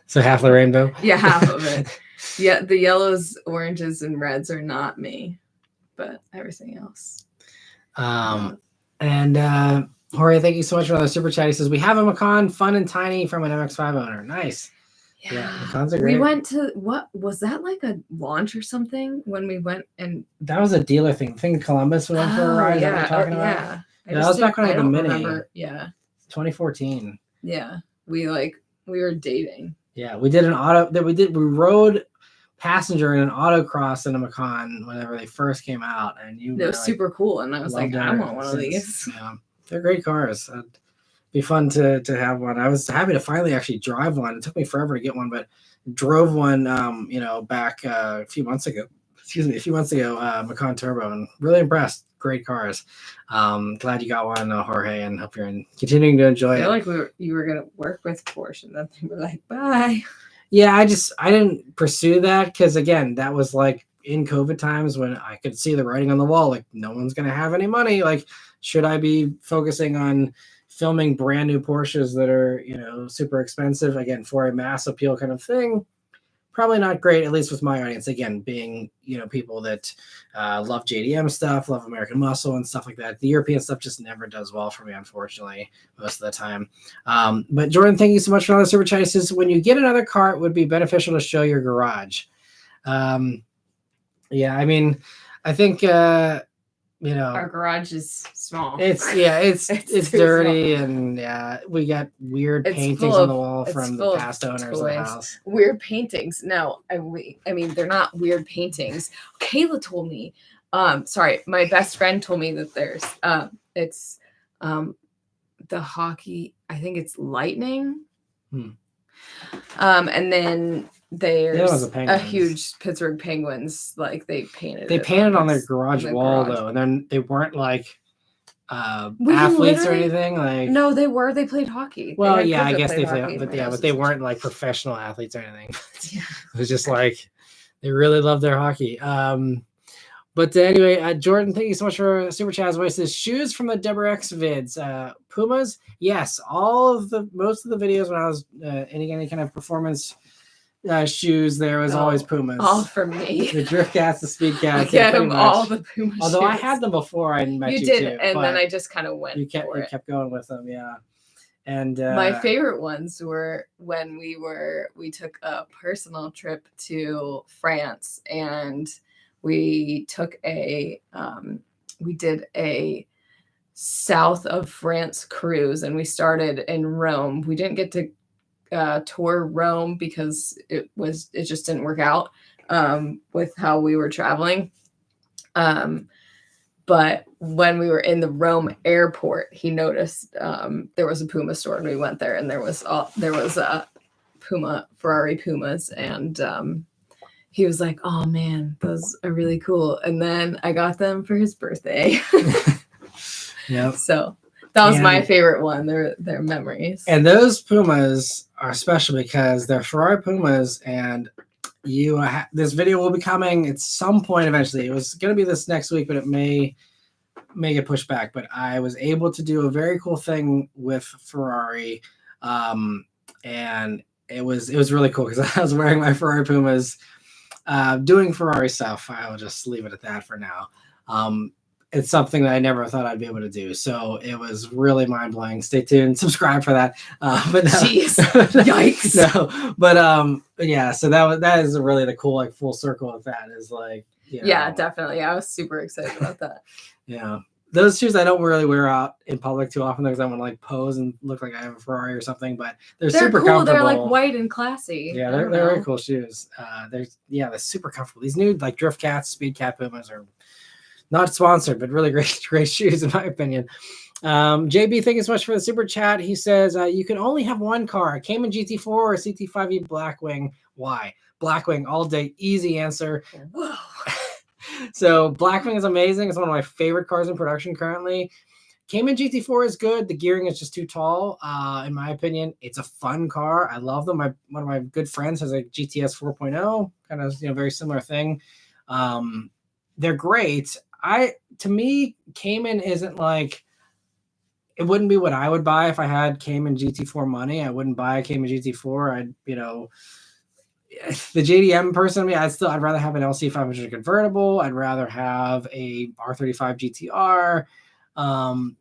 So half the rainbow? Yeah, half of it. Yeah, the yellows, oranges, and reds are not me, but everything else. And Jorge, thank you so much for the super chat. He says, we have a Macan, fun and tiny, from an MX-5 owner. Nice. Yeah, Macans are great. We went to, what was that, like a launch or something when we went? And that was a dealer thing. I think Columbus we went for a ride. Yeah, that we're talking about. Yeah. That was back when I had the Mini. Remember. Yeah. 2014. Yeah. We were dating. Yeah. We did we rode passenger in an autocross in a Macan whenever they first came out. And it was super cool. And I was like, I want one of these. Yeah. They're great cars. It'd be fun to have one. I was happy to finally actually drive one. It took me forever to get one, but drove one, back a few months ago, Macan Turbo, and really impressed. Great cars. Glad you got one, Jorge, and hope you're continuing to enjoy it. I feel like you were gonna work with Porsche, and then they were like, bye. Yeah, I didn't pursue that because again, that was like in COVID times when I could see the writing on the wall, like no one's gonna have any money. Like, should I be focusing on filming brand new Porsches that are super expensive again for a mass appeal kind of thing? Probably not great, at least with my audience. Again, being people that love JDM stuff, love American Muscle and stuff like that. The European stuff just never does well for me, unfortunately, most of the time. But Jordan, thank you so much for all the super chats. He says, when you get another car, it would be beneficial to show your garage. Yeah, I mean, I think our garage is small. It's dirty, small. And yeah, we got weird paintings on the wall from the past owners of the house. Weird paintings. No, I mean they're not weird paintings. Kayla told me. Sorry, my best friend told me that there's it's the hockey. I think it's Lightning. And then there's a Penguins. huge Pittsburgh Penguins, like they painted on their garage wall though, and then they weren't like athletes or anything. Like no, they played hockey. Well, yeah, I guess they played, but they weren't like professional athletes or anything. It was just like they really loved their hockey. But anyway, Jordan, thank you so much for Super Chat's voices. Shoes from the Deborah X vids. Pumas, yes. Most of the videos when I was any kind of performance shoes, there was always Pumas. All for me. The Drift Cats, the Speed Cats. Get them all the Puma Although shoes. I had them before I met you did, too, and then I just kind of went. You kept going with them, yeah. And my favorite ones were when we took a personal trip to France, and we took we did a south of France cruise, and we started in Rome. We didn't get to tour Rome because it just didn't work out with how we were traveling. But when we were in the Rome airport, he noticed there was a Puma store, and we went there, and there was a Ferrari Pumas, and he was like, "Oh man, those are really cool." And then I got them for his birthday. Yeah. So that was my favorite one. Their memories. And those Pumas are special because they're Ferrari Pumas, and this video will be coming at some point eventually. It was going to be this next week, but it may get pushed back. But I was able to do a very cool thing with Ferrari, and it was really cool because I was wearing my Ferrari Pumas, doing Ferrari stuff. I'll just leave it at that for now. It's something that I never thought I'd be able to do. So it was really mind-blowing. Stay tuned. Subscribe for that. But no. Jeez. Yikes. No. But yeah, so that is really the cool like full circle of that is like yeah, definitely. I was super excited about that. Yeah. Those shoes I don't really wear out in public too often because I want to like pose and look like I have a Ferrari or something, but they're super cool. comfortable. They're like white and classy. Yeah, they're very cool shoes. They're super comfortable. These new like Drift Cats, Speed Cat Pumas are not sponsored, but really great shoes in my opinion. JB, thank you so much for the super chat. He says you can only have one car, Cayman GT4 or CT5e Blackwing. Why? Blackwing all day. Easy answer. Whoa. So Blackwing is amazing. It's one of my favorite cars in production currently. Cayman GT4 is good. The gearing is just too tall, in my opinion. It's a fun car. I love them. One of my good friends has a GTS 4.0, kind of very similar thing. They're great. To me, Cayman isn't like, it wouldn't be what I would buy if I had Cayman GT4 money. I wouldn't buy a Cayman GT4. The JDM person, I'd rather have an LC500 convertible. I'd rather have a R35 GTR.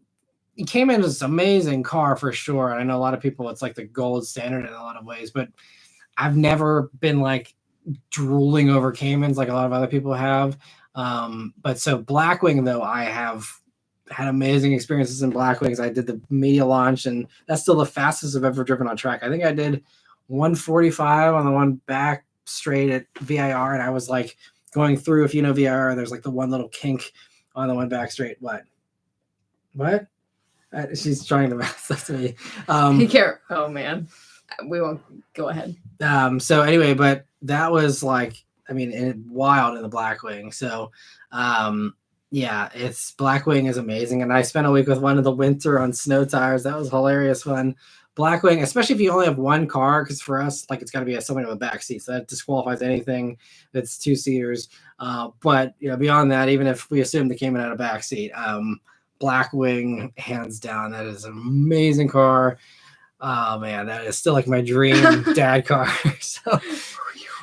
Cayman is an amazing car for sure. And I know a lot of people, it's like the gold standard in a lot of ways, but I've never been like drooling over Caymans like a lot of other people have. But so Blackwing though, I have had amazing experiences in Blackwings. I did the media launch, and that's still the fastest I've ever driven on track. I think I did 145 on the one back straight at VIR, and I was like going through, if you know VIR, there's like the one little kink on the one back straight. What? She's trying to mess up to me. He can't. Oh man, we won't go ahead. So anyway, but that was like, wild in the Blackwing. So, yeah, Blackwing is amazing. And I spent a week with one in the winter on snow tires. That was hilarious fun. Blackwing, especially if you only have one car, because for us, like, it's got to be somebody with a back seat. So that disqualifies anything that's two-seaters. But beyond that, even if we assume they came in at a back seat, Blackwing, hands down, that is an amazing car. Oh man, that is still like my dream dad car. So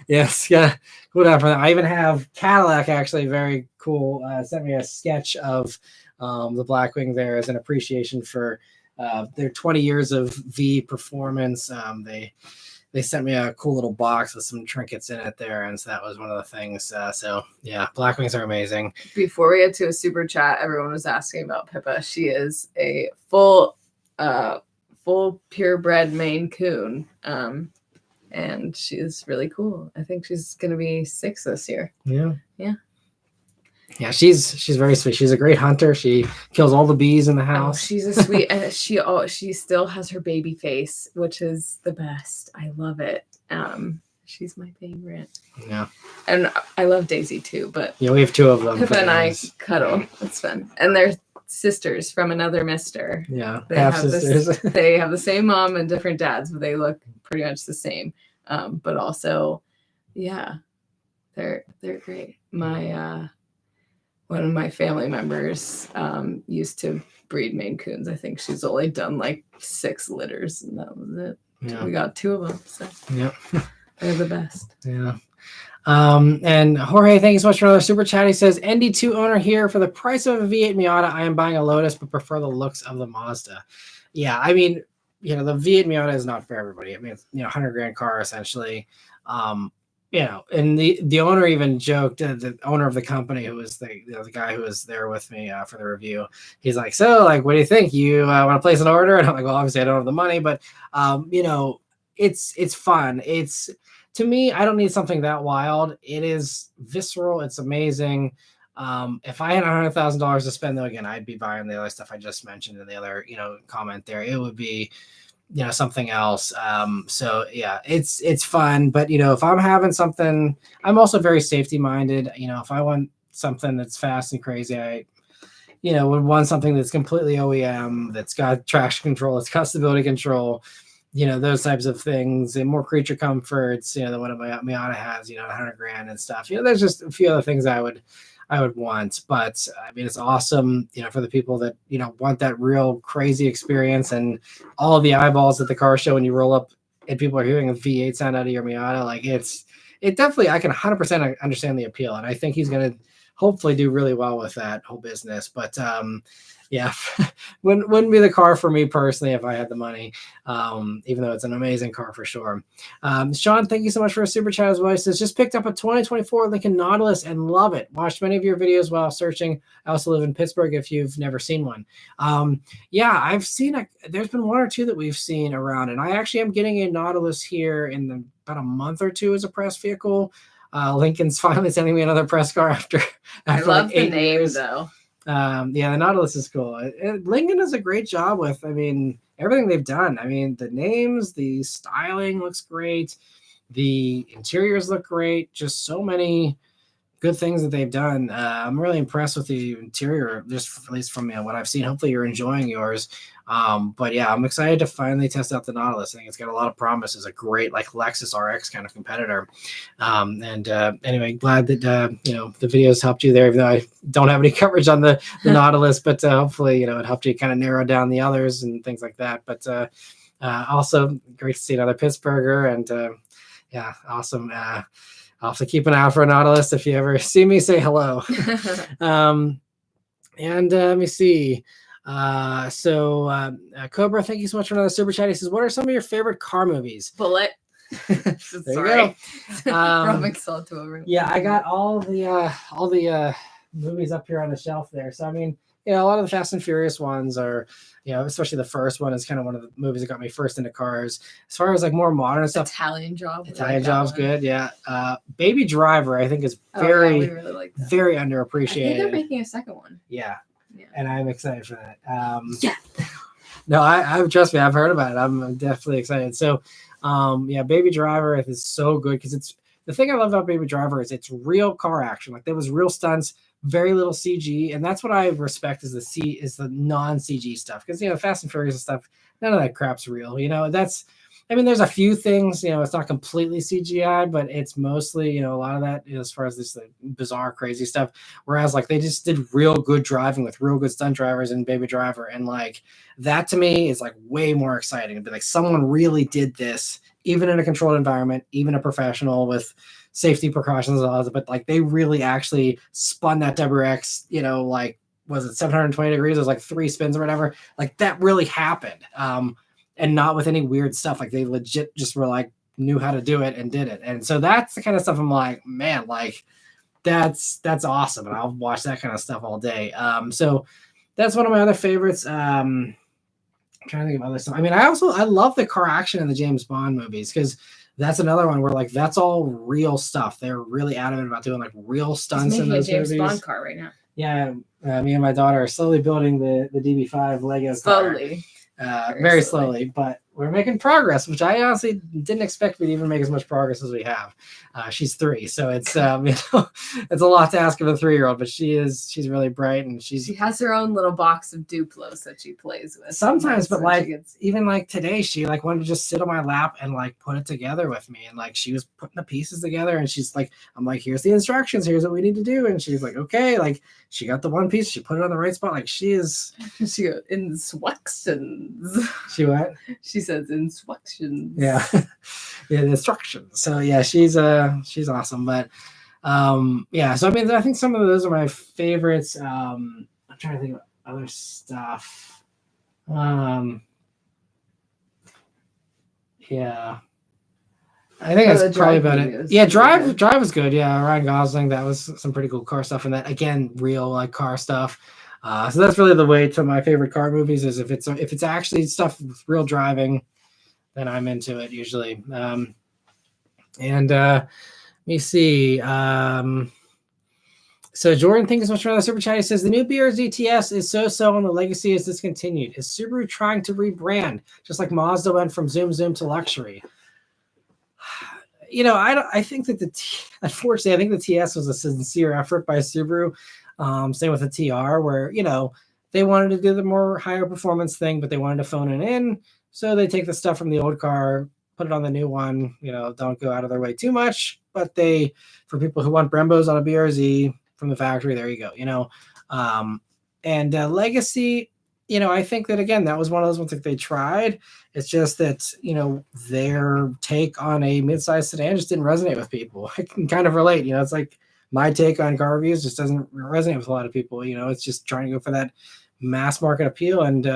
yes, yeah, cool down for that. I even have Cadillac, actually very cool. Sent me a sketch of the Blackwing there as an appreciation for their 20 years of V performance. They sent me a cool little box with some trinkets in it there, and so that was one of the things. So yeah, Blackwings are amazing. Before we get to a super chat, everyone was asking about Pippa. She is a full purebred Maine Coon, and she's really cool. I think she's gonna be 6 this year. Yeah, she's very sweet. She's a great hunter. She kills all the bees in the house. Oh, she's a sweet, and she still has her baby face, which is the best. I love it. she's my favorite. Yeah. And I love Daisy too, but Yeah, we have 2 of them. Pippa and I cuddle. It's fun. And they're sisters from another mister. Yeah, They half have sisters. they have the same mom and different dads, but they look pretty much the same. But also, yeah, they're great. My one of my family members used to breed Maine Coons. I think she's only done like 6 litters, and that was it. Yeah. We got 2 of them, so Yeah. they're the best. Yeah. And Jorge, thank you so much for another super chat. He says, ND2 owner here. For the price of a V8 Miata, I am buying a Lotus, but prefer the looks of the Mazda. Yeah, I mean, the V8 Miata is not for everybody. I mean, it's, $100,000 car essentially. And the owner even joked, the owner of the company, who was the guy who was there with me for the review. He's like, so like, what do you think? You want to place an order? And I'm like, well, obviously I don't have the money, but it's fun. To me, I don't need something that wild. It is visceral. It's amazing. If I had $100,000 to spend, though, again, I'd be buying the other stuff I just mentioned in the other, comment there. It would be, something else. So yeah, it's fun. But if I'm having something, I'm also very safety minded. If I want something that's fast and crazy, I would want something that's completely OEM, that's got traction control, it's got stability control. Those types of things, and more creature comforts, than what a Miata has, $100,000 and stuff. There's just a few other things I would want, but I mean, it's awesome, for the people that, want that real crazy experience and all of the eyeballs at the car show when you roll up and people are hearing a V8 sound out of your Miata. Like it definitely, I can 100% understand the appeal. And I think he's going to hopefully do really well with that whole business. But, yeah, wouldn't be the car for me personally if I had the money, even though it's an amazing car for sure. Sean, thank you so much for a super chat as well. He says, just picked up a 2024 Lincoln Nautilus and love it. Watched many of your videos while searching. I also live in Pittsburgh if you've never seen one. Yeah, I've seen there's been 1 or 2 that we've seen around, and I actually am getting a Nautilus here in about a month or 2 as a press vehicle. Lincoln's finally sending me another press car after I love like the 8 name years. though. Yeah, the Nautilus is cool. Lincoln does a great job with, everything they've done. The names, the styling looks great. The interiors look great. Just so many good things that they've done. I'm really impressed with the interior, just at least from what I've seen. Hopefully you're enjoying yours. But yeah, I'm excited to finally test out the Nautilus. I think it's got a lot of promise as a great like Lexus RX kind of competitor. Anyway, glad that the videos helped you there, even though I don't have any coverage on the Nautilus, but hopefully it helped you kind of narrow down the others and things like that. But also great to see another Pittsburgher, and yeah, awesome. I'll have to keep an eye out for a Nautilus. If you ever see me, say hello. And let me see. Cobra, thank you so much for another super chat. He says, what are some of your favorite car movies? Bullet. There you go. Yeah, I got all the movies up here on the shelf there. So a lot of the Fast and Furious ones are, especially the first one is kind of one of the movies that got me first into cars. As far as like more modern stuff, Italian Job's good. Yeah. Baby Driver, I think is very, we really like that. very I underappreciated. think they're making a second one. Yeah. Yeah. And I'm excited for that. Yeah. No, I trust me, I've heard about it. I'm definitely excited. So, yeah, Baby Driver is so good because it's the thing I love about Baby Driver is it's real car action. Like there was real stunts, very little CG, and that's what I respect is the non-CG stuff. Because Fast and Furious and stuff, none of that crap's real. There's a few things, it's not completely CGI, but it's mostly, a lot of that as far as this bizarre, crazy stuff. Whereas like they just did real good driving with real good stunt drivers in Baby Driver. And like that to me is like way more exciting. It'd be like someone really did this, even in a controlled environment, even a professional with safety precautions, but like they really actually spun that WRX, like, was it 720 degrees? It was like 3 spins or whatever. Like that really happened. And not with any weird stuff. Like they legit just were like knew how to do it and did it. And so that's the kind of stuff I'm like, man, like that's awesome. And I'll watch that kind of stuff all day. So that's one of my other favorites. I'm trying to think of other stuff. I love the car action in the James Bond movies because that's another one where like that's all real stuff. They're really adamant about doing like real stunts in those James movies. Bond car right now. Yeah, me and my daughter are slowly building the DB5 Lego car. Slowly. Very slowly, but we're making progress, which I honestly didn't expect we'd even make as much progress as we have. She's 3, so it's it's a lot to ask of a 3-year-old, but she's really bright, and she has her own little box of Duplos that she plays with sometimes. But like even like today, she like wanted to just sit on my lap and like put it together with me, and like she was putting the pieces together, and she's like, I'm like, here's the instructions, here's what we need to do, and she's like, okay, like she got the one piece, she put it on the right spot, like she got instructions. She what? She says instructions. Yeah. Yeah, the instructions. So yeah, she's awesome. But yeah, so I mean, I think some of those are my favorites. I'm trying to think of other stuff. Yeah, I think that's probably about it. Yeah, Drive was good. Yeah, Ryan Gosling, that was some pretty cool car stuff, and that again, real like car stuff. So that's really the way to my favorite car movies, is if it's actually stuff with real driving, then I'm into it usually. And let me see. So Jordan, thank you so much for another super chat. He says the new BRZ TS is so and the legacy is discontinued. Is Subaru trying to rebrand, just like Mazda went from Zoom to luxury? I think that unfortunately, I think the TS was a sincere effort by Subaru. Same with the TR, where they wanted to do the more higher performance thing, but they wanted to phone it in. So they take the stuff from the old car, put it on the new one, don't go out of their way too much. But for people who want Brembos on a BRZ from the factory, there you go, and Legacy, I think that, again, that was one of those ones that they tried. It's just that, their take on a mid-sized sedan just didn't resonate with people. I can kind of relate, it's like my take on car reviews just doesn't resonate with a lot of people. It's just trying to go for that mass market appeal. And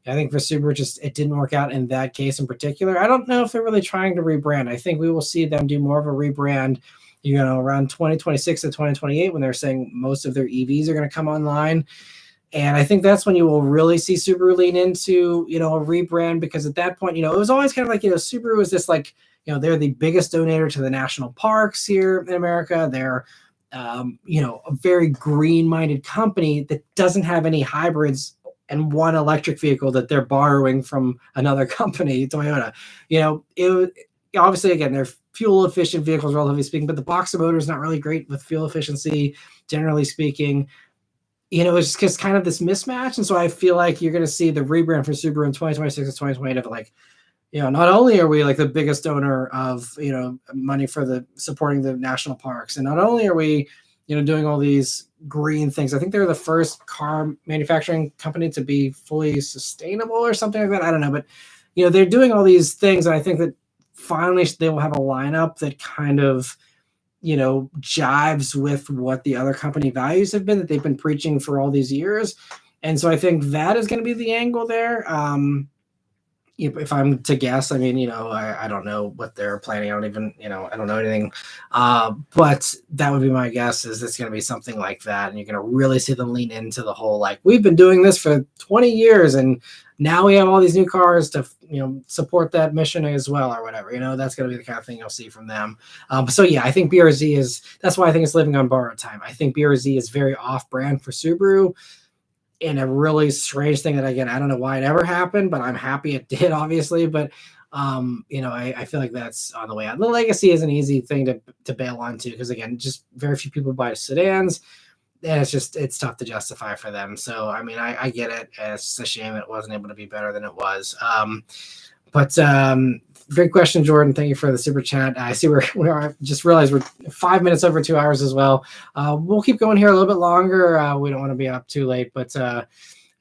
I think for Subaru, it didn't work out in that case in particular. I don't know if they're really trying to rebrand. I think we will see them do more of a rebrand, around 2026 to 2028, when they're saying most of their EVs are going to come online. And I think that's when you will really see Subaru lean into, a rebrand, because at that point, it was always kind of like, Subaru is this like, they're the biggest donator to the national parks here in America. They're, a very green-minded company that doesn't have any hybrids and one electric vehicle that they're borrowing from another company, Toyota. Obviously, again, they're fuel-efficient vehicles, relatively speaking, but the Boxer motor is not really great with fuel efficiency, generally speaking. It's just kind of this mismatch. And so I feel like you're going to see the rebrand for Subaru in 2026 to 2028 of like, not only are we like the biggest donor of, money for supporting the national parks, and not only are we, doing all these green things. I think they're the first car manufacturing company to be fully sustainable or something like that. I don't know, but, they're doing all these things. And I think that finally they will have a lineup that kind of, jives with what the other company values have been, that they've been preaching for all these years. And so I think that is going to be the angle there. If I'm to guess, I mean, I don't know what they're planning. I don't know anything. But that would be my guess, is it's going to be something like that. And you're going to really see them lean into the whole, like, we've been doing this for 20 years and now we have all these new cars to, support that mission as well, or whatever. That's going to be the kind of thing you'll see from them. So yeah, I think BRZ that's why I think it's living on borrowed time. I think BRZ is very off-brand for Subaru, in a really strange thing that, again, I don't know why it ever happened, but I'm happy it did, obviously. But I feel like that's on the way out. The Legacy is an easy thing to bail onto, because, again, just very few people buy sedans, and it's tough to justify for them. So I mean, I get it. It's just a shame it wasn't able to be better than it was. But great question, Jordan. Thank you for the super chat. I see we are. I just realized we're 5 minutes over 2 hours as well. We'll keep going here a little bit longer. We don't want to be up too late. But the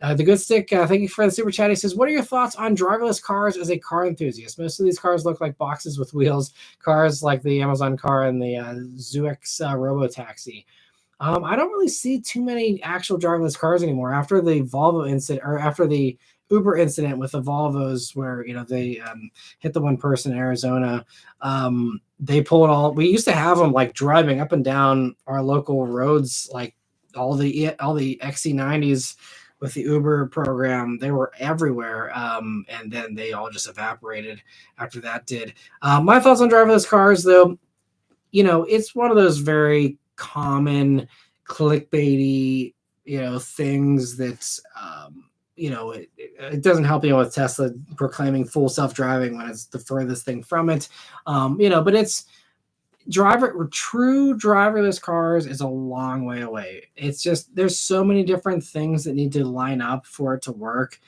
Good Stick, thank you for the super chat. He says, what are your thoughts on driverless cars as a car enthusiast? Most of these cars look like boxes with wheels. Cars like the Amazon car and the Zoox Robotaxi. I don't really see too many actual driverless cars anymore after the Volvo incident, or after the Uber incident with the Volvos, where they hit the one person in Arizona. They pulled we used to have them like driving up and down our local roads, like all the XC90s with the Uber program. They were everywhere, and then they all just evaporated after that did. My thoughts on driverless cars, though, it's one of those very common clickbaity things that it doesn't help with Tesla proclaiming full self-driving when it's the furthest thing from it. But it's true driverless cars is a long way away. It's just there's so many different things that need to line up for it to work.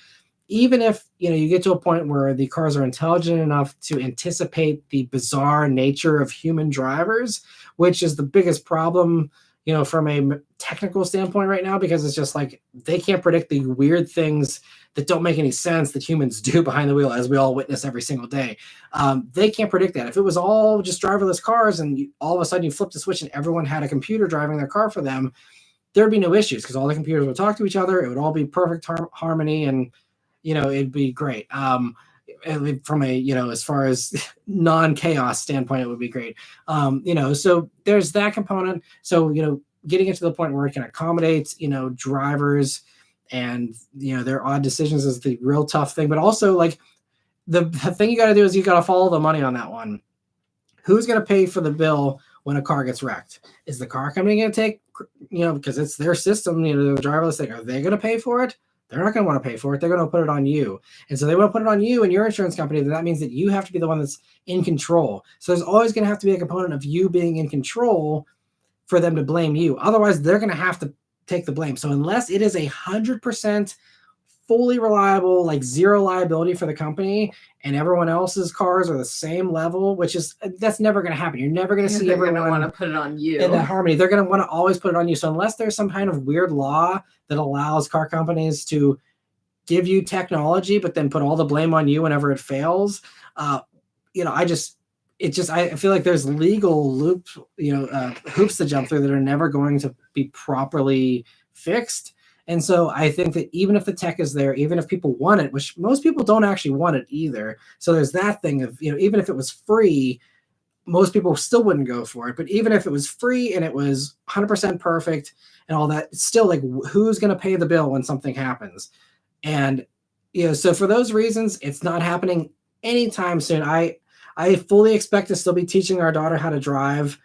Even if you get to a point where the cars are intelligent enough to anticipate the bizarre nature of human drivers, which is the biggest problem from a technical standpoint right now, because it's just like they can't predict the weird things that don't make any sense that humans do behind the wheel, as we all witness every single day. They can't predict that. If it was all just driverless cars and all of a sudden you flipped a switch and everyone had a computer driving their car for them, there'd be no issues because all the computers would talk to each other. It would all be perfect harmony, and it'd be great. From a as far as non-chaos standpoint, it would be great. So there's that component. So getting it to the point where it can accommodate drivers and their odd decisions is the real tough thing. But also, like, the thing you got to do is you got to follow the money on that one. Who's going to pay for the bill when a car gets wrecked? Is the car company going to take because it's their system, the driverless thing? Are they going to pay for it? They're not going to want to pay for it. They're going to put it on you. And so they want to put it on you and your insurance company. That means that you have to be the one that's in control. So there's always going to have to be a component of you being in control for them to blame you. Otherwise, they're going to have to take the blame. So unless it is 100% fully reliable, like zero liability for the company, and everyone else's cars are the same level, that's never going to happen. You're never going to see everyone want to put it on you in that harmony. They're going to want to always put it on you. So unless there's some kind of weird law that allows car companies to give you technology, but then put all the blame on you whenever it fails, I feel like there's legal loops, hoops to jump through that are never going to be properly fixed. And so I think that even if the tech is there, even if people want it, which most people don't actually want it either. So there's that thing of, even if it was free, most people still wouldn't go for it. But even if it was free and it was 100% perfect and all that, it's still like, who's going to pay the bill when something happens? And, so for those reasons, it's not happening anytime soon. I fully expect to still be teaching our daughter how to drive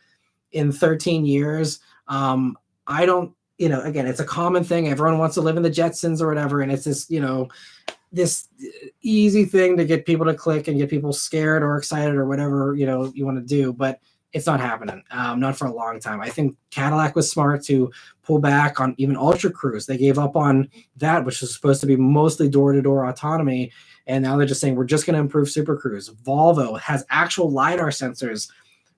in 13 years. I don't, again, it's a common thing. Everyone wants to live in the Jetsons or whatever. And it's this, this easy thing to get people to click and get people scared or excited or whatever, you want to do, but it's not happening. Not for a long time. I think Cadillac was smart to pull back on even Ultra Cruise. They gave up on that, which was supposed to be mostly door-to-door autonomy. And now they're just saying, we're just going to improve Super Cruise. Volvo has actual LiDAR sensors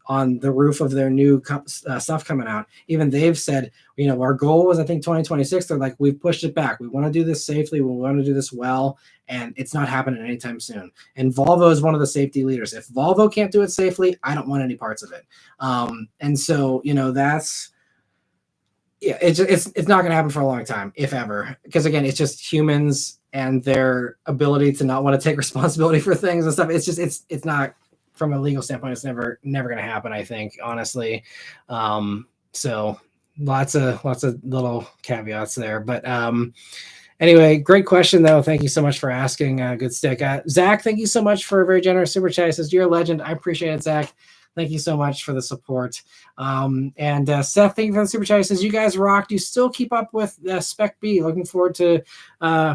on the roof of their new stuff coming out. Even they've said, our goal was, I think, 2026. They're like, we've pushed it back. We want to do this safely. We want to do this well. And it's not happening anytime soon. And Volvo is one of the safety leaders. If Volvo can't do it safely, I don't want any parts of it. And so, that's, it's not going to happen for a long time, if ever. Because again, it's just humans and their ability to not want to take responsibility for things and stuff. It's just, it's not, from a legal standpoint, it's never going to happen, I think, honestly. So lots of little caveats there, but anyway, great question though. Thank you so much for asking. Good stick. Zach, thank you so much for a very generous super chat. He says, you're a legend. I appreciate it, Zach. Thank you so much for the support. And Seth, thank you for the super chat. He says, you guys rock. Do you still keep up with Spec B? Looking forward to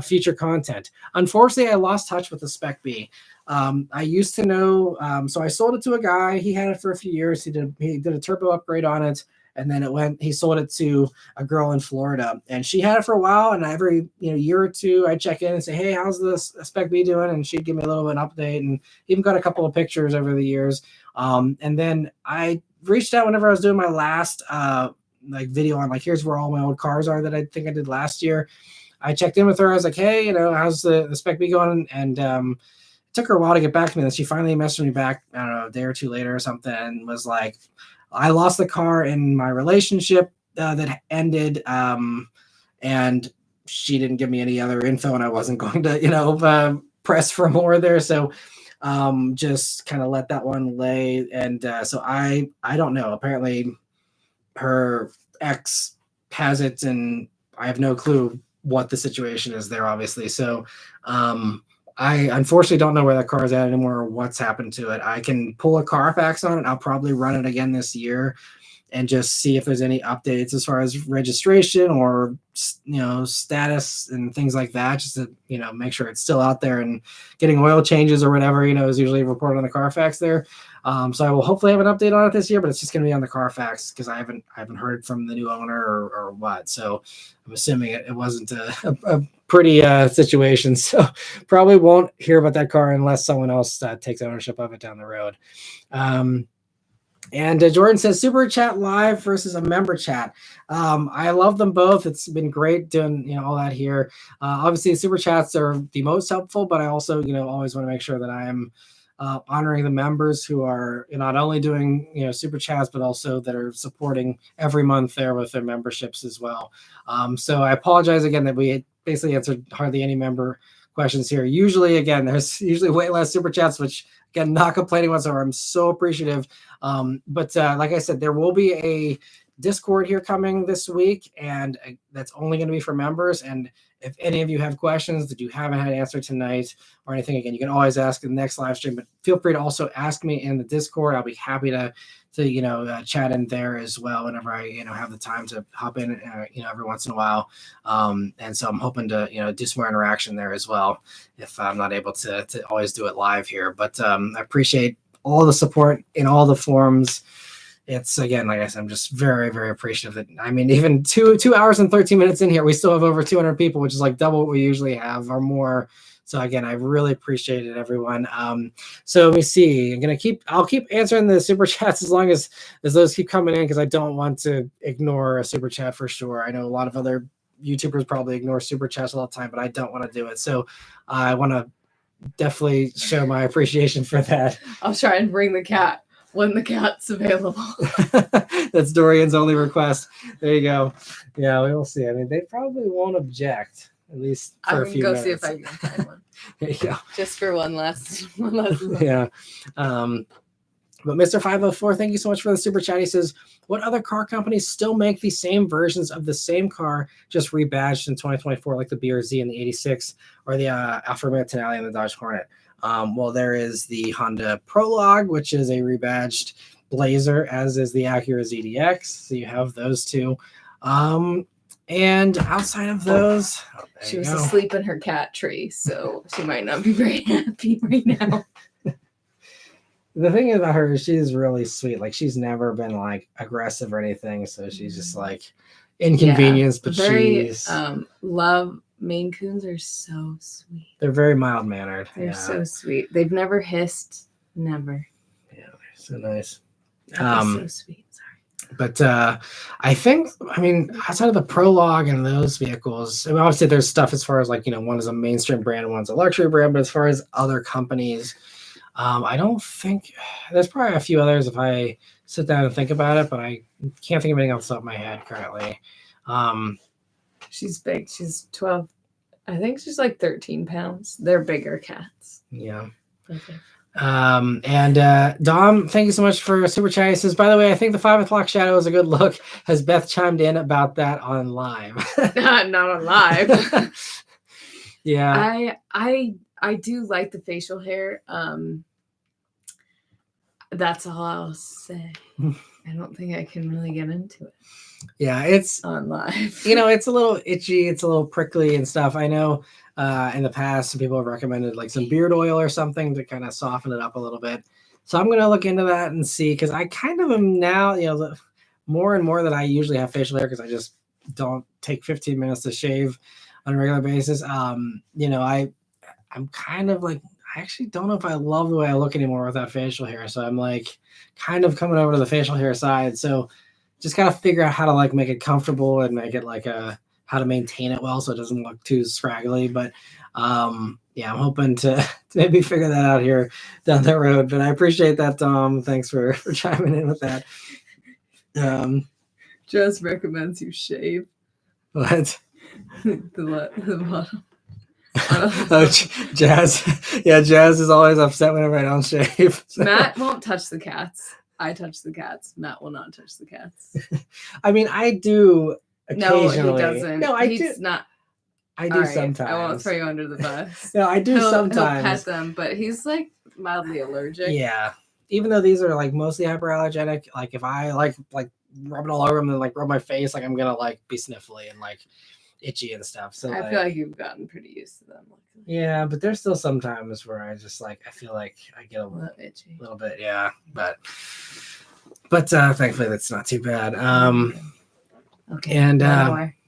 future content. Unfortunately, I lost touch with the Spec B. I used to know, so I sold it to a guy. He had it for a few years. He did a turbo upgrade on it, and then he sold it to a girl in Florida, and she had it for a while. And every year or two, I'd check in and say, hey, how's this Spec B doing? And she'd give me a little bit of an update, and even got a couple of pictures over the years. And then I reached out whenever I was doing my last video on here's where all my old cars are that I think I did last year. I checked in with her. I was like, hey, how's the Spec B going? And it took her a while to get back to me. Then she finally messaged me back, I don't know, a day or two later or something, and was like, I lost the car in my relationship that ended, and she didn't give me any other info, and I wasn't going to, press for more there. So just kind of let that one lay. And so I don't know. Apparently her ex has it, and I have no clue what the situation is there, obviously. So I unfortunately don't know where that car is at anymore or what's happened to it. I can pull a Carfax on it. I'll probably run it again this year. and just see if there's any updates as far as registration or status and things like that, just to make sure it's still out there, and getting oil changes or whatever is usually reported on the Carfax there. So I will hopefully have an update on it this year, but it's just going to be on the Carfax because I haven't heard from the new owner or what. So I'm assuming it wasn't a pretty situation. So probably won't hear about that car unless someone else takes ownership of it down the road. And Jordan says Super Chat Live versus a member chat. I love them both. It's been great doing all that here. Obviously, Super Chats are the most helpful, but I also always want to make sure that I am honoring the members who are not only doing Super Chats, but also that are supporting every month there with their memberships as well. So I apologize again that we basically answered hardly any member questions here. Usually, again, there's usually way less Super Chats, which again, not complaining whatsoever. I'm so appreciative. But like I said, there will be a Discord here coming this week, and that's only going to be for members. And if any of you have questions that you haven't had answered tonight or anything, again, you can always ask in the next live stream, but feel free to also ask me in the Discord. I'll be happy to chat in there as well whenever I have the time to hop in every once in a while. And so I'm hoping to do some more interaction there as well if I'm not able to always do it live here. But I appreciate all the support in all the forums. It's, again, like I said, I'm just very, very appreciative that, I mean, even 2 hours and 13 minutes in here, we still have over 200 people, which is like double what we usually have or more. So again, I really appreciate it, everyone. So let me see. I'll keep answering the Super Chats as long as those keep coming in, because I don't want to ignore a Super Chat for sure. I know a lot of other YouTubers probably ignore Super Chats all the time, but I don't want to do it. So I want to definitely show my appreciation for that. I'll try and bring the cat when the cat's available. That's Dorian's only request. There you go. Yeah, we will see. I mean, they probably won't object, at least for a few minutes. I'm going to go see if I can find one. There you go. Just for one last Yeah. But Mr. 504, thank you so much for the Super Chat. He says, what other car companies still make the same versions of the same car, just rebadged in 2024, like the BRZ and the 86, or the Alfa Romeo Tonale and the Dodge Hornet? Well, there is the Honda Prologue, which is a rebadged Blazer, as is the Acura ZDX. So you have those two. And outside of those, she was asleep in her cat tree, so she might not be very happy right now. The thing about her is she's really sweet. Like, she's never been like aggressive or anything. So she's just like inconvenienced, but she's love. Maine Coons are so sweet. They're very mild mannered. They're so sweet. They've never hissed. Never. Yeah, they're so nice. So sweet. Sorry. But I think, I mean, outside of the Prologue and those vehicles, I mean, obviously there's stuff as far as like, one is a mainstream brand and one's a luxury brand, but as far as other companies, I don't think there's probably a few others if I sit down and think about it, but I can't think of anything off the top of my head currently. She's big. She's 12. I think she's like 13 pounds. They're bigger cats. Yeah. Okay. And Dom, thank you so much for Super Chat. He says, by the way, I think the 5 o'clock shadow is a good look. Has Beth chimed in about that on live? Not on live. Yeah. I do like the facial hair. That's all I'll say. I don't think I can really get into it. Yeah, it's on live. It's a little itchy, it's a little prickly and stuff. I know in the past some people have recommended like some beard oil or something to kind of soften it up a little bit. So I'm gonna look into that and see, because I kind of am now, more and more that I usually have facial hair because I just don't take 15 minutes to shave on a regular basis. I'm kind of like, I actually don't know if I love the way I look anymore without facial hair. So I'm like kind of coming over to the facial hair side. So just got to figure out how to like make it comfortable and make it like how to maintain it well so it doesn't look too scraggly. But yeah, I'm hoping to maybe figure that out here down the road. But I appreciate that, Tom. Thanks for chiming in with that. Just recommends you shave. What? the bottom. Oh, Jazz. Yeah, Jazz is always upset whenever I don't shave. So. Matt won't touch the cats. I touch the cats. Matt will not touch the cats. I mean, I do occasionally. No, he doesn't. No, I He's do. not. I do sometimes. I won't throw you under the bus. No, I do sometimes. He'll pet them, but he's like mildly allergic. Yeah. Even though these are like mostly hyperallergenic, like if I like rub it all over them and like rub my face, like I'm gonna like be sniffly and like itchy and stuff. So I feel like you've gotten pretty used to them. yeah, but there's still some times where I just like I feel like I get a little itchy. little bit, yeah. But thankfully that's not too bad. Okay. And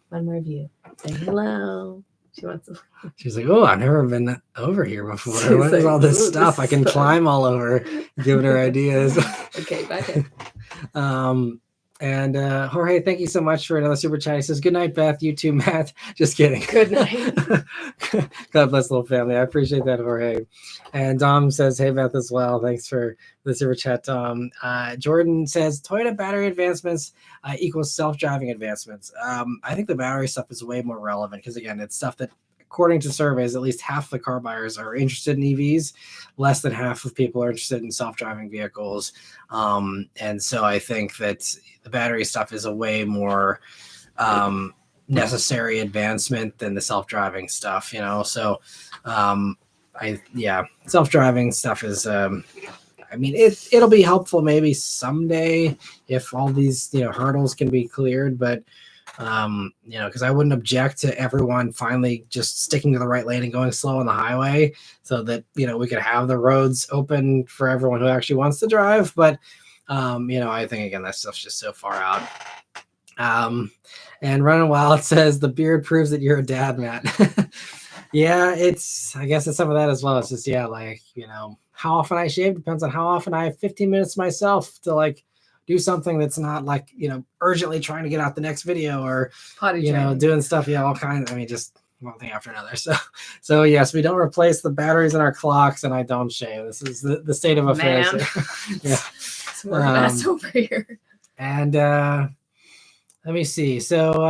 one more view. Say hello. She wants to. She's like, oh, I've never been over here before. She's What is like, all this "Ooh, stuff? this I can is fun." climb all over, giving her ideas. Okay, back in. And Jorge, thank you so much for another super chat. He says, good night, Beth. You too, Matt. Just kidding. Good night. God bless the little family. I appreciate that, Jorge. And Dom says, hey, Beth, as well. Thanks for the super chat, Dom. Jordan says, Toyota battery advancements equals self-driving advancements. I think the battery stuff is way more relevant because, again, it's stuff that, according to surveys, at least half the car buyers are interested in EVs. Less than half of people are interested in self-driving vehicles. And so I think that the battery stuff is a way more necessary advancement than the self-driving stuff, you know? So self-driving stuff is, I mean, it'll be helpful maybe someday if all these, hurdles can be cleared, but because I wouldn't object to everyone finally just sticking to the right lane and going slow on the highway so that, we could have the roads open for everyone who actually wants to drive. But, I think, again, that stuff's just so far out. And Running Wild says the beard proves that you're a dad, Matt. Yeah, I guess it's some of that as well. It's just, how often I shave depends on how often I have 15 minutes myself to like do something that's not like, urgently trying to get out the next video or, Potty training. doing stuff. Yeah, all kinds. I mean, just one thing after another. So yes, we don't replace the batteries in our clocks and I don't shave. This is the state of affairs. Yeah. It's more of a mess over here. And let me see. So,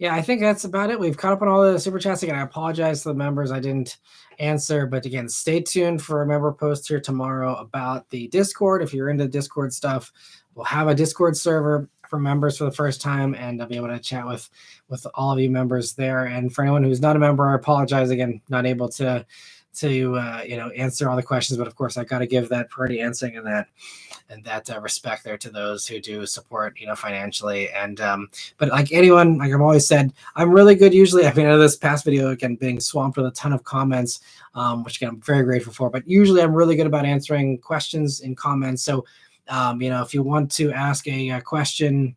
I think that's about it. We've caught up on all the super chats. Again, I apologize to the members I didn't answer, but again, stay tuned for a member post here tomorrow about the Discord. If you're into Discord stuff, we'll have a Discord server for members for the first time, and I'll be able to chat with all of you members there. And for anyone who's not a member, I apologize again, not able to answer all the questions, but of course I got to give that priority answering and that respect there to those who do support, financially. And but like anyone, like I've always said, I'm really good usually. I mean, I know this past video again being swamped with a ton of comments, which again I'm very grateful for. But usually I'm really good about answering questions in comments. So if you want to ask a question,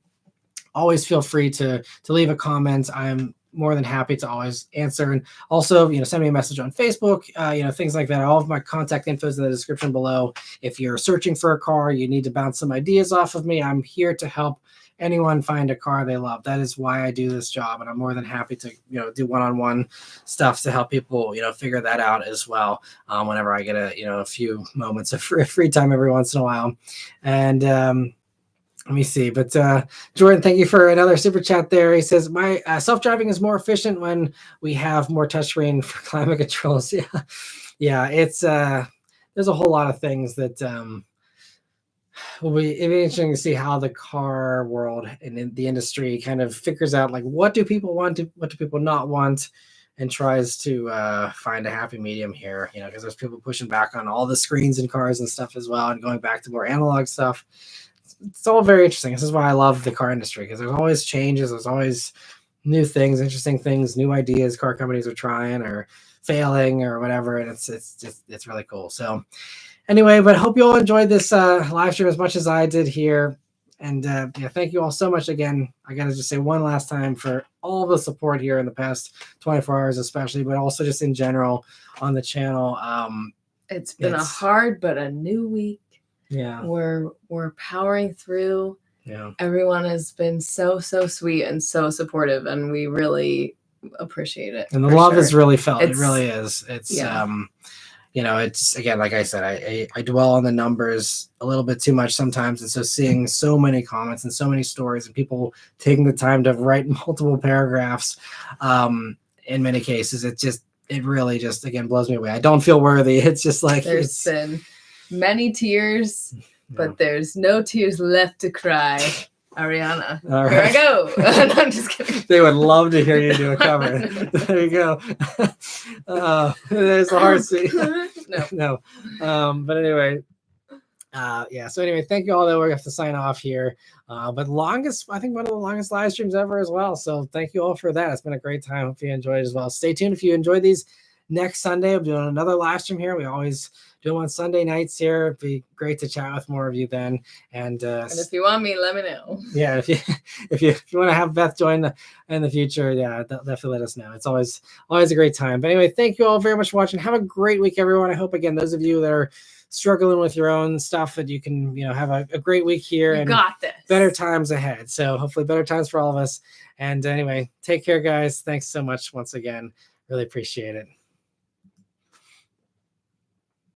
always feel free to leave a comment. I'm more than happy to always answer. And also, send me a message on Facebook, things like that. All of my contact info is in the description below. If you're searching for a car, you need to bounce some ideas off of me, I'm here to help anyone find a car they love. That is why I do this job. And I'm more than happy to, do one-on-one stuff to help people, figure that out as well. Whenever I get a few moments of free time every once in a while. And, let me see, but Jordan, thank you for another super chat there. He says, my self-driving is more efficient when we have more touchscreen for climate controls. Yeah, it's there's a whole lot of things that will be interesting to see how the car world and in the industry kind of figures out like what do people want, what do people not want, and tries to find a happy medium here, because there's people pushing back on all the screens in cars and stuff as well and going back to more analog stuff. It's all very interesting. This is why I love the car industry, because there's always changes. There's always new things, interesting things, new ideas car companies are trying or failing or whatever. And it's really cool. So anyway, but hope you all enjoyed this live stream as much as I did here. And thank you all so much again. I got to just say one last time for all the support here in the past 24 hours, especially, but also just in general on the channel. It's been a hard, but a new week. Yeah, we're powering through. Yeah, everyone has been so sweet and so supportive, and we really appreciate it. And the love is really felt. It really is. It's it's again, like I said, I dwell on the numbers a little bit too much sometimes, and so seeing so many comments and so many stories and people taking the time to write multiple paragraphs, in many cases, it really just again blows me away. I don't feel worthy. It's just like there's been many tears, but there's no tears left to cry. Ariana, all right. Here I go. No, I'm just kidding. They would love to hear you do a cover. There you go. There's the heart seat. No. But anyway, Yeah. So anyway, thank you all. That we have to sign off here. But longest, I think one of the longest live streams ever as well. So thank you all for that. It's been a great time. Hope you enjoyed it as well. Stay tuned if you enjoyed these. Next Sunday, I'm doing another live stream here. We always do them on Sunday nights here. It'd be great to chat with more of you then. And if you want me, let me know. Yeah, if you want to have Beth join in the future, yeah, definitely let us know. It's always a great time. But anyway, thank you all very much for watching. Have a great week, everyone. I hope again those of you that are struggling with your own stuff that you can have a great week here You and got this. better times ahead. So hopefully better times for all of us. And anyway, take care, guys. Thanks so much once again. Really appreciate it.